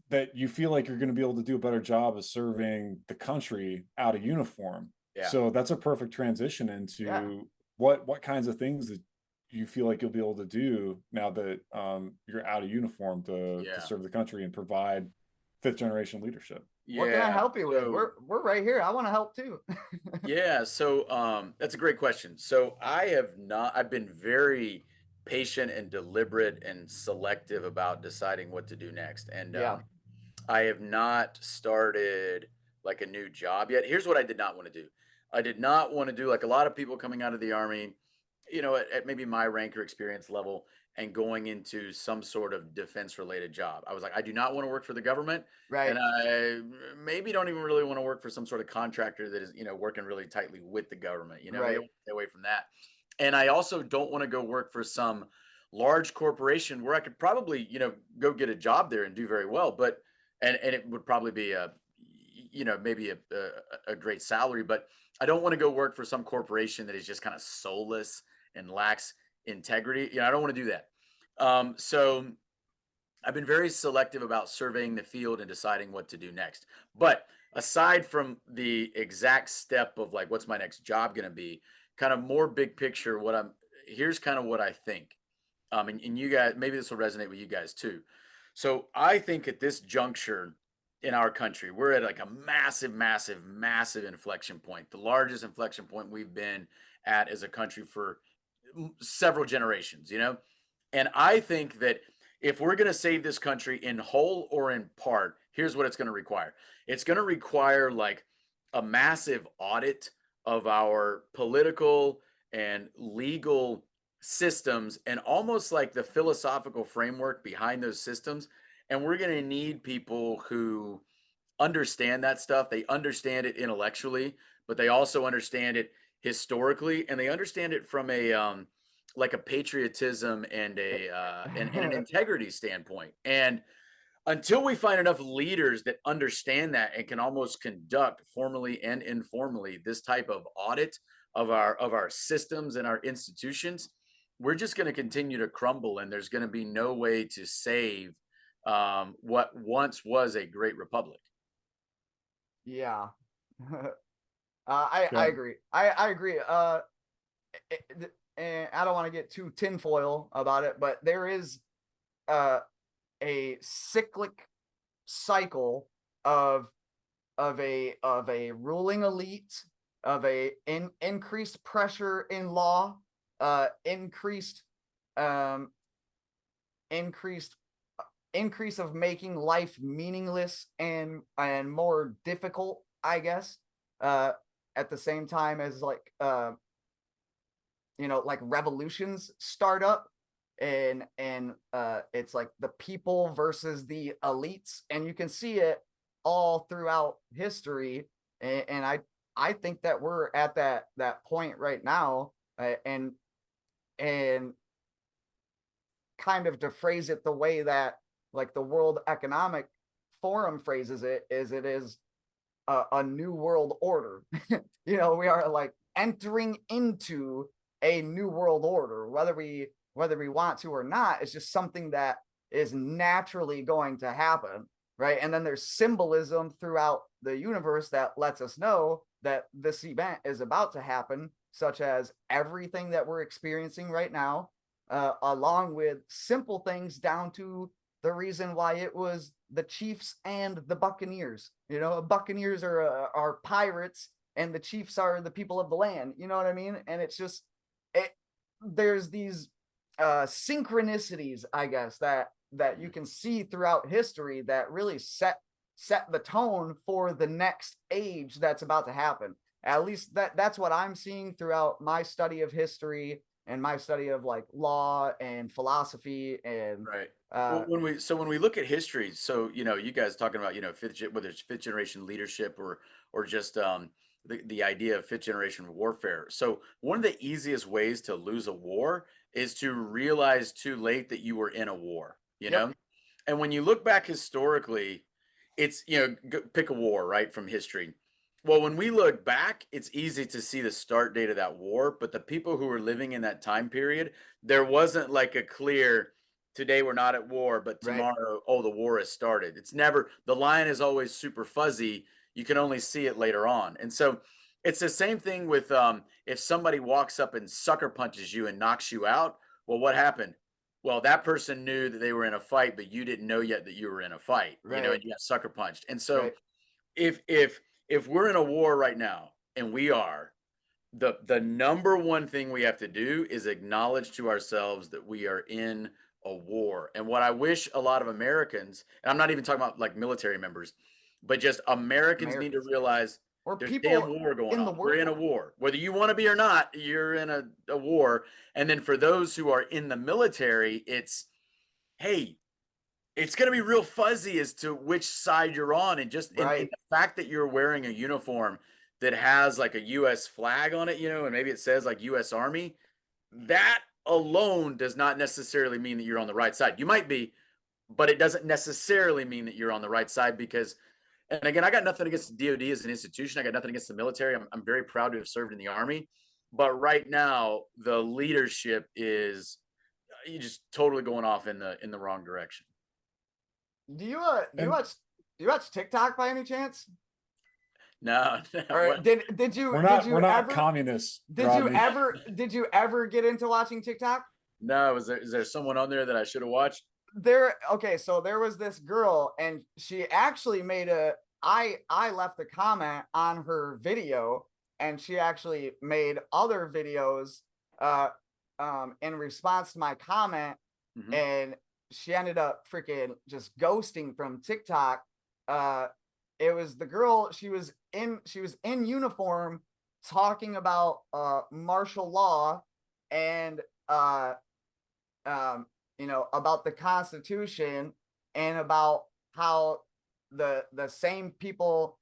that you feel like you're going to be able to do a better job of serving the country out of uniform. Yeah. So that's a perfect transition into Yeah. what kinds of things that you feel like you'll be able to do now that you're out of uniform to serve the country and provide fifth generation leadership. What can I help you with? so- We're right here. I want to help too. Yeah, so that's a great question. So I've been very patient and deliberate and selective about deciding what to do next. And Yeah. I have not started like a new job yet. Here's what I did not want to do. I did not want to do like a lot of people coming out of the Army, at maybe my rank or experience level, and going into some sort of defense related job. I was like, I do not want to work for the government. Right. And I maybe don't even really want to work for some sort of contractor that is, working really tightly with the government, maybe I Right. want to stay away from that. And I also don't want to go work for some large corporation where I could probably, go get a job there and do very well. But, and it would probably be maybe a great salary, but I don't want to go work for some corporation that is just kind of soulless and lacks integrity. I don't want to do that. So I've been very selective about surveying the field and deciding what to do next. But aside from the exact step of like, what's my next job going to be, kind of more big picture, here's kind of what I think. And you guys, maybe this will resonate with you guys too. So I think at this juncture in our country, we're at like a massive, massive, massive inflection point, the largest inflection point we've been at as a country for several generations, And I think that if we're going to save this country in whole or in part, here's what it's going to require. It's going to require like a massive audit of our political and legal systems and almost like the philosophical framework behind those systems. And we're going to need people who understand that stuff. They understand it intellectually, but they also understand it historically, and they understand it from a like a patriotism and an integrity standpoint. And until we find enough leaders that understand that and can almost conduct formally and informally this type of audit of our systems and our institutions, we're just going to continue to crumble, and there's going to be no way to save what once was a great republic. Yeah. I agree. I agree. And I don't want to get too tinfoil about it, but there is a cyclic cycle of a ruling elite, of a increased pressure in law, increase of making life meaningless and more difficult, I guess, at the same time as like like revolutions start up, and it's like the people versus the elites, and you can see it all throughout history. And I think that we're at that point right now, and kind of to phrase it the way that like the World Economic Forum phrases it is a new world order. We are like entering into a new world order, whether we want to or not. It's just something that is naturally going to happen, right? And then there's symbolism throughout the universe that lets us know that this event is about to happen, such as everything that we're experiencing right now, along with simple things down to the reason why it was the Chiefs and the Buccaneers. You know, Buccaneers are pirates, and the Chiefs are the people of the land. You know what I mean? And it's just there's these synchronicities, I guess, that you can see throughout history that really set the tone for the next age that's about to happen. At least that's what I'm seeing throughout my study of history and my study of like law and philosophy and Right. Well, when we look at history, so you guys talking about whether it's fifth generation leadership or just the idea of fifth generation warfare. So one of the easiest ways to lose a war is to realize too late that you were in a war. Yep. And when you look back historically, it's pick a war right from history. Well, when we look back, it's easy to see the start date of that war, but the people who were living in that time period, there wasn't like a clear today we're not at war, but Right. tomorrow, oh, the war has started. It's never, the line is always super fuzzy. You can only see it later on. And so it's the same thing with if somebody walks up and sucker punches you and knocks you out, well, what happened? Well, that person knew that they were in a fight, but you didn't know yet that you were in a fight, Right. and you got sucker punched. And so Right. if we're in a war right now, and we are, the number one thing we have to do is acknowledge to ourselves that we are in a war. And what I wish a lot of Americans, and I'm not even talking about like military members, but just Americans need to Americans, realize or there's damn people war going in the on. We're in a world. war. Whether you want to be or not, you're in a war. And then for those who are in the military, it's, hey, it's going to be real fuzzy as to which side you're on. And just in Right. the fact that you're wearing a uniform that has like a US flag on it, and maybe it says like US Army, that alone does not necessarily mean that you're on the right side. You might be, but it doesn't necessarily mean that you're on the right side because, and again, I got nothing against the DoD as an institution. I got nothing against the military. I'm very proud to have served in the Army. But right now, the leadership is you just totally going off in the wrong direction. Do you watch TikTok by any chance? No, Or what? did you We're did you not ever communists. did you Rodney. ever get into watching TikTok? No, is there someone on there that I should have watched? Okay, so there was this girl, and she actually made I left a comment on her video, and she actually made other videos in response to my comment, Mhm. and she ended up freaking just ghosting from TikTok. It was the girl, she was in uniform talking about martial law and about the Constitution and about how the same people,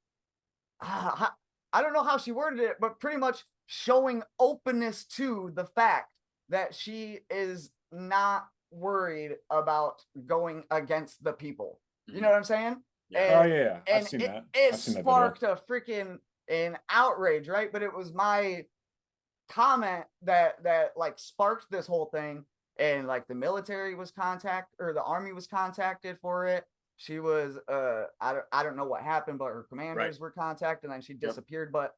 I don't know how she worded it, but pretty much showing openness to the fact that she is not worried about going against the people. You know what I'm saying? Yeah. Oh yeah, I've And seen that. it I've seen that video. sparked a freaking an outrage, right? But it was my comment that like sparked this whole thing, and like the military was the army was contacted for it. She was I don't know what happened, but her commanders were contacted, and then she disappeared. But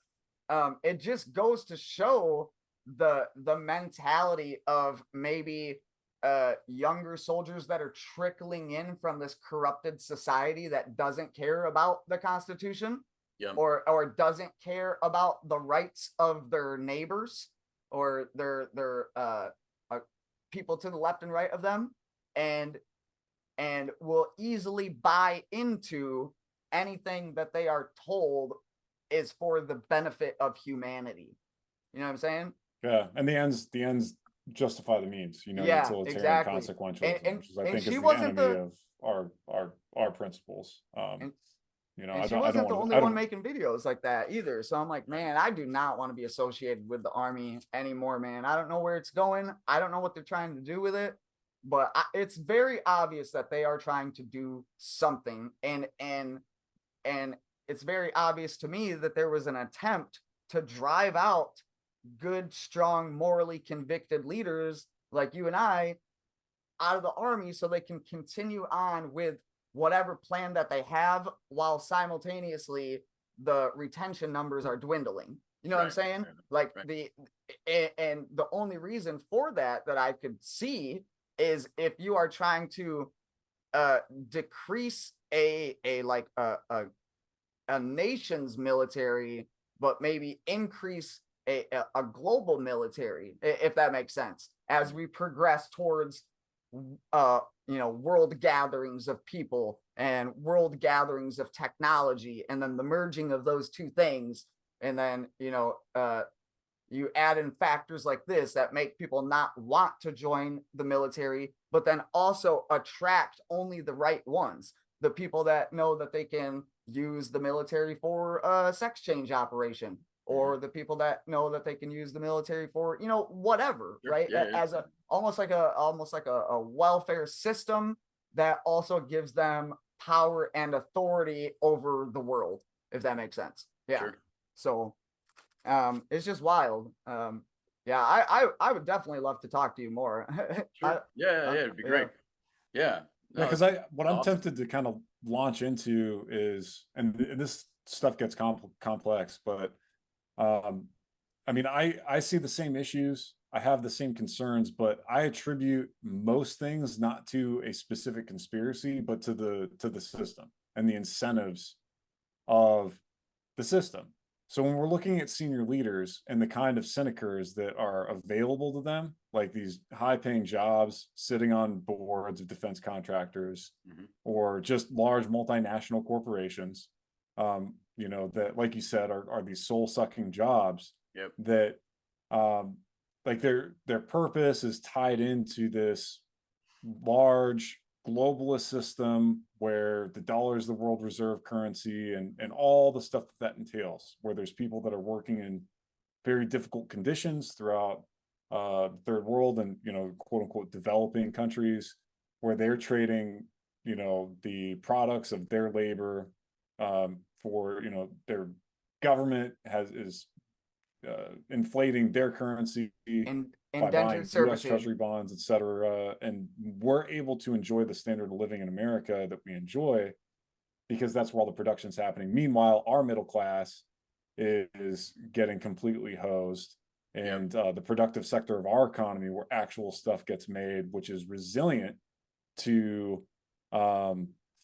it just goes to show the mentality of maybe younger soldiers that are trickling in from this corrupted society that doesn't care about the Constitution, or doesn't care about the rights of their neighbors or their people to the left and right of them, and will easily buy into anything that they are told is for the benefit of humanity. You know what I'm saying? Yeah, and the ends justify the means. Yeah, utilitarian exactly. consequentialism, which is I think she is the wasn't enemy of our principles. and I she don't wasn't the only one don't making videos like that either. So I'm like, man, I do not want to be associated with the army anymore, man. I don't know where it's going. I don't know what they're trying to do with it, but it's very obvious that they are trying to do something. And it's very obvious to me that there was an attempt to drive out good, strong, morally convicted leaders like you and I out of the army so they can continue on with whatever plan that they have while simultaneously the retention numbers are dwindling. You know what I'm Right, saying? right, Like right. and the only reason for that I could see is if you are trying to decrease a nation's military, but maybe increase a global military, if that makes sense, as we progress towards world gatherings of people and world gatherings of technology, and then the merging of those two things, and then you add in factors like this that make people not want to join the military, but then also attract only the right ones, the people that know that they can use the military for a sex change operation, or the people that know that they can use the military for whatever, Sure. right? Yeah, yeah. As a almost like a welfare system that also gives them power and authority over the world, if that makes sense. Yeah. Sure. So it's just wild. Yeah, I would definitely love to talk to you more. Sure. Yeah, it'd be great. Yeah. Yeah, No, because what I'm awesome. tempted to kind of launch into is, and this stuff gets complex, but I mean, I see the same issues, I have the same concerns, but I attribute most things not to a specific conspiracy, but to the system and the incentives of the system. So when we're looking at senior leaders and the kind of sinecures that are available to them, like these high-paying jobs, sitting on boards of defense contractors, or just large multinational corporations, that, like you said, are these soul-sucking jobs. Yep. That, like their purpose is tied into this large globalist system where the dollar is the world reserve currency, and all the stuff that entails, where there's people that are working in very difficult conditions throughout the third world and quote unquote developing countries, where they're trading the products of their labor for their government is inflating their currency and by indentured buying US servitude. Treasury bonds, et cetera. And we're able to enjoy the standard of living in America that we enjoy because that's where all the production's happening. Meanwhile, our middle class is getting completely hosed. And the productive sector of our economy, where actual stuff gets made, which is resilient to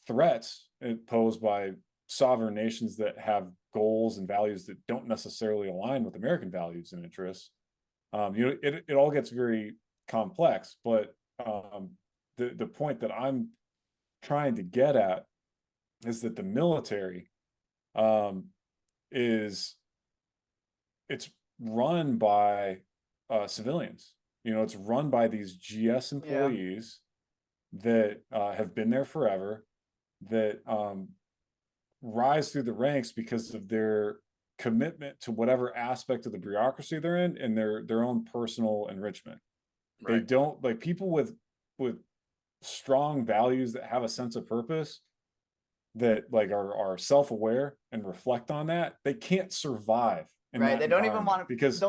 threats posed by sovereign nations that have goals and values that don't necessarily align with American values and interests. It all gets very complex, but the point that I'm trying to get at is that the military is it's run by civilians. It's run by these GS employees that have been there forever, that rise through the ranks because of their commitment to whatever aspect of the bureaucracy they're in and their own personal enrichment. They Right. don't, like, people with strong values that have a sense of purpose, that like are self-aware and reflect on that, they can't survive in Right. that They don't even environment want to because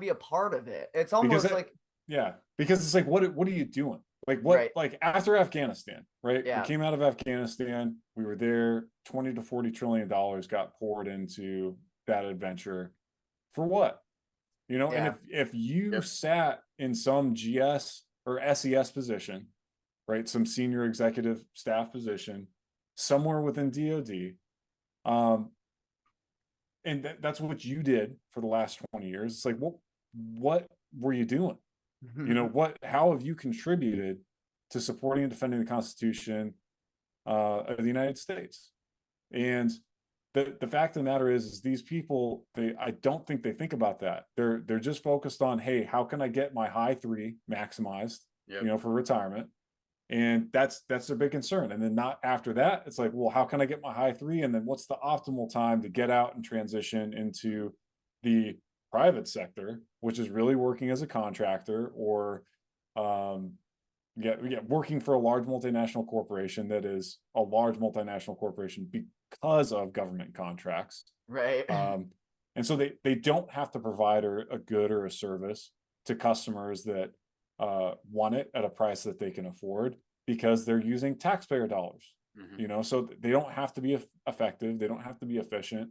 be a part of it. It's because almost like yeah, because it's like, what are you doing? Right. Like after Afghanistan, right? Yeah. We came out of Afghanistan, we were there, 20 to 40 trillion dollars got poured into that adventure. For what? And if you Yep. sat in some GS or SES position, right, some senior executive staff position somewhere within DoD, and that's what you did for the last 20 years, it's like, what were you doing? How have you contributed to supporting and defending the Constitution of the United States? And the fact of the matter is these people, I don't think they think about that. They're just focused on, hey, how can I get my high three maximized, for retirement? And that's their big concern. And then not after that, it's like, well, how can I get my high three? And then what's the optimal time to get out and transition into the private sector, which is really working as a contractor, or working for a large multinational corporation that is a large multinational corporation because of government contracts. Right. And so they don't have to provide a good or a service to customers that want it at a price that they can afford, because they're using taxpayer dollars. So they don't have to be effective, they don't have to be efficient.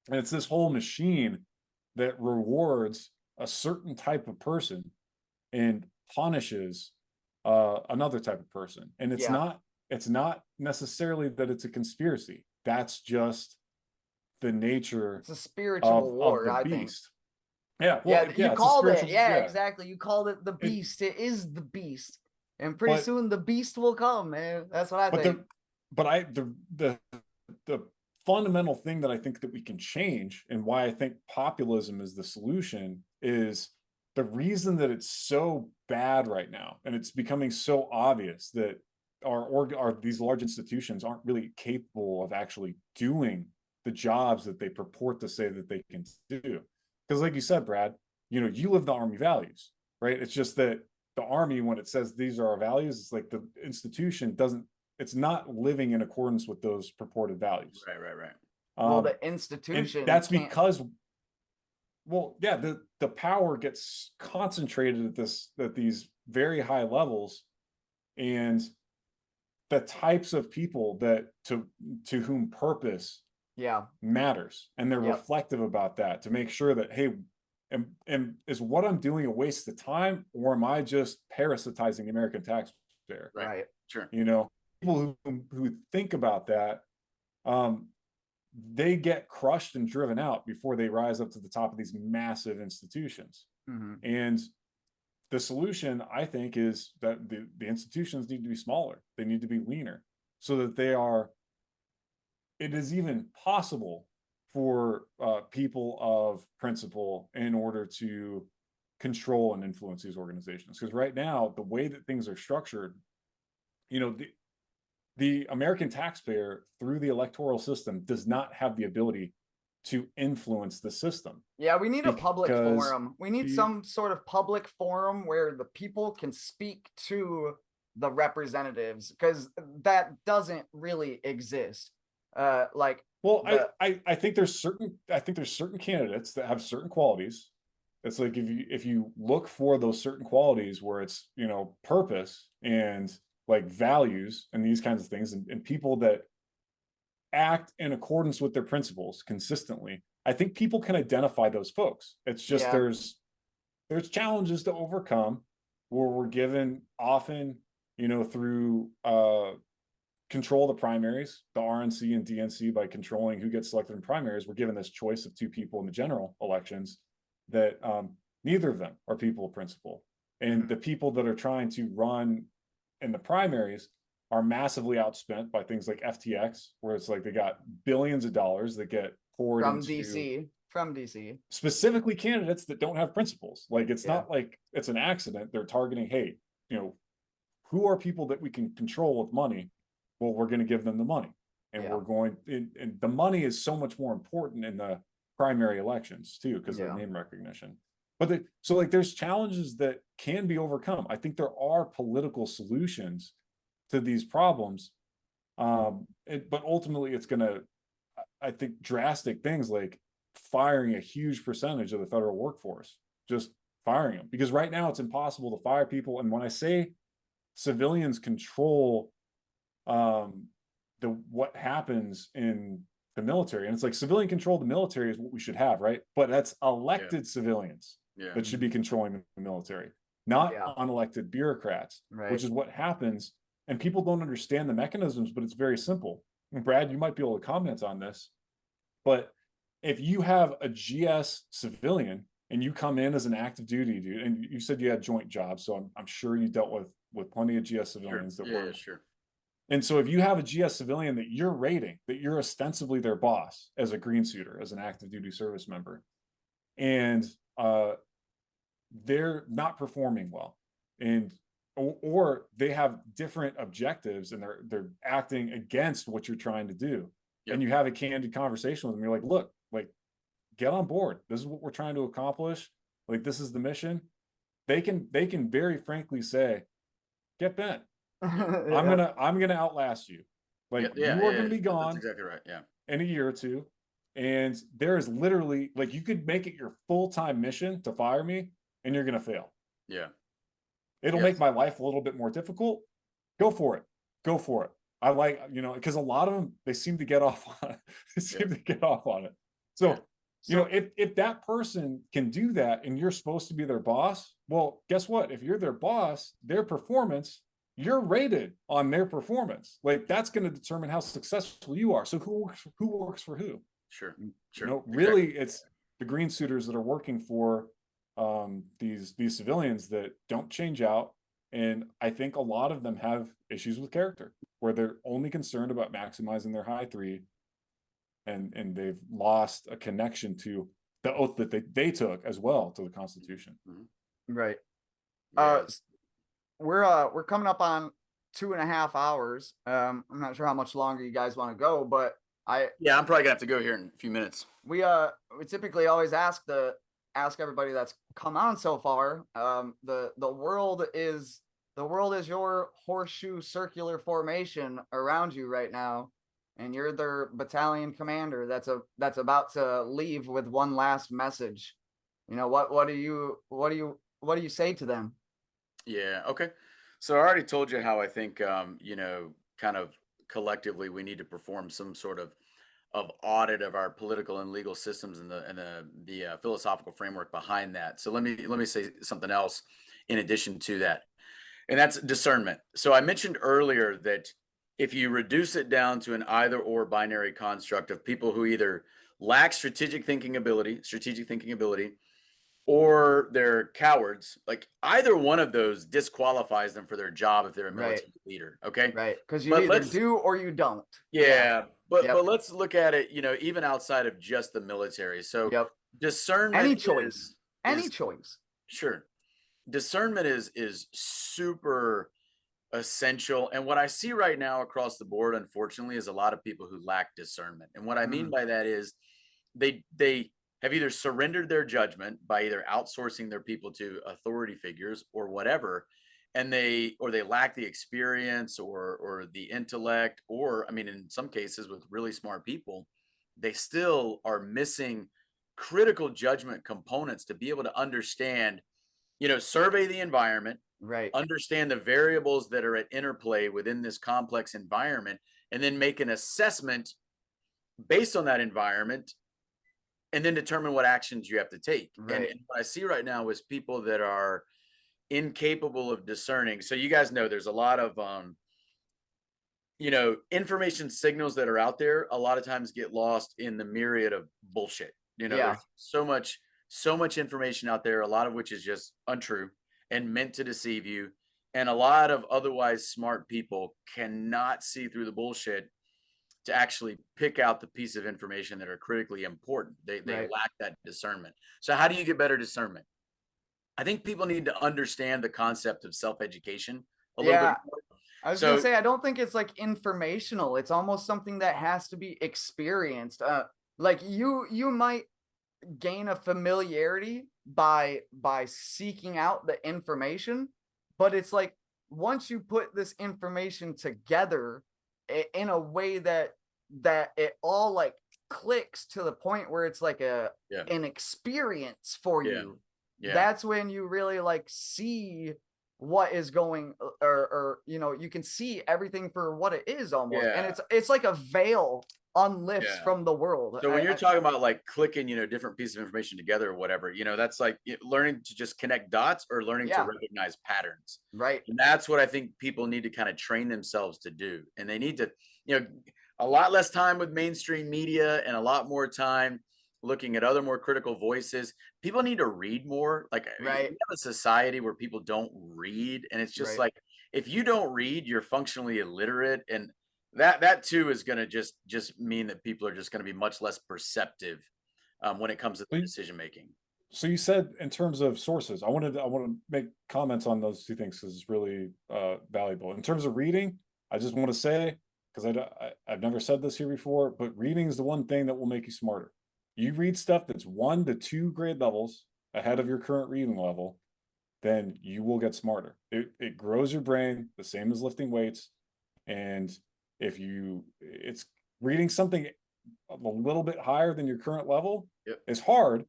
And it's this whole machine that rewards a certain type of person and punishes another type of person. And it's not necessarily that it's a conspiracy. That's just the nature It's a spiritual war, the I beast. think. Yeah, well, You it's a called it. spiritual, Yeah, exactly. You called it the beast. It is the beast, and pretty But- soon the beast will come, man. That's what I think. The fundamental thing that I think that we can change, and why I think populism is the solution, is the reason that it's so bad right now, and it's becoming so obvious that these large institutions aren't really capable of actually doing the jobs that they purport to say that they can do. Because like you said, Brad, you live the Army values, right? It's just that the Army, when it says these are our values, it's like the institution it's not living in accordance with those purported values. Right. Well, the institution, and that's because, well, yeah, the power gets concentrated at these very high levels, and the types of people that to whom purpose matters, and they're reflective about that, to make sure that, hey, and is what I'm doing a waste of time, or am I just parasitizing the American taxpayer? Right. Sure. People who think about that, they get crushed and driven out before they rise up to the top of these massive institutions. And the solution, I think, is that the institutions need to be smaller. They need to be leaner, so that it is even possible for people of principle in order to control and influence these organizations. Because right now, the way that things are structured, the American taxpayer, through the electoral system, does not have the ability to influence the system. Yeah, we need a public forum. We need some sort of public forum where the people can speak to the representatives, because that doesn't really exist. I think there's certain candidates that have certain qualities. It's like, if you look for those certain qualities where it's, purpose and like values and these kinds of things, and people that act in accordance with their principles consistently, I think people can identify those folks. It's just there's challenges to overcome, where we're given often, through control of the primaries, the RNC and DNC, by controlling who gets selected in primaries, we're given this choice of two people in the general elections that neither of them are people of principle. And the people that are trying to run in the primaries are massively outspent by things like FTX, where it's like they got billions of dollars that get poured from DC, specifically candidates that don't have principles. Like, it's not like it's an accident. They're targeting, hey, who are people that we can control with money? Well, we're going to give them the money, and and the money is so much more important in the primary elections too, because of name recognition. But so like, there's challenges that can be overcome. I think there are political solutions to these problems, but ultimately it's going to, I think, drastic things like firing a huge percentage of the federal workforce, just firing them, because right now it's impossible to fire people. And when I say civilians control what happens in the military, and it's like, civilian control of the military is what we should have, right? But that's elected civilians that should be controlling the military, not unelected bureaucrats, which is what happens. And people don't understand the mechanisms, but it's very simple. And Brad, you might be able to comment on this, but if you have a GS civilian and you come in as an active duty dude, and you said you had joint jobs, so I'm sure you dealt with plenty of GS civilians that were. Sure. And so if you have a GS civilian that you're rating, that you're ostensibly their boss as a green suiter, as an active duty service member, and they're not performing well, or they have different objectives, and they're acting against what you're trying to do, and you have a candid conversation with them, you're like, look, like, get on board. This is what we're trying to accomplish. Like, this is the mission. They can very frankly say, get bent. I'm gonna outlast you. Like, you are gonna be gone. That's exactly right. Yeah. In a year or two. And there is literally, like, you could make it your full-time mission to fire me and you're going to fail. Yeah. It'll Yes. make my life a little bit more difficult. Go for it. Go for it. I like, because a lot of them, they seem to get off on it. They seem to get off on it. So, Yeah. if that person can do that and you're supposed to be their boss, well, guess what? If you're their boss, their performance, you're rated on their performance. Like, that's going to determine how successful you are. So who works for who? Sure. Really, it's the green suiters that are working for these civilians that don't change out. And I think a lot of them have issues with character, where they're only concerned about maximizing their high three, and they've lost a connection to the oath that they took as well, to the Constitution. Right. Yeah. We're coming up on 2.5 hours. I'm not sure how much longer you guys want to go, but I'm probably gonna have to go here in a few minutes. we typically always ask everybody that's come on so far. The world is your horseshoe circular formation around you right now, and you're their battalion commander that's about to leave with one last message. What do you say to them? Yeah. Okay. So I already told you how I think, kind of collectively we need to perform some sort of audit of our political and legal systems and the philosophical framework behind that. So let me say something else in addition to that, and that's discernment. So I mentioned earlier that if you reduce it down to an either or binary construct of people who either lack strategic thinking ability, or they're cowards, like either one of those disqualifies them for their job if they're a military leader. Okay. Right. Because you either do or you don't. But let's look at it, even outside of just the military. So discernment, any choice. Sure. Discernment is super essential. And what I see right now across the board, unfortunately, is a lot of people who lack discernment. And what I mean by that is they have either surrendered their judgment by either outsourcing their people to authority figures or whatever, and they lack the experience or the intellect, or, I mean, in some cases with really smart people, they still are missing critical judgment components to be able to understand, survey the environment, understand the variables that are at interplay within this complex environment, and then make an assessment based on that environment, and then determine what actions you have to take. And what I see right now is people that are incapable of discerning. So you guys know there's a lot of information signals that are out there a lot of times get lost in the myriad of bullshit. There's so much information out there, a lot of which is just untrue and meant to deceive you. And a lot of otherwise smart people cannot see through the bullshit to actually pick out the piece of information that are critically important. They lack that discernment. So how do you get better discernment? I think people need to understand the concept of self-education a little bit more. I was gonna say, I don't think it's like informational. It's almost something that has to be experienced. Like you might gain a familiarity by seeking out the information, but it's like once you put this information together in a way that it all like clicks to the point where it's like an experience for you. That's when you really like see what is going, or you can see everything for what it is almost. And it's like a veil unlifts from the world. So when you're talking about like clicking, different pieces of information together or whatever, that's like learning to just connect dots or learning to recognize patterns. Right. And that's what I think people need to kind of train themselves to do. And they need to, a lot less time with mainstream media and a lot more time looking at other more critical voices. People need to read more. Like we have a society where people don't read, and it's just like, if you don't read, you're functionally illiterate. And that too is going to just mean that people are just going to be much less perceptive when it comes to the decision making. So you said in terms of sources, I want to make comments on those two things because it's really valuable. In terms of reading, I just want to say, because I've never said this here before, but reading is the one thing that will make you smarter. You read stuff that's 1 to 2 grade levels ahead of your current reading level, then you will get smarter. It grows your brain the same as lifting weights. And if it's reading something a little bit higher than your current level Yep. is hard.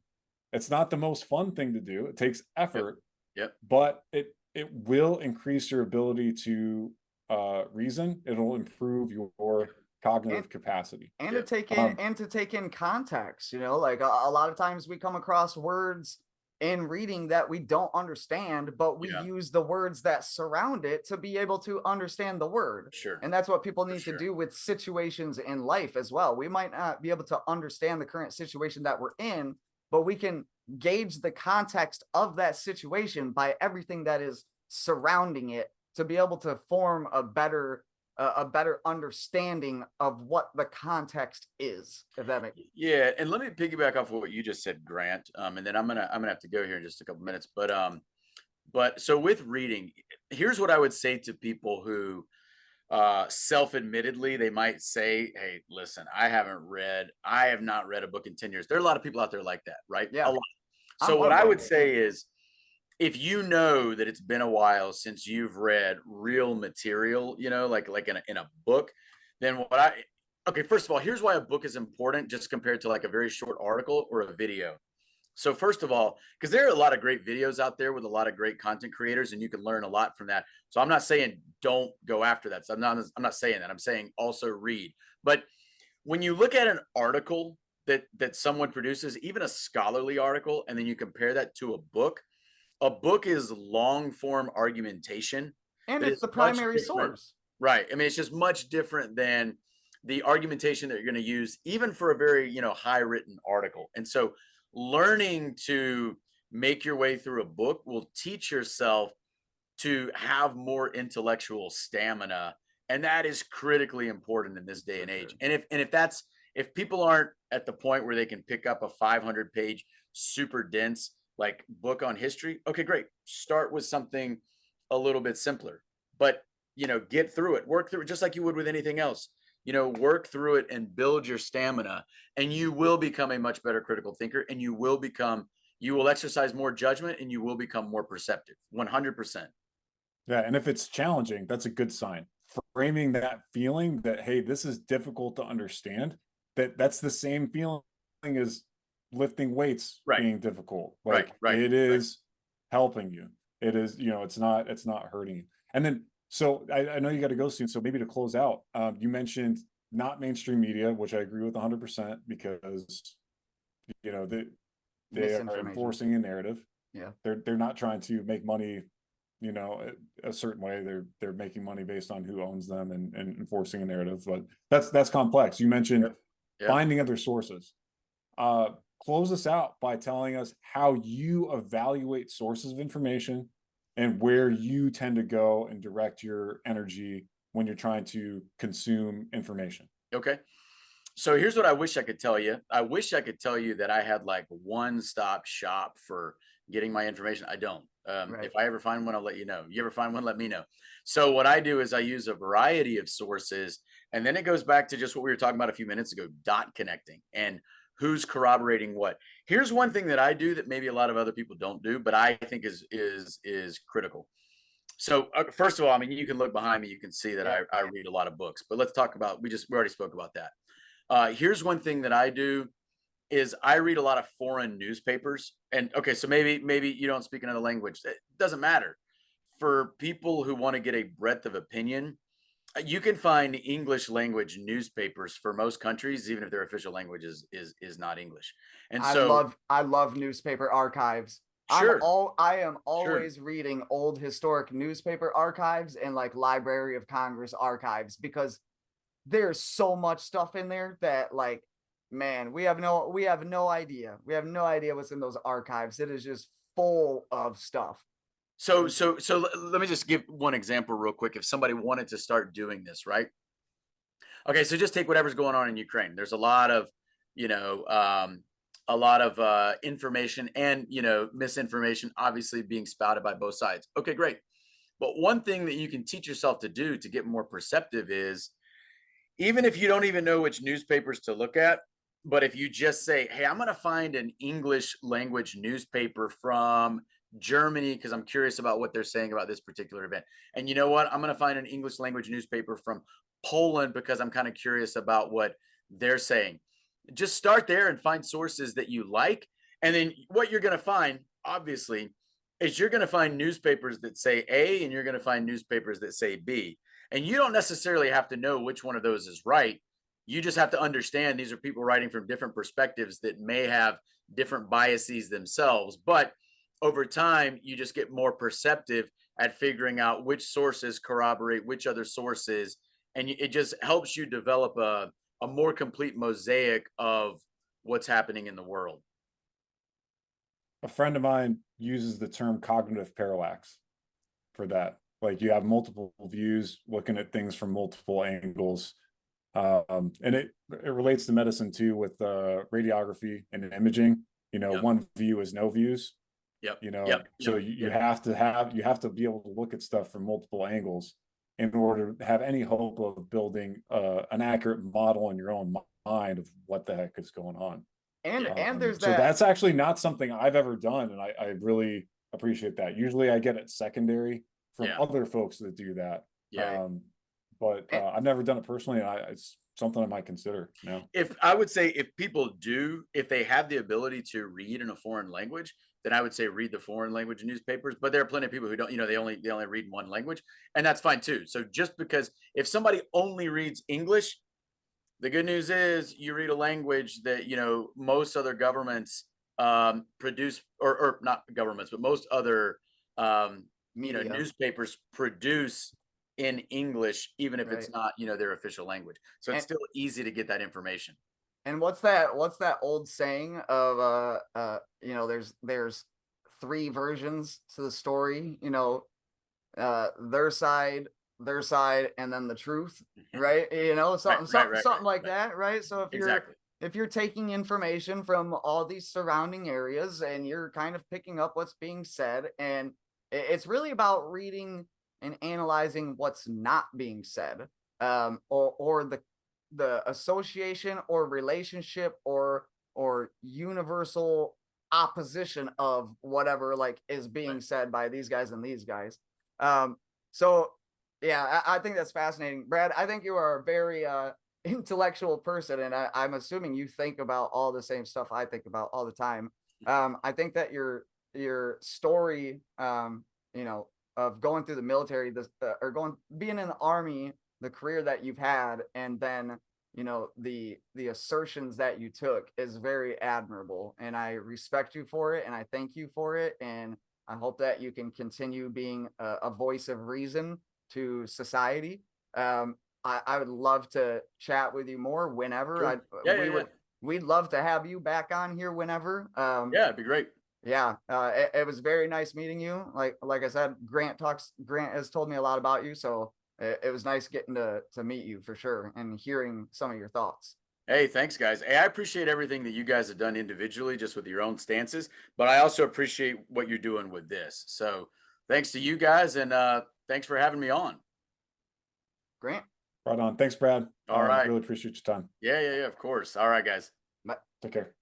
It's not the most fun thing to do. It takes effort. Yep. But it will increase your ability to reason. It'll improve your cognitive capacity. And Yep. to take in context, you know, like a lot of times we come across words in reading that we don't understand, but we use the words that surround it to be able to understand the word. Sure. And that's what people need to do with situations in life as well. We might not be able to understand the current situation that we're in, but we can gauge the context of that situation by everything that is surrounding it to be able to form a better understanding of what the context is, if that makes. Yeah, and let me piggyback off of what you just said, Grant. And then I'm gonna have to go here in just a couple minutes. But so with reading, here's what I would say to people who self-admittedly they might say, hey, listen, I have not read a book in 10 years. There are a lot of people out there like that, right? Yeah. A lot. So what I would say is, if you know that it's been a while since you've read real material, you know, like in a book, then okay, first of all, here's why a book is important just compared to like a very short article or a video. So first of all, because there are a lot of great videos out there with a lot of great content creators, and you can learn a lot from that. So I'm not saying don't go after that. So I'm not saying that. I'm saying also read. But when you look at an article that someone produces, even a scholarly article, and then you compare that to a book is long form argumentation, and it's the primary source, right? I mean, it's just much different than the argumentation that you're going to use even for a very, you know, high written article. And so learning to make your way through a book will teach yourself to have more intellectual stamina, and that is critically important in this day and age. And if people aren't at the point where they can pick up a 500-page super dense like book on history, okay, great, start with something a little bit simpler, but you know, get through it, work through it just like you would with anything else. You know, work through it and build your stamina, and you will become a much better critical thinker, and you will exercise more judgment, and you will become more perceptive. 100%. Yeah, and if it's challenging, that's a good sign. Framing that feeling that, hey, this is difficult to understand, that's the same feeling as lifting weights being difficult. Like it is helping you. It is, you know, it's not hurting you. And then, so I know you got to go soon. So maybe to close out, you mentioned not mainstream media, which I agree with 100%, because, you know, they are enforcing a narrative. Yeah. They're not trying to make money, you know, a certain way. They're making money based on who owns them and enforcing a narrative. But that's complex. You mentioned finding other sources. Close us out by telling us how you evaluate sources of information and where you tend to go and direct your energy when you're trying to consume information. Okay. So here's what I wish I could tell you. I wish I could tell you that I had like one-stop shop for getting my information. I don't. If I ever find one, I'll let you know. You ever find one, let me know. So what I do is I use a variety of sources, and then it goes back to just what we were talking about a few minutes ago, dot connecting and who's corroborating what. Here's one thing that I do that maybe a lot of other people don't do, but I think is critical. So first of all, I mean, you can look behind me, you can see that I read a lot of books, but let's talk about, we already spoke about that. Here's one thing that I do is I read a lot of foreign newspapers. And okay, so maybe you don't speak another language. It doesn't matter. For people who want to get a breadth of opinion, you can find English language newspapers for most countries, even if their official language is not English. And so I love newspaper archives. Sure. I am always reading old historic newspaper archives and like Library of Congress archives, because there's so much stuff in there that, like, man, we have no idea. We have no idea what's in those archives. It is just full of stuff. So let me just give one example real quick. If somebody wanted to start doing this, right? Okay, so just take whatever's going on in Ukraine. There's a lot of, you know, information and, you know, misinformation obviously being spouted by both sides. Okay, great. But one thing that you can teach yourself to do to get more perceptive is, even if you don't even know which newspapers to look at, but if you just say, hey, I'm going to find an English language newspaper from Germany because I'm curious about what they're saying about this particular event. And you know what? I'm going to find an English language newspaper from Poland because I'm kind of curious about what they're saying. Just start there and find sources that you like. And then what you're going to find, obviously, is you're going to find newspapers that say A and you're going to find newspapers that say B. And you don't necessarily have to know which one of those is right. You just have to understand these are people writing from different perspectives that may have different biases themselves. But over time, you just get more perceptive at figuring out which sources corroborate which other sources. And it just helps you develop a more complete mosaic of what's happening in the world. A friend of mine uses the term cognitive parallax for that. Like you have multiple views looking at things from multiple angles. And it relates to medicine too, with radiography and imaging. You know, Yep. one view is no views. Yep. You know, Yep. so Yep. you have to be able to look at stuff from multiple angles in order to have any hope of building an accurate model in your own mind of what the heck is going on. And there's So that. that's actually not something I've ever done, and I really appreciate that. Usually I get it secondary from Yeah. other folks that do that. Yeah. But And- I've never done it personally, and it's something I might consider. You know, If I would say if people do, if they have the ability to read in a foreign language, then I would say read the foreign language newspapers. But there are plenty of people who don't, you know, they only read in one language, and that's fine too. So just because if somebody only reads English, the good news is you read a language that, you know, most other governments produce, or not governments, but most other you know, Media. newspapers produce in English, even if it's Right. not, you know, their official language. So it's And- still easy to get that information. And what's that old saying of you know, there's three versions to the story, you know, their side, and then the truth, right? You know, something like that, right? So Exactly. if you're taking information from all these surrounding areas and you're kind of picking up what's being said, and it's really about reading and analyzing what's not being said, or the association or relationship or universal opposition of whatever like is being said by these guys and these guys. So yeah, I think that's fascinating. Brad, I think you are a very intellectual person, and I'm assuming you think about all the same stuff I think about all the time. I think that your story, you know, of going through the military, or being in the army, the career that you've had, and then, you know, the assertions that you took is very admirable, and I respect you for it, and I thank you for it, and I hope that you can continue being a voice of reason to society. I would love to chat with you more whenever. Sure. We'd love to have you back on here whenever. Yeah, it'd be great. Yeah, it was very nice meeting you. Like I said, Grant has told me a lot about you, so it was nice getting to meet you for sure and hearing some of your thoughts. Hey, thanks, guys. Hey, I appreciate everything that you guys have done individually, just with your own stances, but I also appreciate what you're doing with this. So thanks to you guys, and thanks for having me on. Grant. right on. Thanks, Brad. All right. Really appreciate your time. Yeah, of course. All right, guys. Take care.